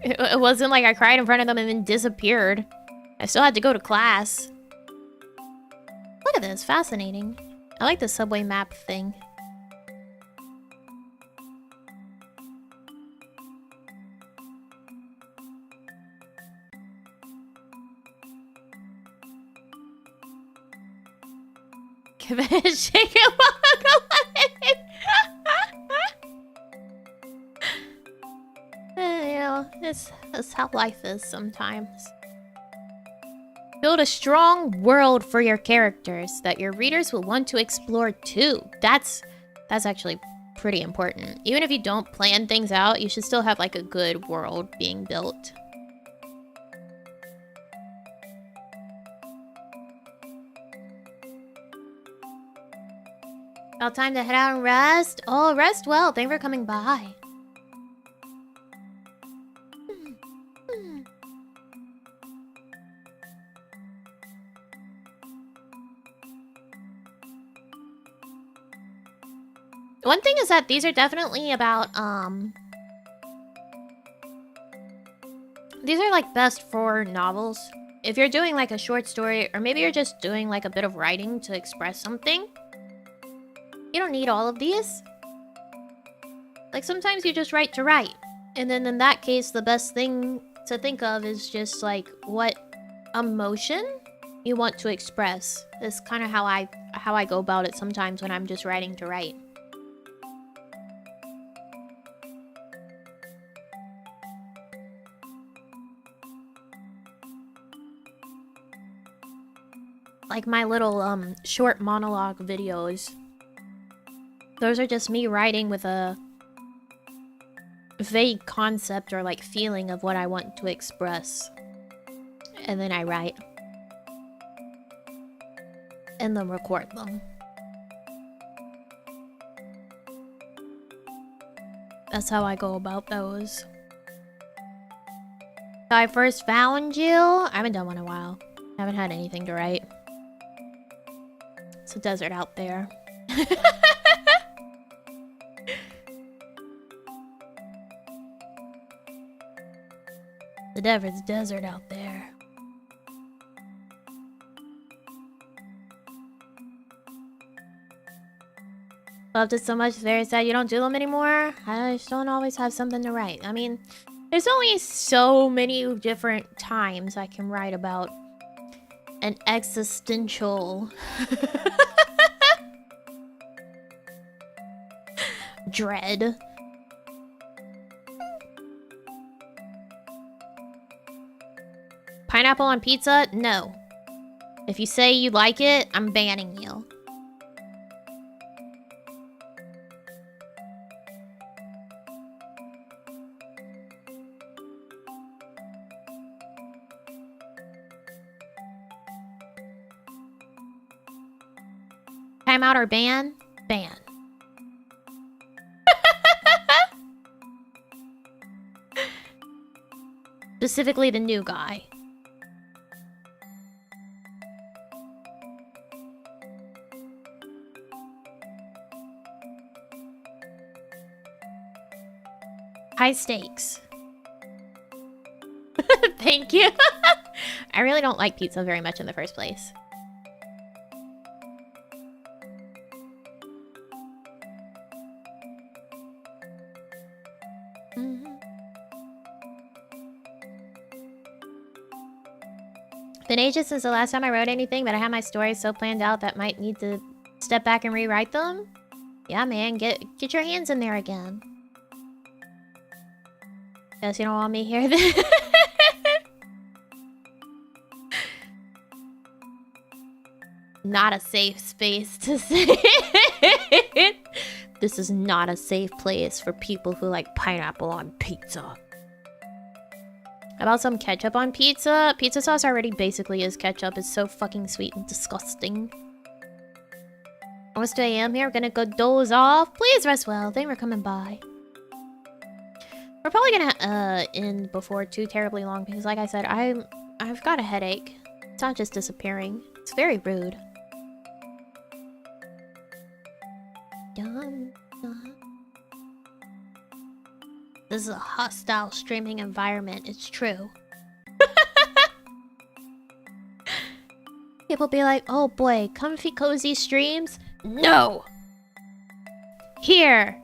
It wasn't like I cried in front of them and then disappeared. I still had to go to class. Look at this, fascinating. I like the subway map thing. Give it a shake and walk away. You know, that's how life is sometimes. Build a strong world for your characters that your readers will want to explore too. That's actually pretty important. Even if you don't plan things out, you should still have like a good world being built. About time to head out and rest. Oh, rest well. Thanks for coming by. One thing is that these are definitely about, these are like best for novels. If you're doing like a short story, or maybe you're just doing like a bit of writing to express something, you don't need all of these. Like, sometimes you just write to write. And then in that case, the best thing to think of is just like what emotion you want to express. Is kind of how I go about it sometimes when I'm just writing to write. Like my little short monologue videos. Those are just me writing with a vague concept or like feeling of what I want to express. And then I write. And then record them. That's how I go about those. So I first found you. I haven't done one in a while. I haven't had anything to write. It's a desert out there. The devil's desert out there. Loved it so much. Very sad you don't do them anymore. I just don't always have something to write. I mean, there's only so many different times I can write about an existential dread. Pineapple on pizza? No. If you say you like it, I'm banning you. Time out or ban? Ban. Specifically the new guy. High stakes. Thank you. I really don't like pizza very much in the first place. Been ages since the last time I wrote anything, but I have my stories so planned out that might need to step back and rewrite them. Yeah, man, get your hands in there again. Guess you don't want me here then. Not a safe space to say it. This is not a safe place for people who like pineapple on pizza. How about some ketchup on pizza? Pizza sauce already basically is ketchup. It's so fucking sweet and disgusting. Almost 2 AM here. We're gonna go doze off. Please rest well. Thank you for coming by. We're probably gonna end before too terribly long because, like I said, I've got a headache. It's not just disappearing. It's very rude. Dun, dun. This is a hostile streaming environment. It's true. People be like, "Oh boy, comfy cozy streams." No. Here,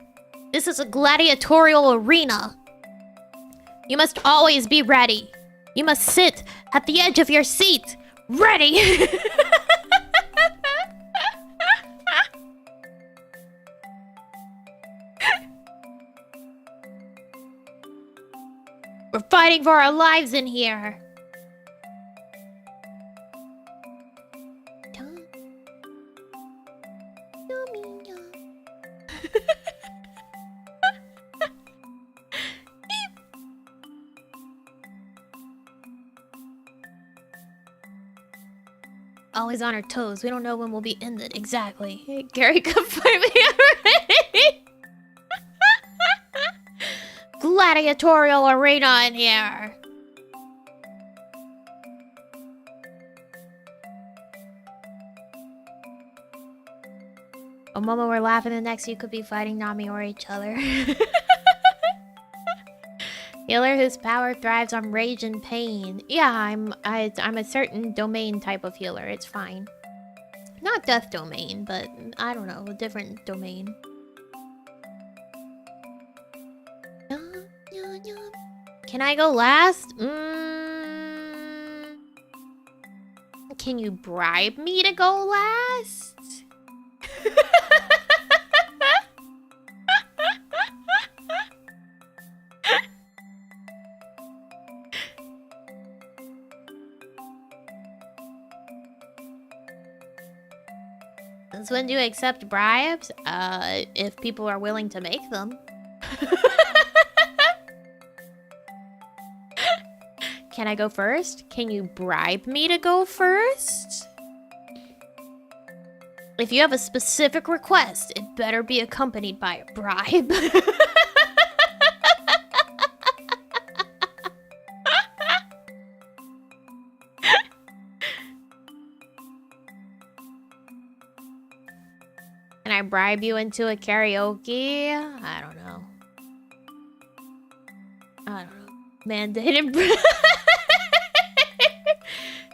this is a gladiatorial arena. You must always be ready. You must sit at the edge of your seat, ready. We're fighting for our lives in here. Always on our toes. We don't know when we'll be ended. Exactly. Gary confirmed me already. Gladiatorial arena in here. A moment we're laughing, the next you could be fighting Nami or each other. Healer whose power thrives on rage and pain. Yeah, I'm a certain domain type of healer. It's fine. Not death domain, but I don't know, a different domain. Can I go last? Can you bribe me to go last? Since when do you accept bribes? If people are willing to make Can I go first? Can you bribe me to go first? If you have a specific request, it better be accompanied by a bribe. Can I bribe you into a karaoke? I don't know. Mandated.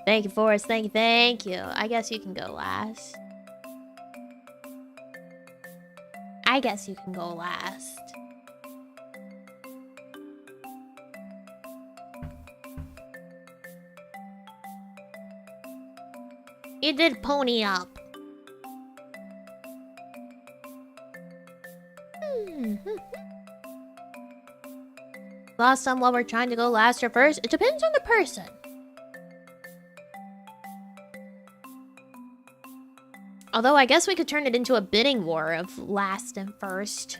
Thank you, Forrest. Thank you. I guess you can go last. You did pony up. Last time while we're trying to go last or first, it depends on the person. Although I guess we could turn it into a bidding war of last and first.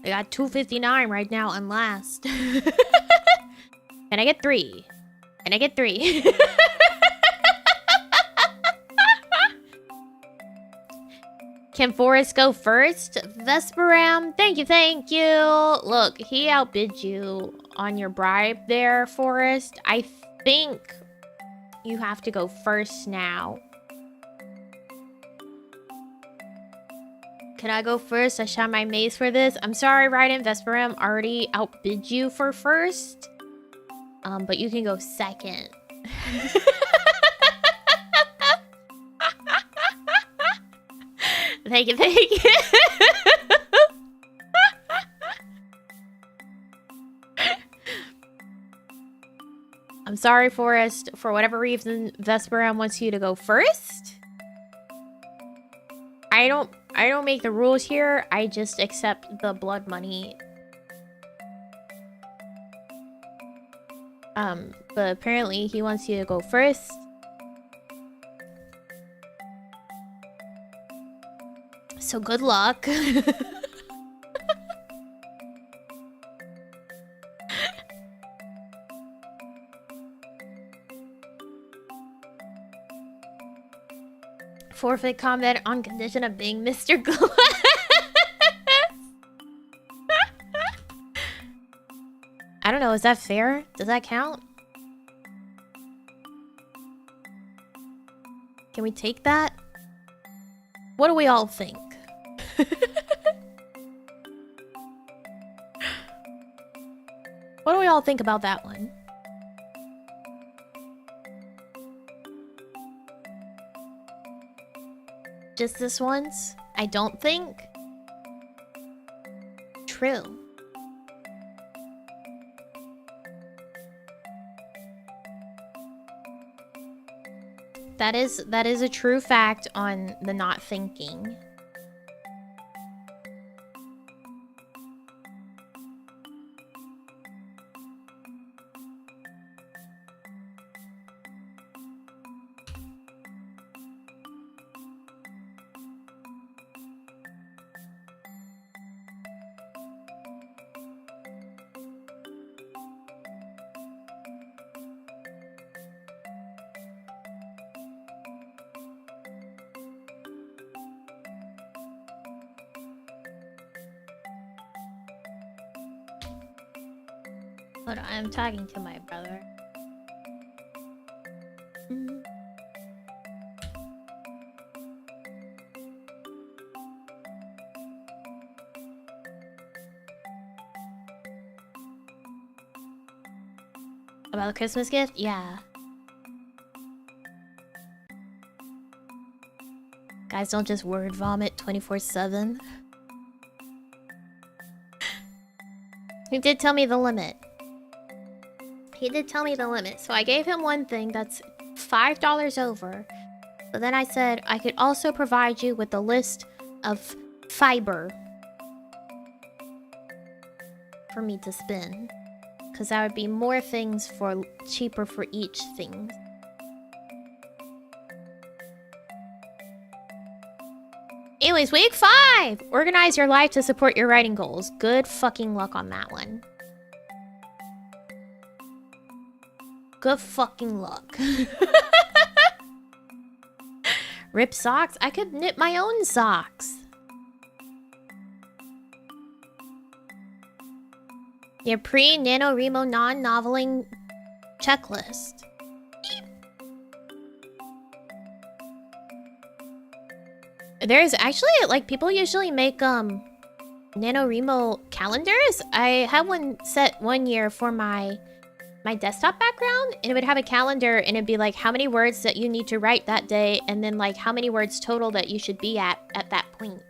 I got 259 right now and last. Can I get 3? Can I get 3? Can Forrest go first? Vesperam, thank you. Look, he outbid you on your bribe there, Forrest. I think you have to go first now. Can I go first? I shot my mace for this. I'm sorry, Raiden. Vesperam already outbid you for first. But you can go second. Thank you. I'm sorry, Forrest. For whatever reason, Vesperam wants you to go first. I don't make the rules here. I just accept the blood money. But apparently he wants you to go first. So good luck. Forfeit comment on condition of being Mr. Glass. I don't know, is that fair? Does that count? Can we take that? What do we all think? What do we all think about that one? Just this once? I don't think. True. That is a true fact on the not thinking. Hold on, I'm talking to my brother. About the Christmas gift? Yeah. Guys, don't just word vomit 24/7. He did tell me the limit. So I gave him one thing that's $5 over. But then I said I could also provide you with a list of fiber for me to spin. Because that would be more things for cheaper for each thing. Anyways, week 5! Organize your life to support your writing goals. Good fucking luck on that one. Good fucking luck. Rip socks? I could knit my own socks. Your pre-NaNoWriMo non-noveling checklist. There's actually, like, people usually make, NaNoWriMo calendars. I had one set one year for my desktop background, and it would have a calendar, and it'd be like how many words that you need to write that day, and then like how many words total that you should be at that point.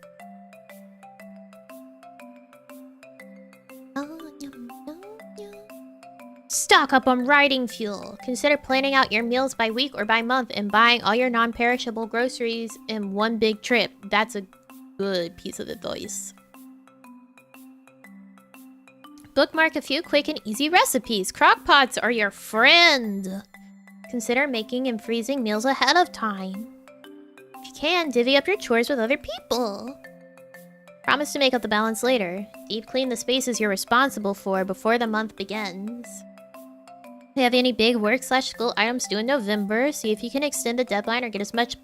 Stock up on writing fuel. Consider planning out your meals by week or by month and buying all your non-perishable groceries in one big trip. That's a good piece of advice. Bookmark a few quick and easy recipes. Crockpots are your friend. Consider making and freezing meals ahead of time. If you can, divvy up your chores with other people. Promise to make up the balance later. Deep clean the spaces you're responsible for before the month begins. If you have any big work/school items due in November, see if you can extend the deadline or get as much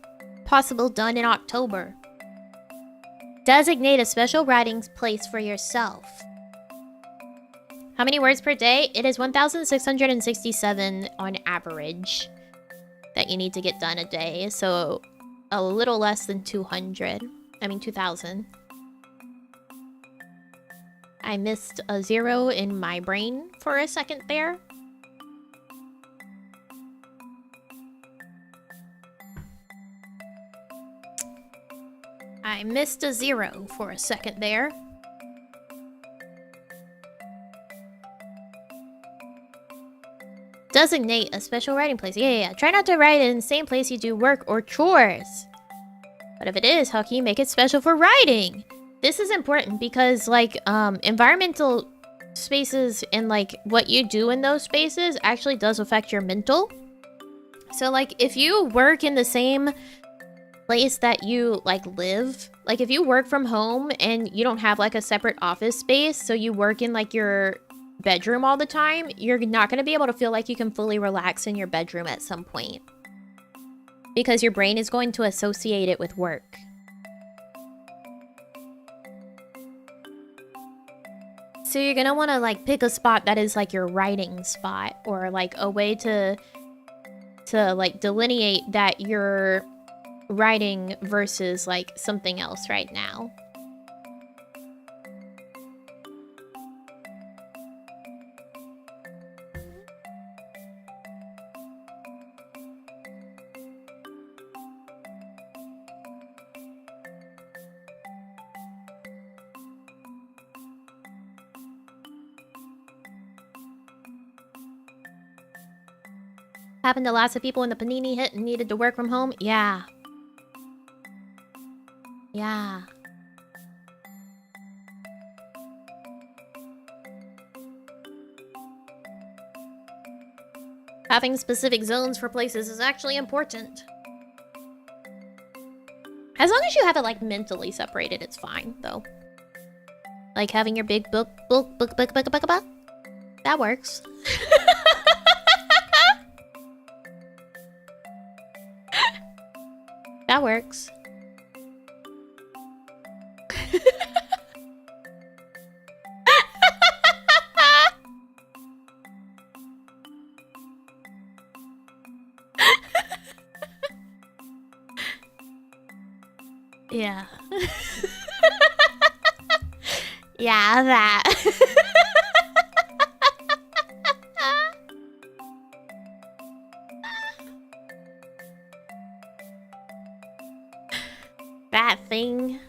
possible done in October. Designate a special writing place for yourself. How many words per day? It is 1,667 on average that you need to get done a day. So a little less than 200. I mean 2,000. I missed a 0 in my brain for a second there. I missed a 0 for a second there. Designate a special writing place. Yeah. Try not to write in the same place you do work or chores. But if it is, how can you make it special for writing? This is important because, like, environmental spaces and, like, what you do in those spaces actually does affect your mental. So, like, if you work in the same place that you, like, live, like, if you work from home and you don't have, like, a separate office space, so you work in, like, your bedroom all the time, you're not going to be able to feel like you can fully relax in your bedroom at some point. Because your brain is going to associate it with work. So you're going to want to, like, pick a spot that is, like, your writing spot, or, like, a way to like, delineate that you're writing versus, like, something else right now. Happened to lots of people when the panini hit and needed to work from home? Yeah. Yeah. Having specific zones for places is actually important. As long as you have it, like, mentally separated, it's fine, though. Like having your big book. That works. That works. Yeah. Yeah, that. That thing.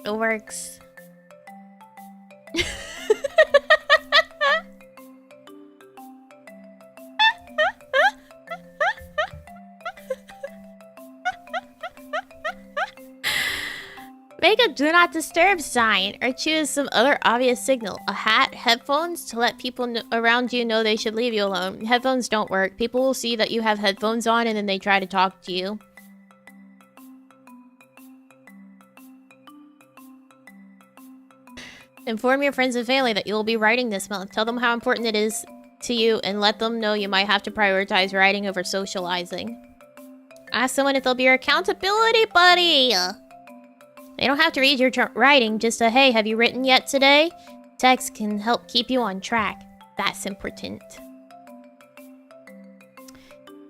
It works. Make a do not disturb sign or choose some other obvious signal. A hat, headphones to let people around you know they should leave you alone. Headphones don't work. People will see that you have headphones on and then they try to talk to you. Inform your friends and family that you will be writing this month. Tell them how important it is to you and let them know you might have to prioritize writing over socializing. Ask someone if they'll be your accountability buddy. They don't have to read your writing, just a hey, have you written yet today? Text can help keep you on track. That's important.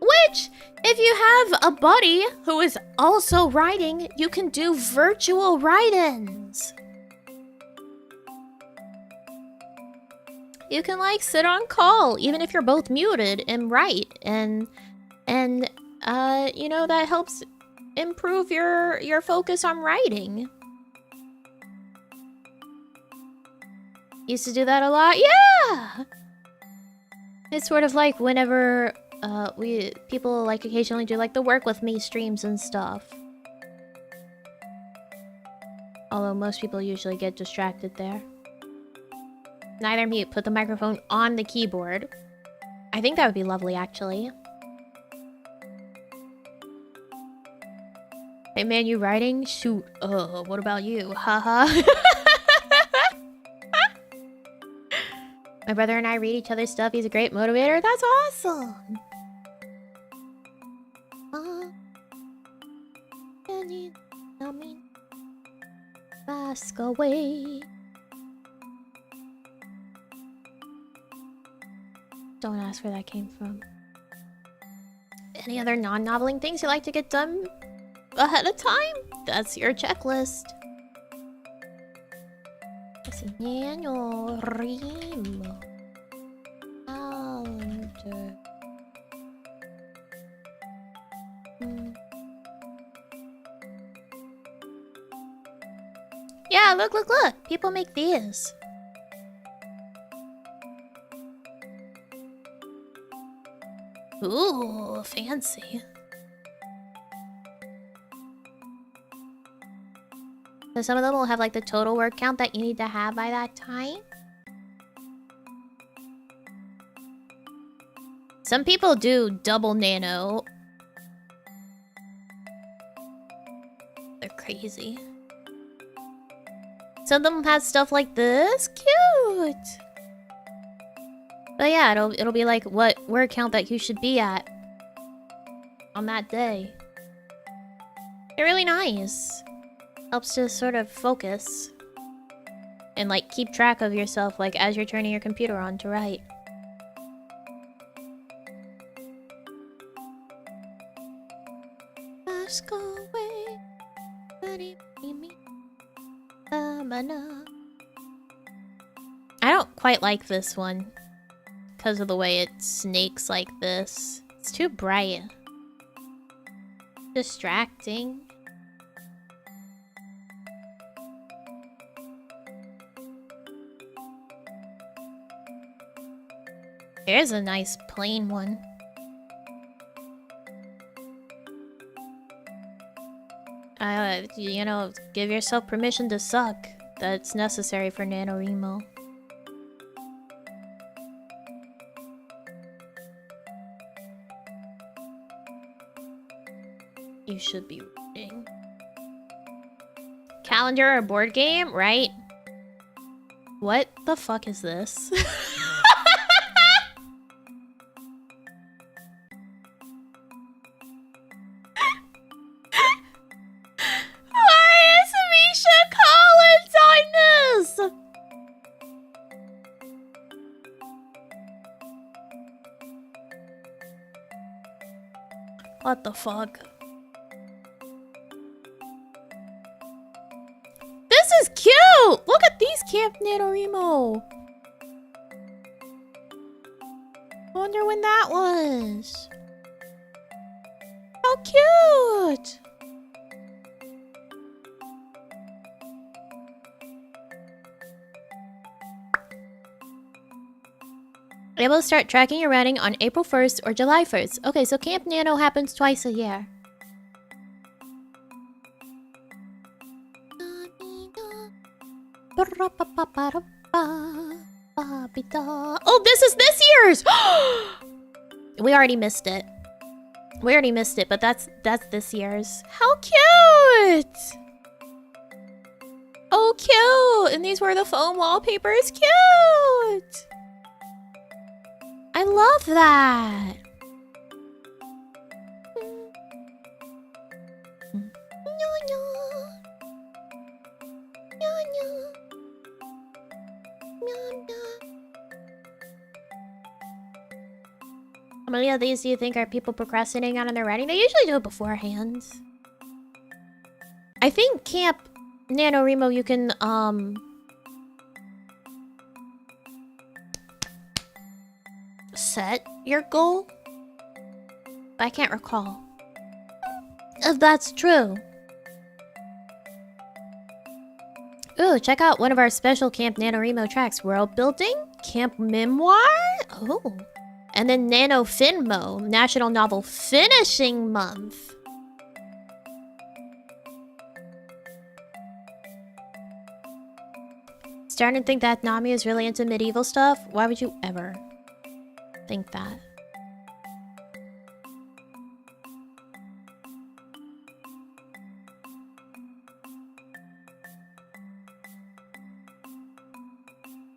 Which, if you have a buddy who is also writing, you can do virtual write-ins. You can like sit on call, even if you're both muted, and write, and you know, that helps improve your focus on writing. Used to do that a lot, yeah. It's sort of like whenever people like occasionally do like the work with me streams and stuff. Although most people usually get distracted there. Neither mute, put the microphone on the keyboard. I think that would be lovely, actually. Hey man, you writing? Shoot. What about you? Haha. My brother and I read each other's stuff. He's a great motivator. That's awesome. Can you tell me? Ask away. Don't ask where that came from. Any other non-noveling things you like to get done ahead of time? That's your checklist. It's NaNoWriMo. Calendar. Yeah, look. People make these. Ooh, fancy. So some of them will have like the total word count that you need to have by that time. Some people do double nano. They're crazy. Some of them have stuff like this. Cute! But yeah, it'll be like what word count that you should be at on that day. They're really nice. Helps to sort of focus and like keep track of yourself like as you're turning your computer on to write. Ask away, I don't quite like this one because of the way it snakes like this. It's too bright. Distracting. Here's a nice plain one. You know, give yourself permission to suck. That's necessary for NaNoWriMo. You should be reading. Calendar or board game, right? What the fuck is this? What the fuck? This is cute! Look at these Camp NaNoWriMo! I wonder when that was. How cute! Able to start tracking your writing on April 1st or July 1st. Okay, so Camp Nano happens twice a year. Oh, this is this year's! We already missed it. But that's this year's. How cute! Oh, cute! And these were the foam wallpapers. Cute! I love that. How many of these do you think are people procrastinating on their writing? They usually do it beforehand. I think Camp NaNoWriMo, you can, set your goal? But I can't recall if that's true. Ooh, check out one of our special Camp NaNoWriMo tracks. World Building, Camp Memoir, oh, and then NaNoFinMo, National Novel Finishing Month. Starting to think that Nami is really into medieval stuff? Why would you ever think that?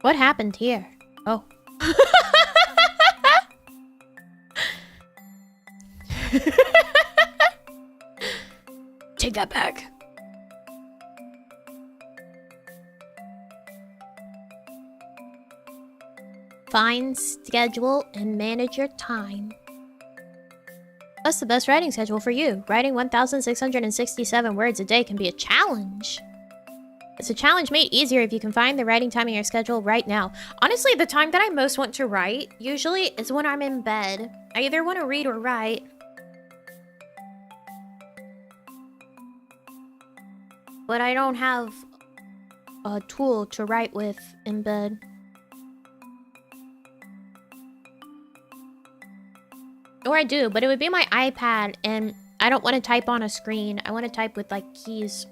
What happened here? Oh. Take that back. Find, schedule, and manage your time. What's the best writing schedule for you? Writing 1,667 words a day can be a challenge. It's a challenge made easier if you can find the writing time in your schedule right now. Honestly, the time that I most want to write usually is when I'm in bed. I either want to read or write. But I don't have a tool to write with in bed. Or I do, but it would be my iPad, and I don't want to type on a screen. I want to type with, like, keys.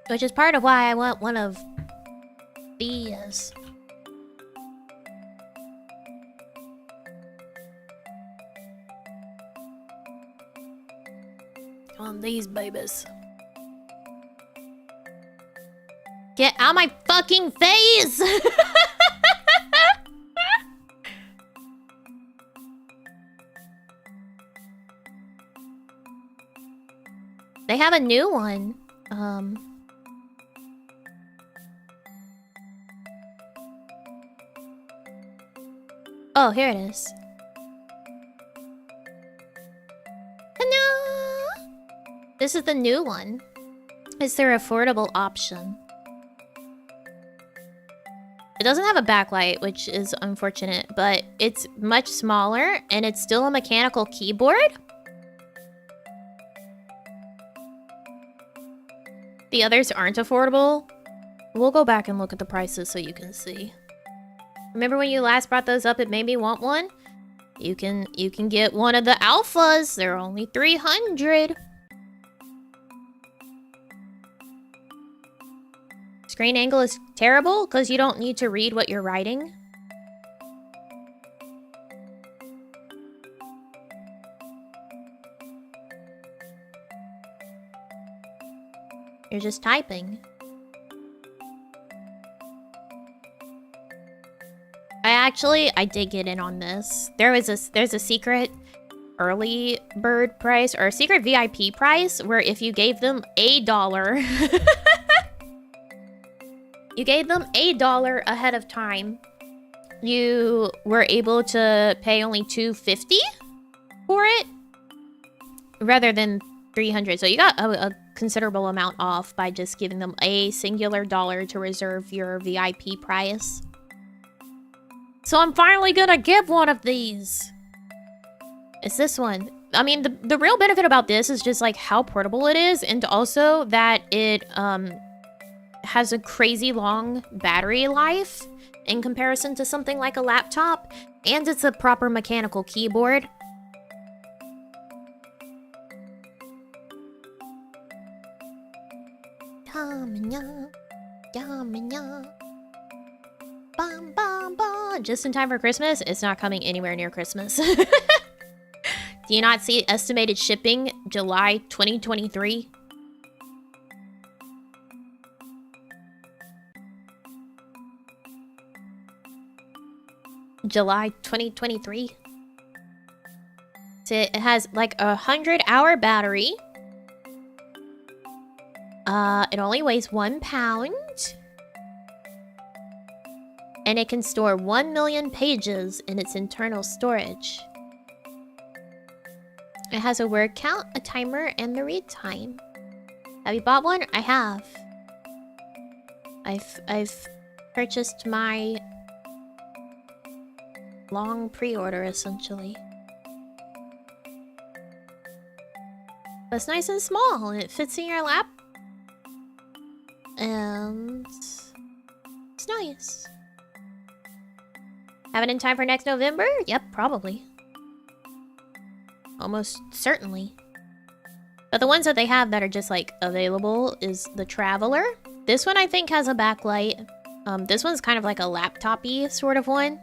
Which is part of why I want one of these. On these babies. Get out my fucking face! They have a new one. Oh, here it is. This is the new one. It's their affordable option. It doesn't have a backlight, which is unfortunate, but it's much smaller and it's still a mechanical keyboard. The others aren't affordable. We'll go back and look at the prices so you can see. Remember when you last brought those up, it made me want one? You can get one of the alphas. They're only 300. Screen angle is terrible because you don't need to read what you're writing. You're just typing. I did get in on this. There's a secret early bird price or a secret VIP price where if you gave them $1 you gave them $1 ahead of time, you were able to pay only $250 for it rather than $300. So you got a considerable amount off by just giving them a singular dollar to reserve your VIP price. So I'm finally gonna get one of these. It's this one. I mean, the real benefit about this is just like how portable it is, and also that it has a crazy long battery life in comparison to something like a laptop, and it's a proper mechanical keyboard. Just in time for Christmas. It's not coming anywhere near Christmas. Do you not see estimated shipping July 2023? July 2023. So it has like a 100-hour battery. It only weighs 1 pound. And it can store 1 million pages in its internal storage. It has a word count, a timer, and the read time. Have you bought one? I have. I've purchased my long pre-order, essentially. It's nice and small, and it fits in your lap. And it's nice. Have it in time for next November? Yep, probably. Almost certainly. But the ones that they have that are just like available is the Traveler. This one I think has a backlight. This one's kind of like a laptop-y sort of one.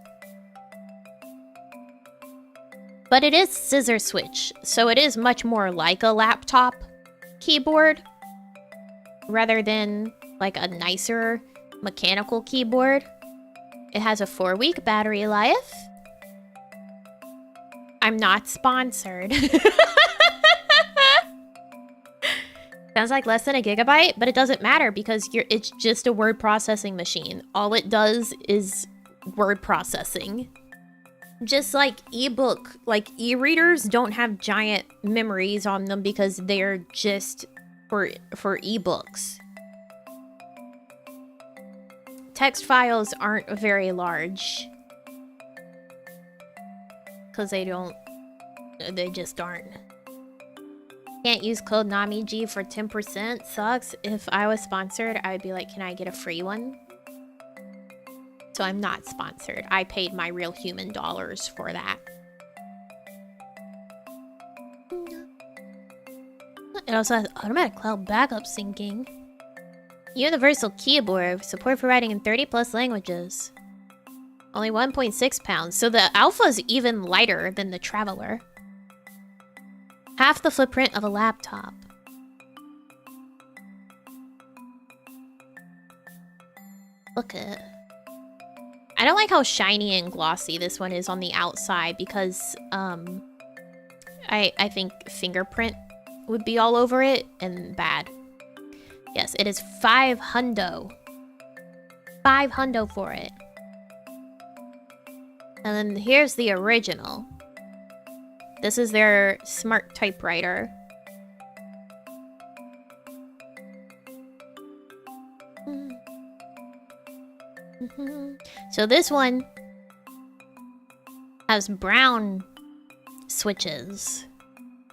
But it is scissor switch, so it is much more like a laptop keyboard rather than like a nicer mechanical keyboard. It has a 4-week battery life. I'm not sponsored. Sounds like less than a gigabyte, but it doesn't matter because it's just a word processing machine. All it does is word processing. Just like ebook, like e-readers don't have giant memories on them because they're just for ebooks. Text files aren't very large. Because they just aren't. Can't use code NAMIG for 10%. Sucks. If I was sponsored, I would be like, can I get a free one? So I'm not sponsored. I paid my real human dollars for that. It also has automatic cloud backup syncing. Universal keyboard. Support for writing in 30+ languages. Only 1.6 pounds. So the Alpha is even lighter than the Traveler. Half the footprint of a laptop. Look at it. I don't like how shiny and glossy this one is on the outside because I think fingerprint would be all over it and bad. Yes, it is $500. $500 for it. And then here's the original. This is their smart typewriter. So this one has brown switches.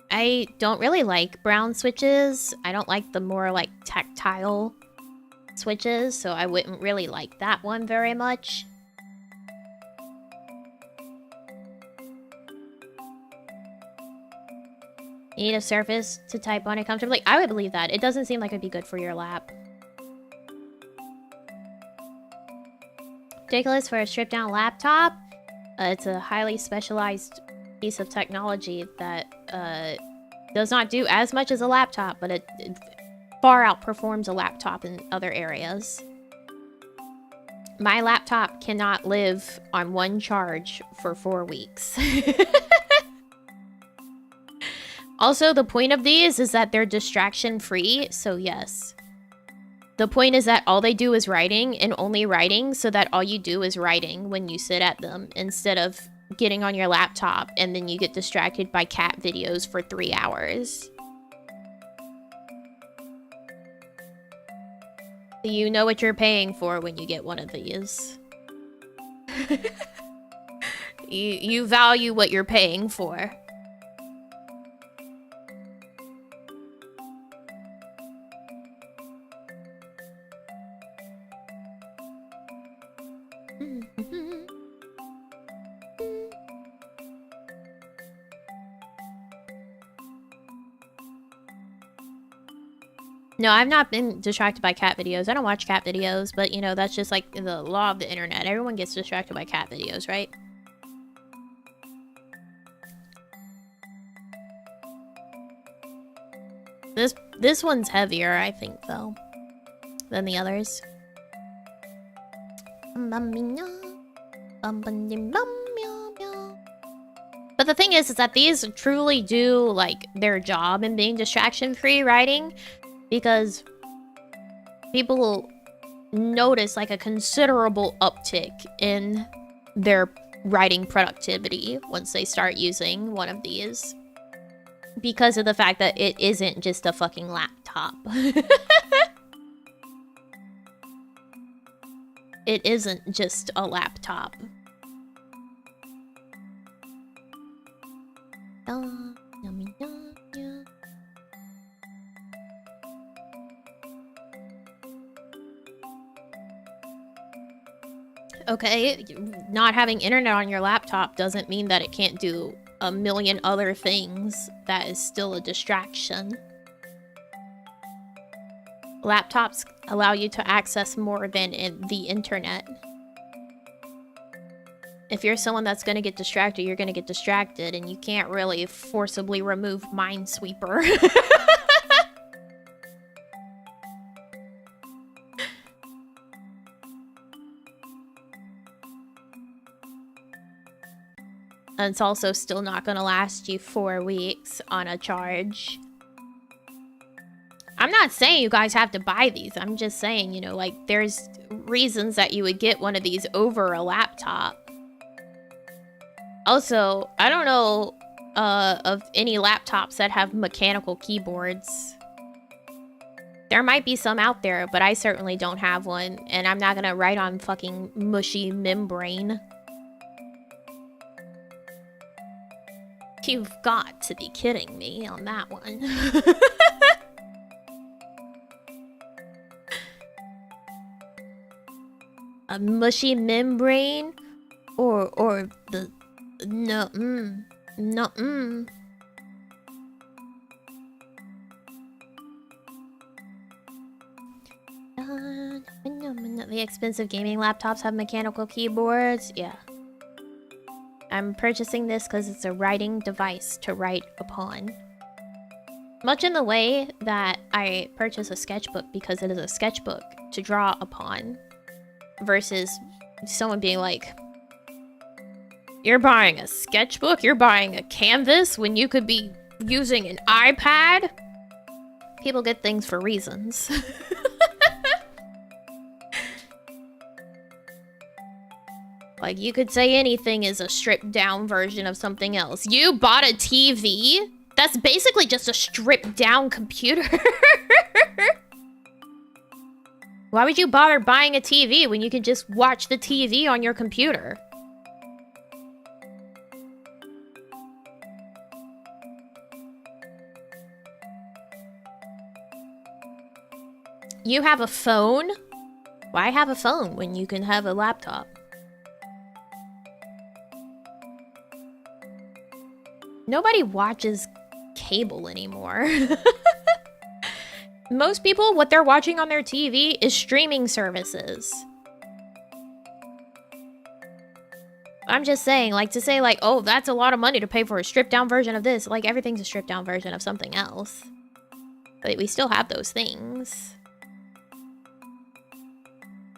I don't really like brown switches. I don't like the more like tactile switches, so I wouldn't really like that one very much. You need a surface to type on it comfortably. I would believe that. It doesn't seem like it'd be good for your lap. Ridiculous for a stripped-down laptop. It's a highly specialized piece of technology that does not do as much as a laptop, but it far outperforms a laptop in other areas. My laptop cannot live on one charge for 4 weeks. Also, the point of these is that they're distraction-free, so yes. The point is that all they do is writing, and only writing, so that all you do is writing when you sit at them, instead of getting on your laptop, and then you get distracted by cat videos for 3 hours. You know what you're paying for when you get one of these. You value what you're paying for. No, I've not been distracted by cat videos. I don't watch cat videos, but, you know, that's just, like, the law of the internet. Everyone gets distracted by cat videos, right? This one's heavier, I think, though, than the others. But the thing is that these truly do, like, their job in being distraction-free writing, because people will notice, like, a considerable uptick in their writing productivity once they start using one of these. Because of the fact that it isn't just a fucking laptop. It isn't just a laptop. Okay, not having internet on your laptop doesn't mean that it can't do a million other things. That is still a distraction. Laptops allow you to access more than the internet. If you're someone that's going to get distracted, you're going to get distracted, and you can't really forcibly remove Minesweeper. And it's also still not going to last you 4 weeks on a charge. I'm not saying you guys have to buy these. I'm just saying, you know, like, there's reasons that you would get one of these over a laptop. Also, I don't know of any laptops that have mechanical keyboards. There might be some out there, but I certainly don't have one. And I'm not going to write on fucking mushy membrane. You've got to be kidding me on that one. A mushy membrane? Or the... No, no, The expensive gaming laptops have mechanical keyboards? Yeah. I'm purchasing this because it's a writing device to write upon. Much in the way that I purchase a sketchbook because it is a sketchbook to draw upon. Versus someone being like, you're buying a sketchbook? You're buying a canvas when you could be using an iPad? People get things for reasons. Like, you could say anything is a stripped down version of something else. You bought a TV? That's basically just a stripped down computer. Why would you bother buying a TV when you can just watch the TV on your computer? You have a phone? Why have a phone when you can have a laptop? Nobody watches cable anymore. Most people, what they're watching on their TV is streaming services. I'm just saying, like, to say, like, oh, that's a lot of money to pay for a stripped down version of this. Like, everything's a stripped down version of something else. But we still have those things.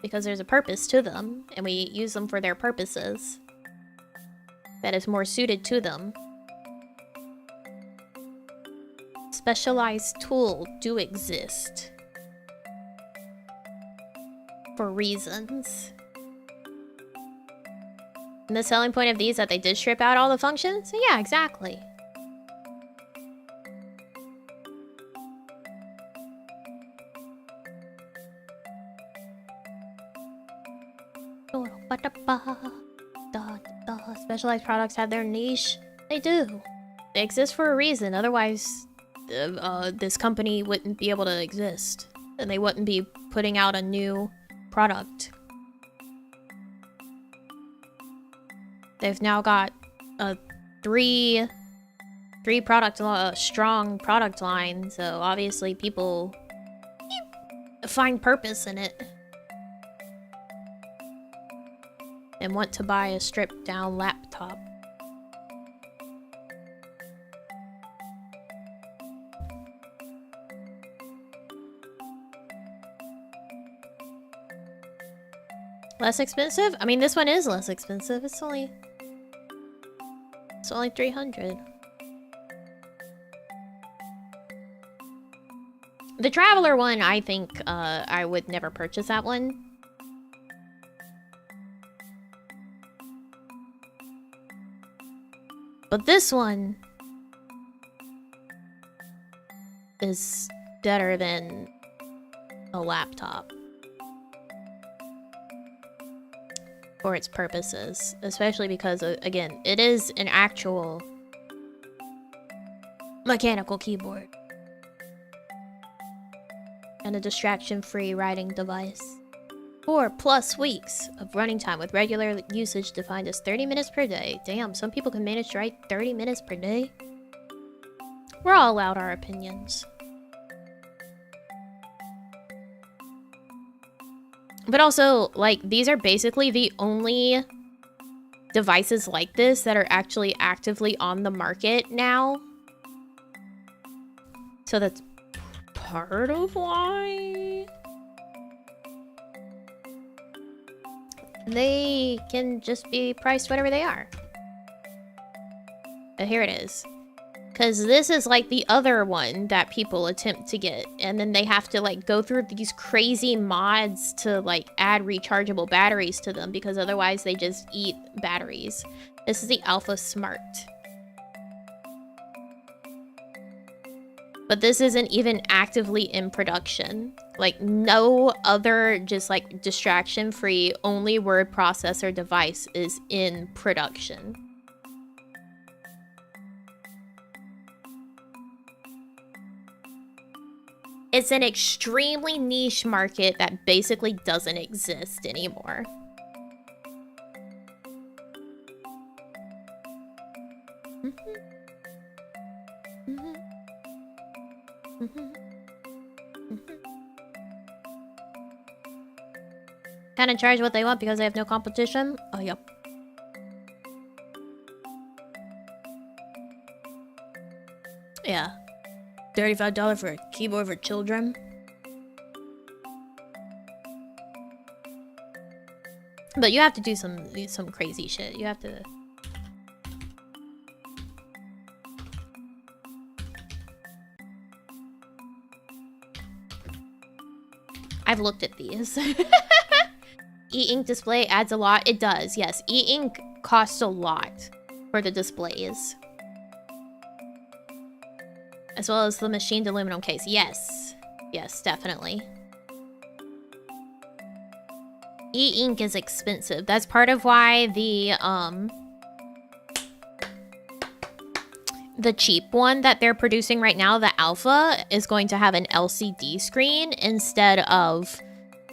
Because there's a purpose to them, and we use them for their purposes. That is more suited to them. Specialized tools do exist. For reasons. And the selling point of these is that they did strip out all the functions? Yeah, exactly. Specialized products have their niche. They do. They exist for a reason. Otherwise, this company wouldn't be able to exist. And they wouldn't be putting out a new product. They've now got a three strong product line. So obviously people find purpose in it. And want to buy a stripped down laptop. Less expensive? I mean, this one is less expensive. It's only 300. The Traveler one, I think I would never purchase that one. But this one is better than a laptop for its purposes, especially because, again, it is an actual mechanical keyboard and a distraction-free writing device. 4+ weeks of running time with regular usage defined as 30 minutes per day. Damn, some people can manage to write 30 minutes per day. We're all allowed our opinions. But also, like, these are basically the only devices like this that are actually actively on the market now. So that's part of why they can just be priced whatever they are. But here it is. Because this is like the other one that people attempt to get. And then they have to like go through these crazy mods to like add rechargeable batteries to them. Because otherwise they just eat batteries. This is the Alpha Smart. But this isn't even actively in production. Like no other just like distraction-free only word processor device is in production. It's an extremely niche market that basically doesn't exist anymore. Kind of charge what they want because they have no competition? Oh, yep. Yeah. $35 for a keyboard for children. But you have to do some crazy shit. You have to... I've looked at these. E-ink display adds a lot. It does, yes. E-ink costs a lot for the displays. As well as the machined aluminum case. Yes. Yes, definitely. E-ink is expensive. That's part of why the cheap one that they're producing right now, the Alpha, is going to have an LCD screen instead of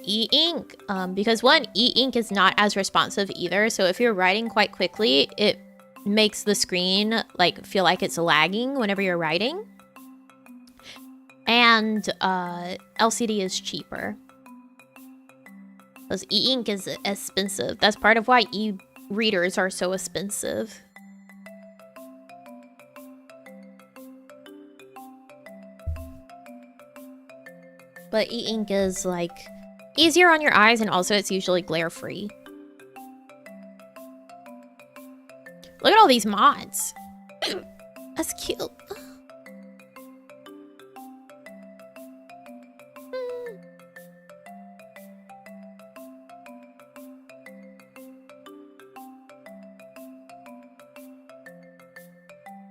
e-ink. Because one, e-ink is not as responsive either. So if you're writing quite quickly, it makes the screen like feel like it's lagging whenever you're writing. And LCD is cheaper. Because e-ink is expensive. That's part of why e-readers are so expensive. But e-ink is like easier on your eyes, and also it's usually glare-free. Look at all these mods. That's cute.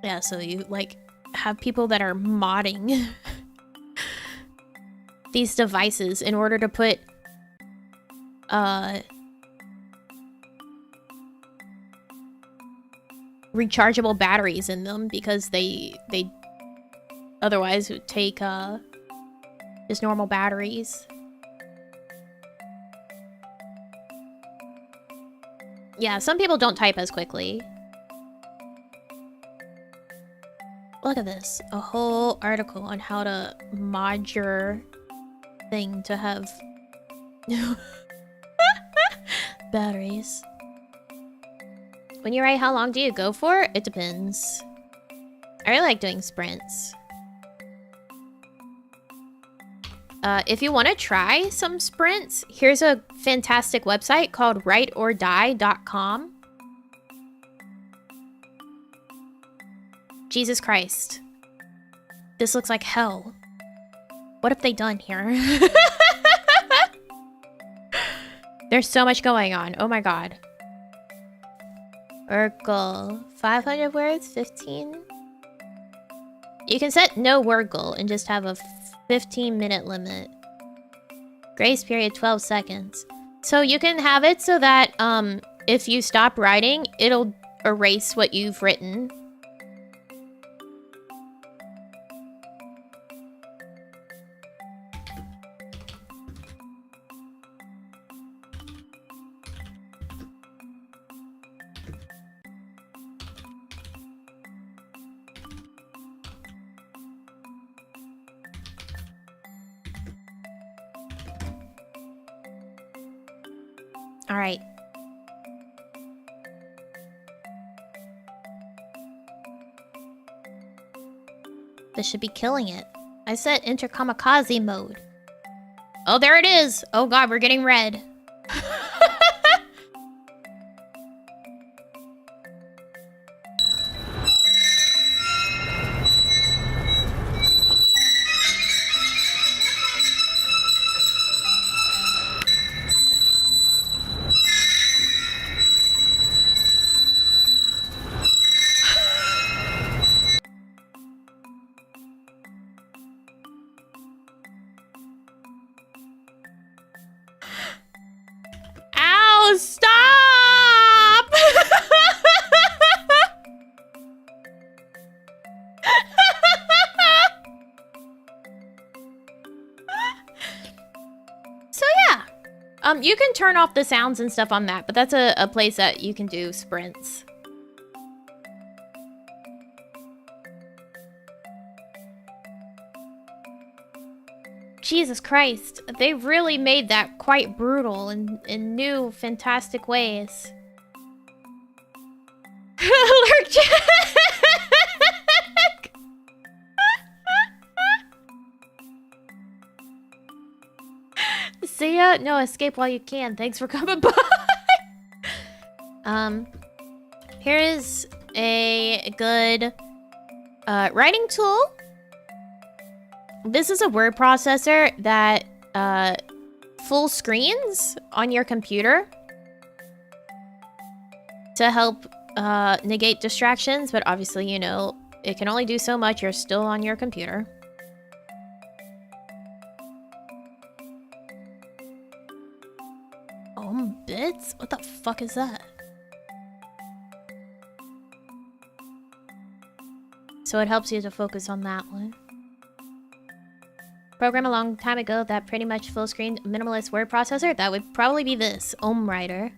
Yeah, so you like have people that are modding these devices in order to put rechargeable batteries in them, because they otherwise would take just normal batteries. Yeah, some people don't type as quickly. Look at this. A whole article on how to mod your thing to have batteries. When you write, how long do you go for? It depends. I really like doing sprints. if you want to try some sprints, here's a fantastic website called writeordie.com. Jesus Christ. This looks like hell. What have they done here? There's so much going on. Oh my god. Word goal. 500 words? 15? You can set no word goal and just have a 15-minute limit. Grace period 12 seconds. So you can have it so that if you stop writing, it'll erase what you've written. All right. This should be killing it. I set enter kamikaze mode. Oh, there it is. Oh god, we're getting red. Ow, stop! So yeah, you can turn off the sounds and stuff on that, but that's a place that you can do sprints. Jesus Christ, they really made that quite brutal in new, fantastic ways. Lurk check! See ya? No, escape while you can. Thanks for coming by. Here is a good writing tool. This is a word processor that full screens on your computer to help negate distractions, but obviously, you know, it can only do so much. You're still on your computer. Bits? What the fuck is that? So it helps you to focus on that one. Program a long time ago that pretty much full screen minimalist word processor. That would probably be this NaNoWriMo.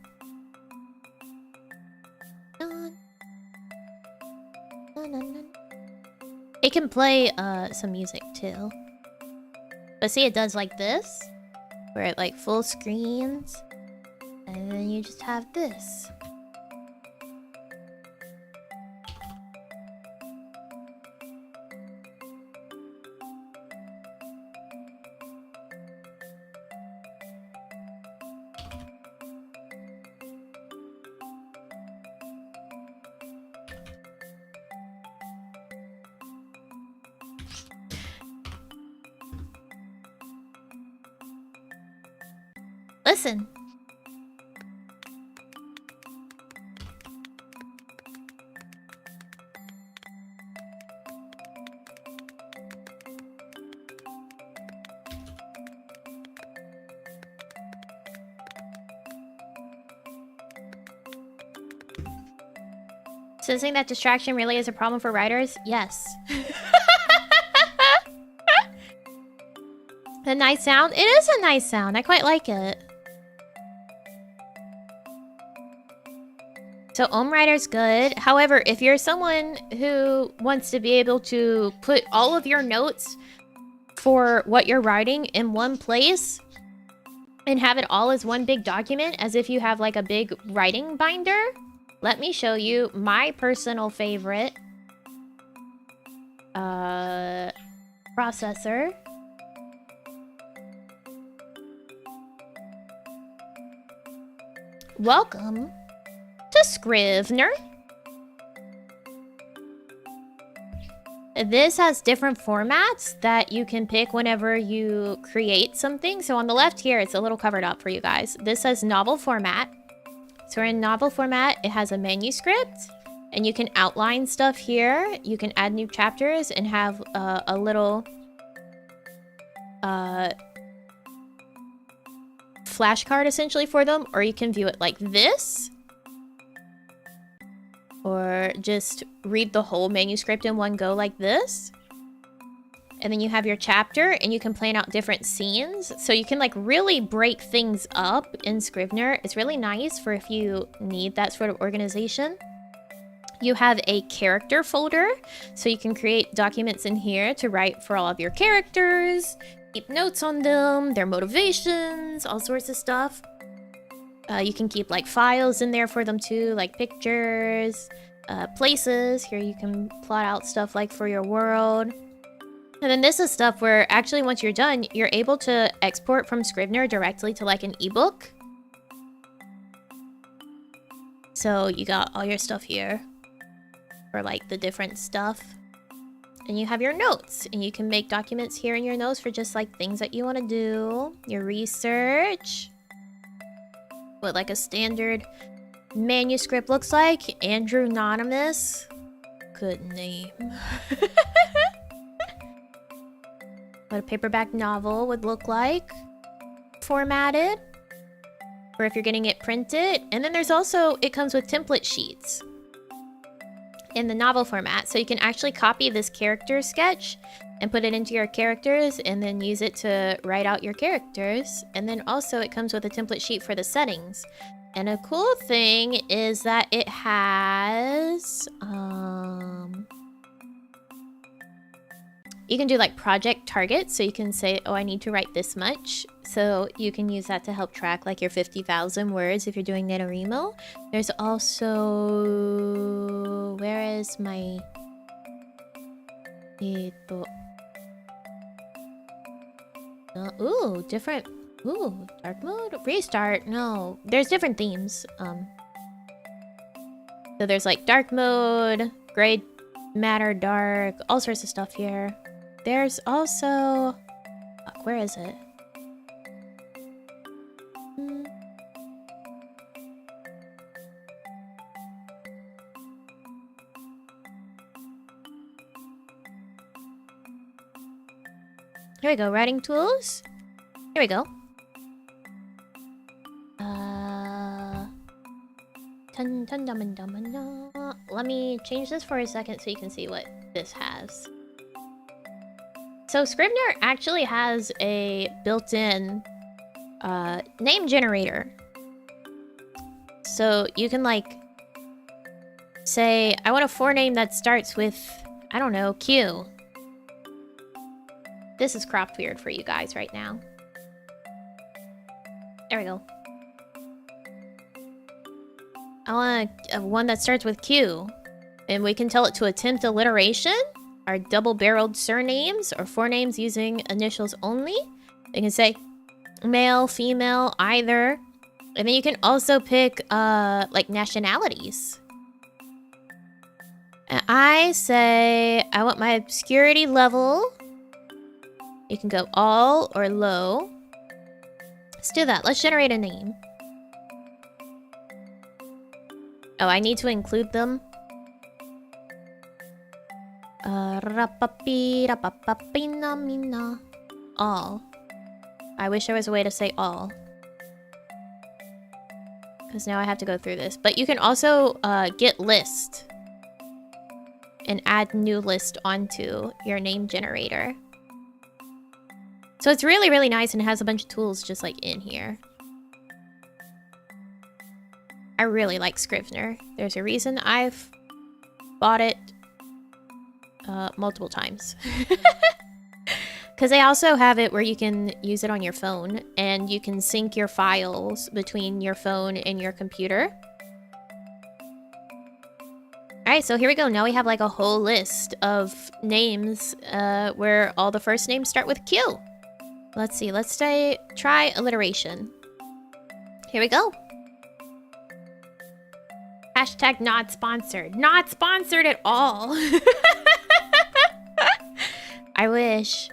It can play some music too. But see, it does like this, where it like full screens, and then you just have this. Listen. Sensing that distraction really is a problem for writers? Yes. A nice sound? It is a nice sound. I quite like it. So NaNoWriMo's good. However, if you're someone who wants to be able to put all of your notes for what you're writing in one place and have it all as one big document, as if you have like a big writing binder, let me show you my personal favorite processor. Welcome to Scrivener. This has different formats that you can pick whenever you create something. So on the left here, it's a little covered up for you guys. This says novel format. So in novel format, it has a manuscript, and you can outline stuff here. You can add new chapters and have a little flashcard essentially for them, or you can view it like this, or just read the whole manuscript in one go like this. And then you have your chapter, and you can plan out different scenes. So you can like really break things up in Scrivener. It's really nice for if you need that sort of organization. You have a character folder, so you can create documents in here to write for all of your characters, keep notes on them, their motivations, all sorts of stuff. You can keep like files in there for them too, like pictures, places. Here you can plot out stuff like for your world. And then this is stuff where actually once you're done, you're able to export from Scrivener directly to like an ebook. So you got all your stuff here for like the different stuff. And you have your notes, and you can make documents here in your notes for just like things that you want to do. Your research. What like a standard manuscript looks like. Andrew Anonymous. Good name. What a paperback novel would look like. Formatted. Or if you're getting it printed. And then there's also, it comes with template sheets in the novel format. So you can actually copy this character sketch and put it into your characters and then use it to write out your characters. And then also it comes with a template sheet for the settings. And a cool thing is that it has, you can do like project targets, so you can say, oh, I need to write this much. So you can use that to help track like your 50,000 words if you're doing NaNoWriMo. There's also, where is my, ooh, different, ooh, dark mode, restart, no. There's different themes. So there's like dark mode, gray matter, dark, all sorts of stuff here. There's also... Fuck, where is it? Here we go, writing tools. Here we go. Let me change this for a second so you can see what this has. So Scrivener actually has a built-in name generator. So you can like say, I want a forename that starts with, I don't know, Q. This is cropped weird for you guys right now. There we go. I want one that starts with Q. And we can tell it to attempt alliteration, or double-barreled surnames, or forenames using initials only. You can say male, female, either. And then you can also pick like nationalities. And I say I want my obscurity level. You can go all or low. Let's do that. Let's generate a name. Oh, I need to include them. All. I wish there was a way to say all. Because now I have to go through this. But you can also get list. And add new list onto your name generator. So it's really, really nice and it has a bunch of tools just like in here. I really like Scrivener. There's a reason I've bought it multiple times. Because they also have it where you can use it on your phone and you can sync your files between your phone and your computer. Alright, so here we go. Now we have like a whole list of names where all the first names start with Q. Let's see. Let's try alliteration. Here we go. Hashtag not sponsored. Not sponsored at all. I wish.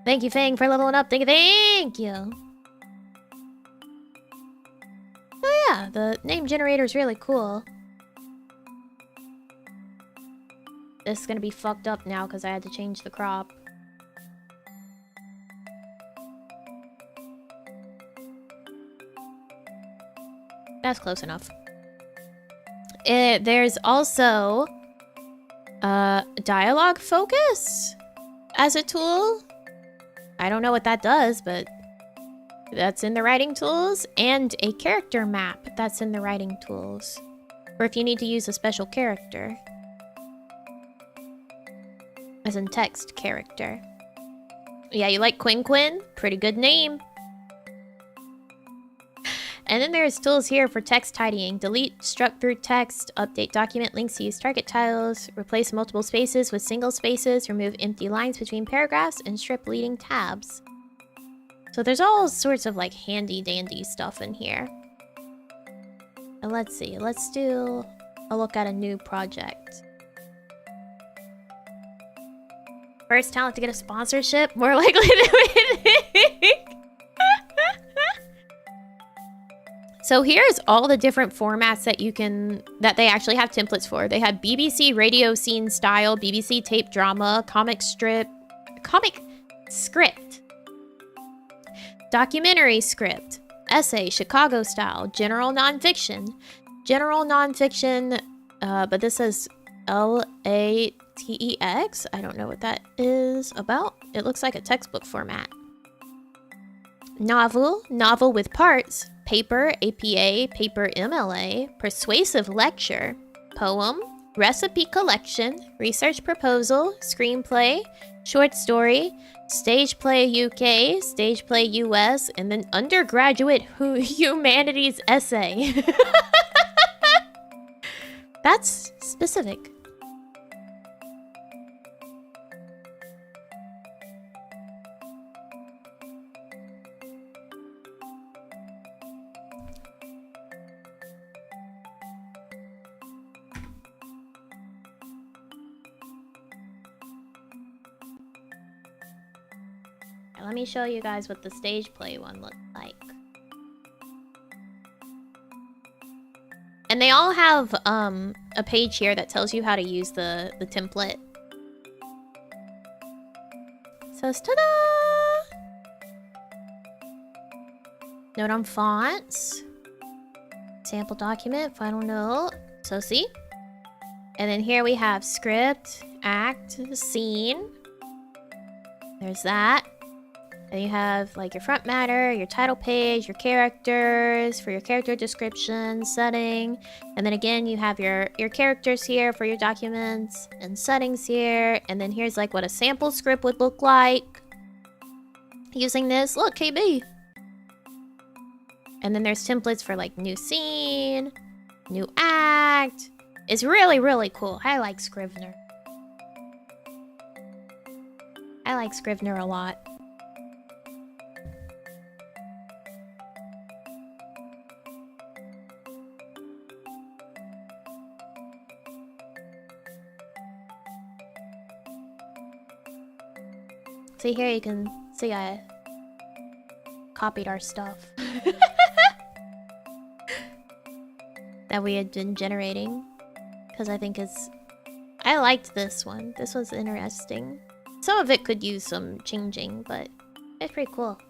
Thank you, Fang, for leveling up. Thank you. Oh yeah, the name generator is really cool. This is gonna be fucked up now because I had to change the crop. That's close enough. There's also dialogue focus as a tool. I don't know what that does, but that's in the writing tools. And a character map that's in the writing tools. Or if you need to use a special character. As in text character. Yeah, you like Quinn Quinn? Pretty good name. And then there's tools here for text tidying. Delete struck through text, update document links to use target titles, replace multiple spaces with single spaces, remove empty lines between paragraphs, and strip leading tabs. So there's all sorts of like handy dandy stuff in here. And let's see, let's do a look at a new project. First talent to get a sponsorship, more likely than we think. So here's all the different formats that they actually have templates for. They have BBC radio scene style, BBC tape drama, comic script, documentary script, essay, Chicago style, general nonfiction, but this says LATEX. I don't know what that is about. It looks like a textbook format. Novel with parts, paper, APA, paper, MLA, persuasive lecture, poem, recipe collection, research proposal, screenplay, short story, stage play UK, stage play US, and then undergraduate humanities essay. That's specific. Let me show you guys what the stage play one looks like. And they all have a page here that tells you how to use the template. So ta-da! Note on fonts. Sample document, final note. So see? And then here we have script, act, scene. There's that. And you have like your front matter, your title page, your characters for your character description, setting. And then again, you have your characters here for your documents and settings here. And then here's like what a sample script would look like using this. Look, KB. And then there's templates for like new scene, new act. It's really, really cool. I like Scrivener. I like Scrivener a lot. See here, you can see I copied our stuff that we had been generating because I think I liked this one. This was interesting. Some of it could use some changing, but it's pretty cool.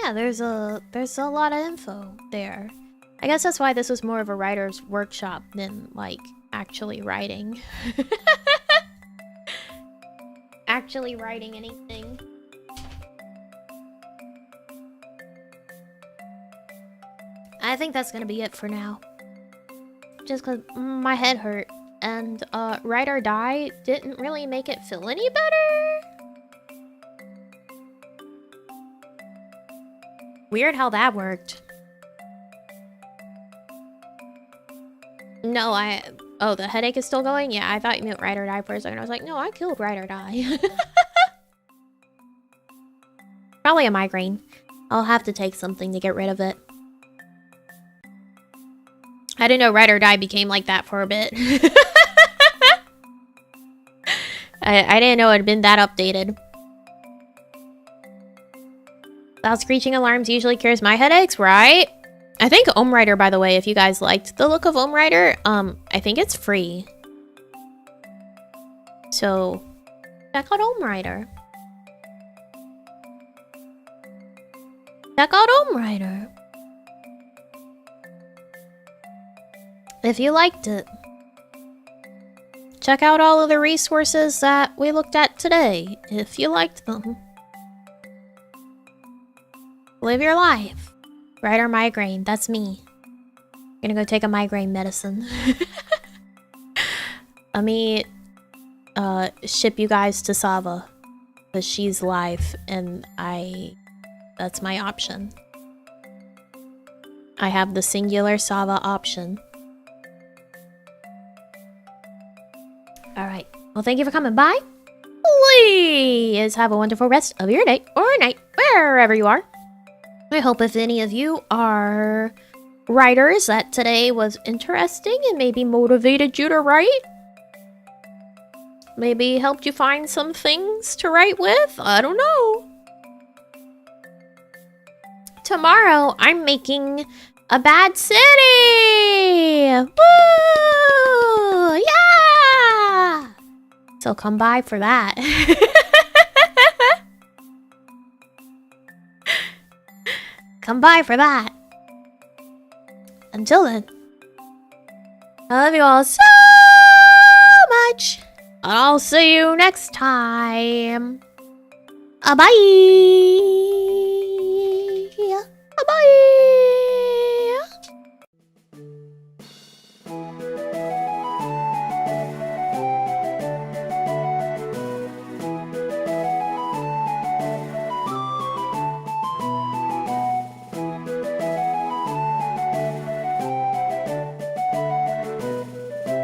Yeah, there's a lot of info there. I guess that's why this was more of a writer's workshop than like actually writing. Actually writing anything. I think that's gonna be it for now. Just cause my head hurt and Ride or Die didn't really make it feel any better. Weird how that worked. No, oh, the headache is still going? Yeah, I thought you meant Ride or Die for a second. I was like, no, I killed Ride or Die. Probably a migraine. I'll have to take something to get rid of it. I didn't know Ride or Die became like that for a bit. I didn't know it had been that updated. Loud screeching alarms usually cures my headaches, right? I think Ohm Rider, by the way, if you guys liked the look of Ohm Rider, I think it's free. So, check out Ohm Rider. Check out Ohm Rider. If you liked it. Check out all of the resources that we looked at today, if you liked them. Live your life. Rider migraine, that's me. Gonna go take a migraine medicine. Let me ship you guys to Sava. Because she's live and that's my option. I have the singular Sava option. Alright. Well, thank you for coming by. Please have a wonderful rest of your day or night, wherever you are. I hope if any of you are writers that today was interesting and maybe motivated you to write. Maybe helped you find some things to write with. I don't know. Tomorrow, I'm making a bad city! Woo! Yeah! So come by for that. Come by for that. Until then, I love you all so much. I'll see you next time. Bye. Bye.